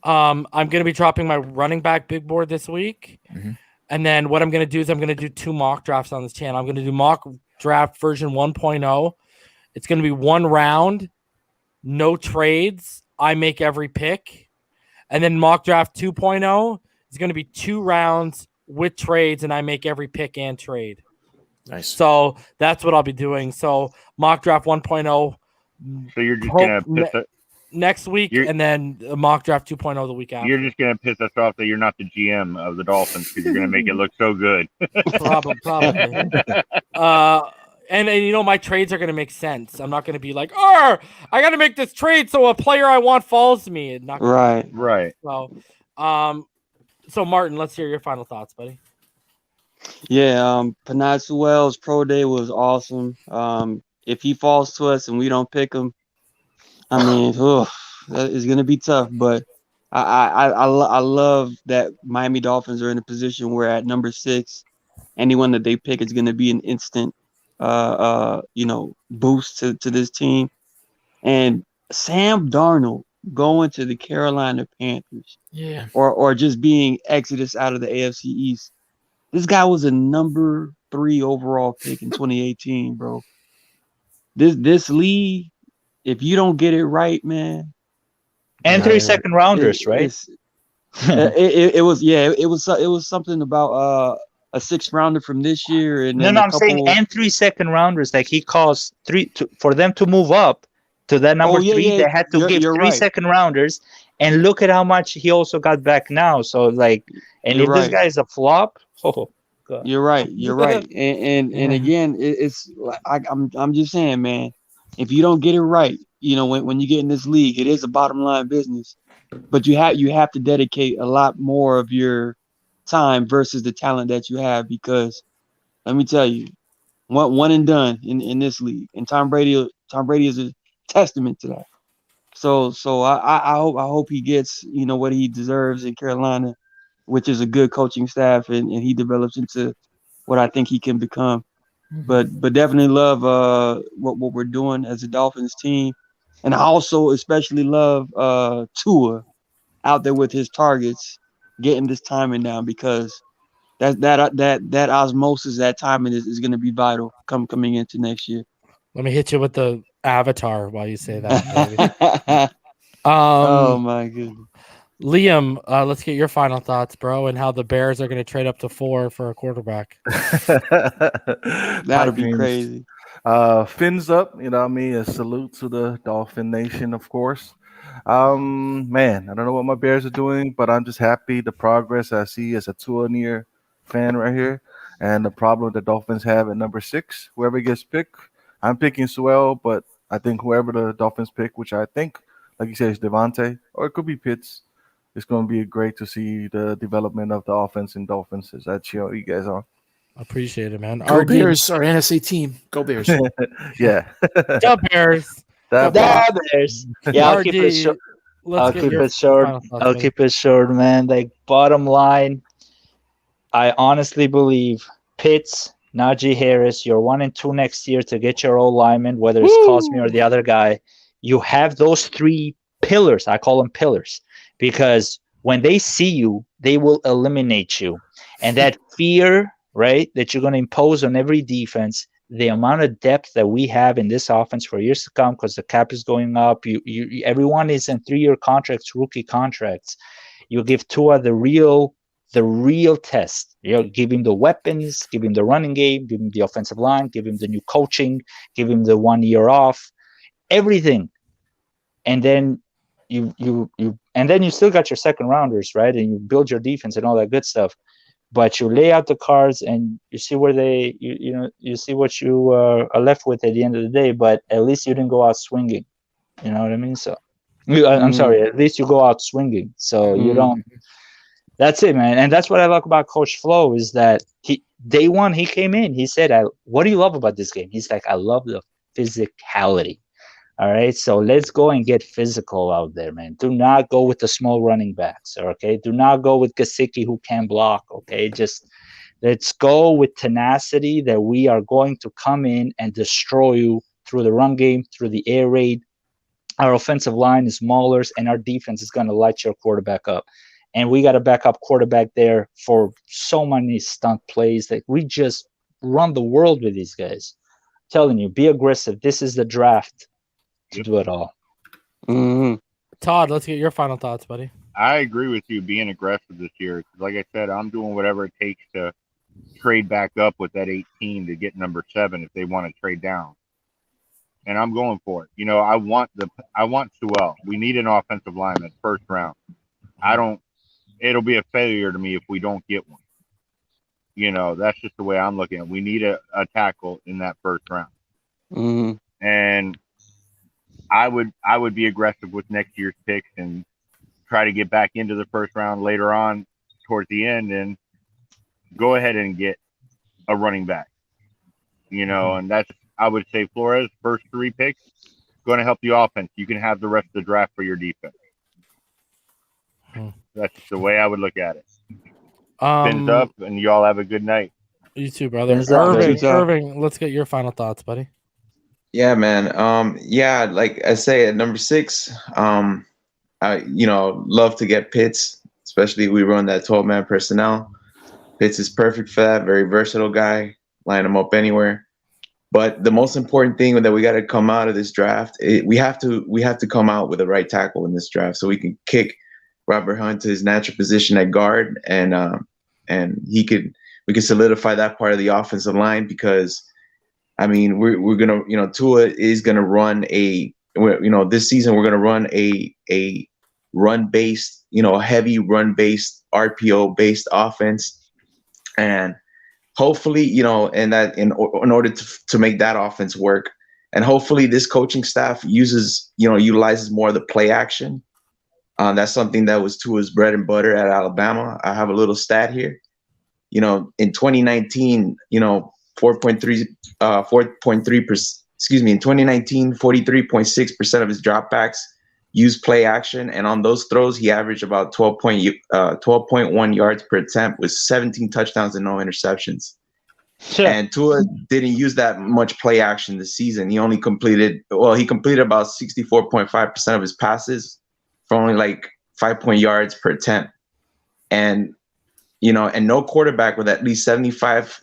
I'm going to be dropping my running back big board this week. Mm-hmm. And then what I'm going to do is I'm going to do 2 mock drafts on this channel. I'm going to do mock draft version 1.0. It's going to be 1 round, no trades. I make every pick. And then mock draft 2.0 is going to be 2 rounds with trades, and I make every pick and trade. Nice. So that's what I'll be doing. So mock draft 1.0. So you're just going to next week, and then mock draft 2.0 the week after. You're just going to piss us off that you're not the GM of the Dolphins because you're going to make it look so good. Probably. And you know, my trades are going to make sense. I'm not going to be like, I got to make this trade so a player I want falls to me. Right. So Martin, let's hear your final thoughts, buddy. Yeah, Penei Sewell's pro day was awesome. If he falls to us and we don't pick him, I mean, that is going to be tough. But I love that Miami Dolphins are in a position where at number 6, anyone that they pick is going to be an instant boost to this team. And Sam Darnold going to the Carolina Panthers, or just being exodus out of the AFC East. This guy was a number 3 overall pick in 2018, bro. This league, if you don't get it right, man. And 3 second rounders, right? It was something about a 6th rounder from this year, and I'm saying and 3 second rounders. Like he caused 3 for them to move up to that number 3. They had to give 3 second rounders, and look at how much he also got back now. So this guy is a flop, God. You're right. And again, it's like I'm just saying, man. If you don't get it right, when you get in this league, it is a bottom line business. But you have to dedicate a lot more of your time versus the talent that you have, because let me tell you, one and done in this league, and Tom Brady is a testament to that. So I hope he gets what he deserves in Carolina, which is a good coaching staff, and he develops into what I think he can become. But definitely love what we're doing as a Dolphins team, and I also especially love Tua out there with his targets, getting this timing down, because that osmosis, that timing is going to be vital coming into next year. Let me hit you with the avatar while you say that. Oh my goodness. Liam, let's get your final thoughts, bro, and how the Bears are going to trade up to 4 for a quarterback. That'd be crazy. Fins up, a salute to the Dolphin Nation, of course. Man, I don't know what my Bears are doing, but I'm just happy the progress I see as a Tua fan right here, and the problem the Dolphins have at number 6. Whoever gets picked, I'm picking Sewell, but I think whoever the Dolphins pick, which I think, like you said, is Devontae, or it could be Pitts. It's going to be great to see the development of the offense in Dolphins. Is that you guys on? Appreciate it, man. Go Bears, our NSA team. Go Bears. Yeah. Go Bears. Go Bears. Yeah, I'll keep it short. I'll keep it short, man. Like, bottom line, I honestly believe Pitts, Najee Harris, you're 1 and 2 next year to get your O-lineman, whether it's Cosme or the other guy. You have those 3 pillars. I call them pillars, because when they see you, they will eliminate you. And that fear, right, that you're going to impose on every defense, the amount of depth that we have in this offense for years to come, because the cap is going up. Everyone is in 3-year contracts, rookie contracts. You give Tua the real test. Give him the weapons, give him the running game, give him the offensive line, give him the new coaching, give him the 1 year off, everything. And then you and then you still got your second rounders, right? And you build your defense and all that good stuff. But you lay out the cards and you see where you see what you are left with at the end of the day. But at least you didn't go out swinging. You know what I mean? So, I'm sorry. At least you go out swinging. So you don't. That's it, man. And that's what I like about Coach Flo is that day one he came in. He said, "What do you love about this game?" He's like, "I love the physicality." All right, so let's go and get physical out there, man. Do not go with the small running backs, okay? Do not go with Gesicki who can block, okay? Just let's go with tenacity that we are going to come in and destroy you through the run game, through the air raid. Our offensive line is maulers, and our defense is going to light your quarterback up. And we got a backup quarterback there for so many stunt plays that we just run the world with these guys. I'm telling you, be aggressive. This is the draft to do it all. Todd, let's get your final thoughts, buddy. I agree with you being aggressive this year. Like I said, I'm doing whatever it takes to trade back up with that 18 to get number 7 if they want to trade down. And I'm going for it. You know, I want Sewell. We need an offensive lineman first round. It'll be a failure to me if we don't get one. You know, that's just the way I'm looking at it. We need a tackle in that first round. And I would be aggressive with next year's picks and try to get back into the first round later on towards the end and go ahead and get a running back. You know, and that's, I would say Flores, first 3 picks, going to help the offense. You can have the rest of the draft for your defense. That's the way I would look at it. Fins up, and y'all have a good night. You too, brother. Irving, let's get your final thoughts, buddy. Yeah, man. Like I say, at number 6, I love to get Pitts, especially we run that 12-man personnel. Pitts is perfect for that. Very versatile guy. Line him up anywhere. But the most important thing that we got to come out of this draft, we have to come out with the right tackle in this draft so we can kick Robert Hunt to his natural position at guard, and we can solidify that part of the offensive line because. I mean, we're gonna, Tua is gonna run this season we're gonna run a run-based, heavy run-based, RPO-based offense, and hopefully, and that in order to make that offense work, and hopefully this coaching staff utilizes more of the play action. That's something that was Tua's bread and butter at Alabama. I have a little stat here. In 2019, 4.3%, in 2019, 43.6% of his dropbacks used play action. And on those throws, he averaged about 12.1 yards per attempt with 17 touchdowns and no interceptions. Sure. And Tua didn't use that much play action this season. He only completed about 64.5% of his passes for only like 5 yards per attempt. And, and no quarterback with at least 75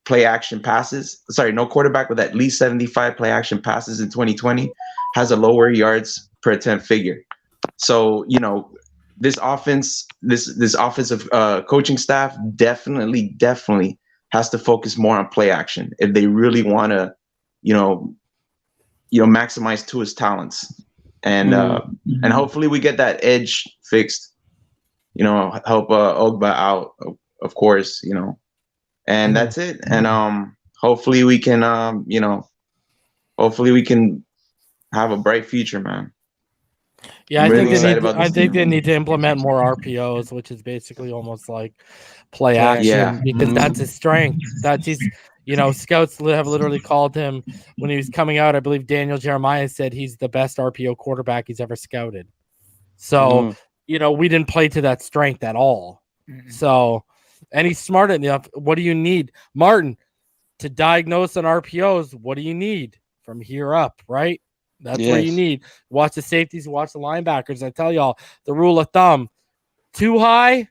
play action passes. No quarterback with at least 75 play action passes in 2020 has a lower yards per attempt figure. So, this offense, this offensive coaching staff definitely has to focus more on play action if they really want to, maximize Tua's talents. And and hopefully we get that edge fixed. Help Ogba out, of course. And that's it. And hopefully we can have a bright future, man. Yeah, I think they need to implement more RPOs, which is basically almost like play action because that's his strength. That's his, scouts have literally called him when he was coming out. I believe Daniel Jeremiah said he's the best RPO quarterback he's ever scouted. So, we didn't play to that strength at all. So, and he's smart enough. What do you need, Martin, to diagnose on RPOs? What do you need from here up, right? That's what you need. Watch the safeties, watch the linebackers. I tell y'all, the rule of thumb, too high,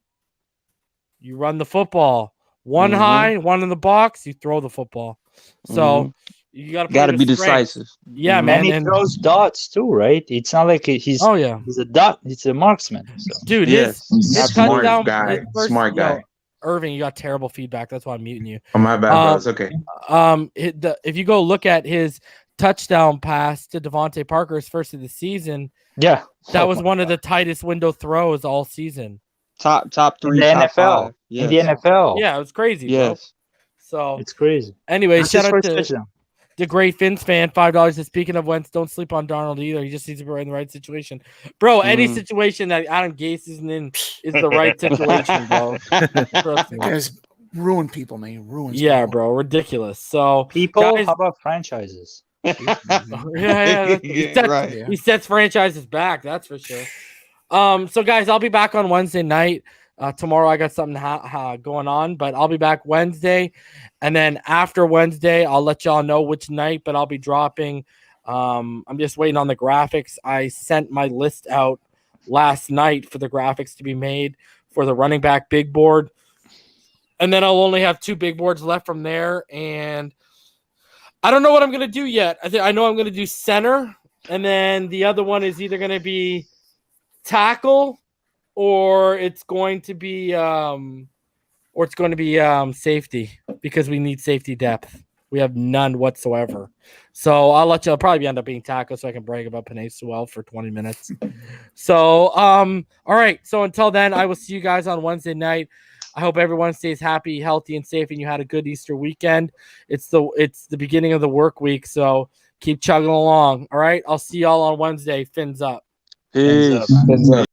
you run the football. One high, one in the box, you throw the football. So you gotta be decisive. Yeah, man. And he throws dots too, right? It's not like he's he's a dot, he's a marksman. So. Dude, his smart touchdown, guy. Smart guy. Irving, you got terrible feedback. That's why I'm muting you. Oh, my bad, bro. It's okay. If you go look at his touchdown pass to Devontae Parker's first of the season. Yeah. That was one of the tightest window throws all season. Top three, in the top NFL. five. In the NFL. Yeah, it was crazy, bro. Yes. So it's crazy. Anyway, That's shout his out first to touchdown. the great Fins fan, $5. And speaking of Wentz, don't sleep on Darnold either. He just needs to be in the right situation. Bro, any situation that Adam Gase isn't in is the right situation, bro. Trust me. Guys ruin people, man. You ruin Yeah, bro, ridiculous. So People, guys, how about franchises? He sets franchises back, that's for sure. So guys, I'll be back on Wednesday night. Tomorrow I got something going on, but I'll be back Wednesday, and then after Wednesday I'll let y'all know which night, but I'll be dropping. I'm just waiting on the graphics. I sent my list out last night for the graphics to be made for the running back big board, and then I'll only have 2 big boards left from there, and I don't know what I'm going to do yet. I know I'm going to do center, and then the other one is either going to be tackle or it's going to be safety, because we need safety depth. We have none whatsoever. So I'll let you. I'll probably end up being tackle so I can brag about Penei Sewell for 20 minutes. So all right. So until then, I will see you guys on Wednesday night. I hope everyone stays happy, healthy, and safe, and you had a good Easter weekend. It's the beginning of the work week, so keep chugging along. All right. I'll see y'all on Wednesday. Fins up. Peace. Fins up.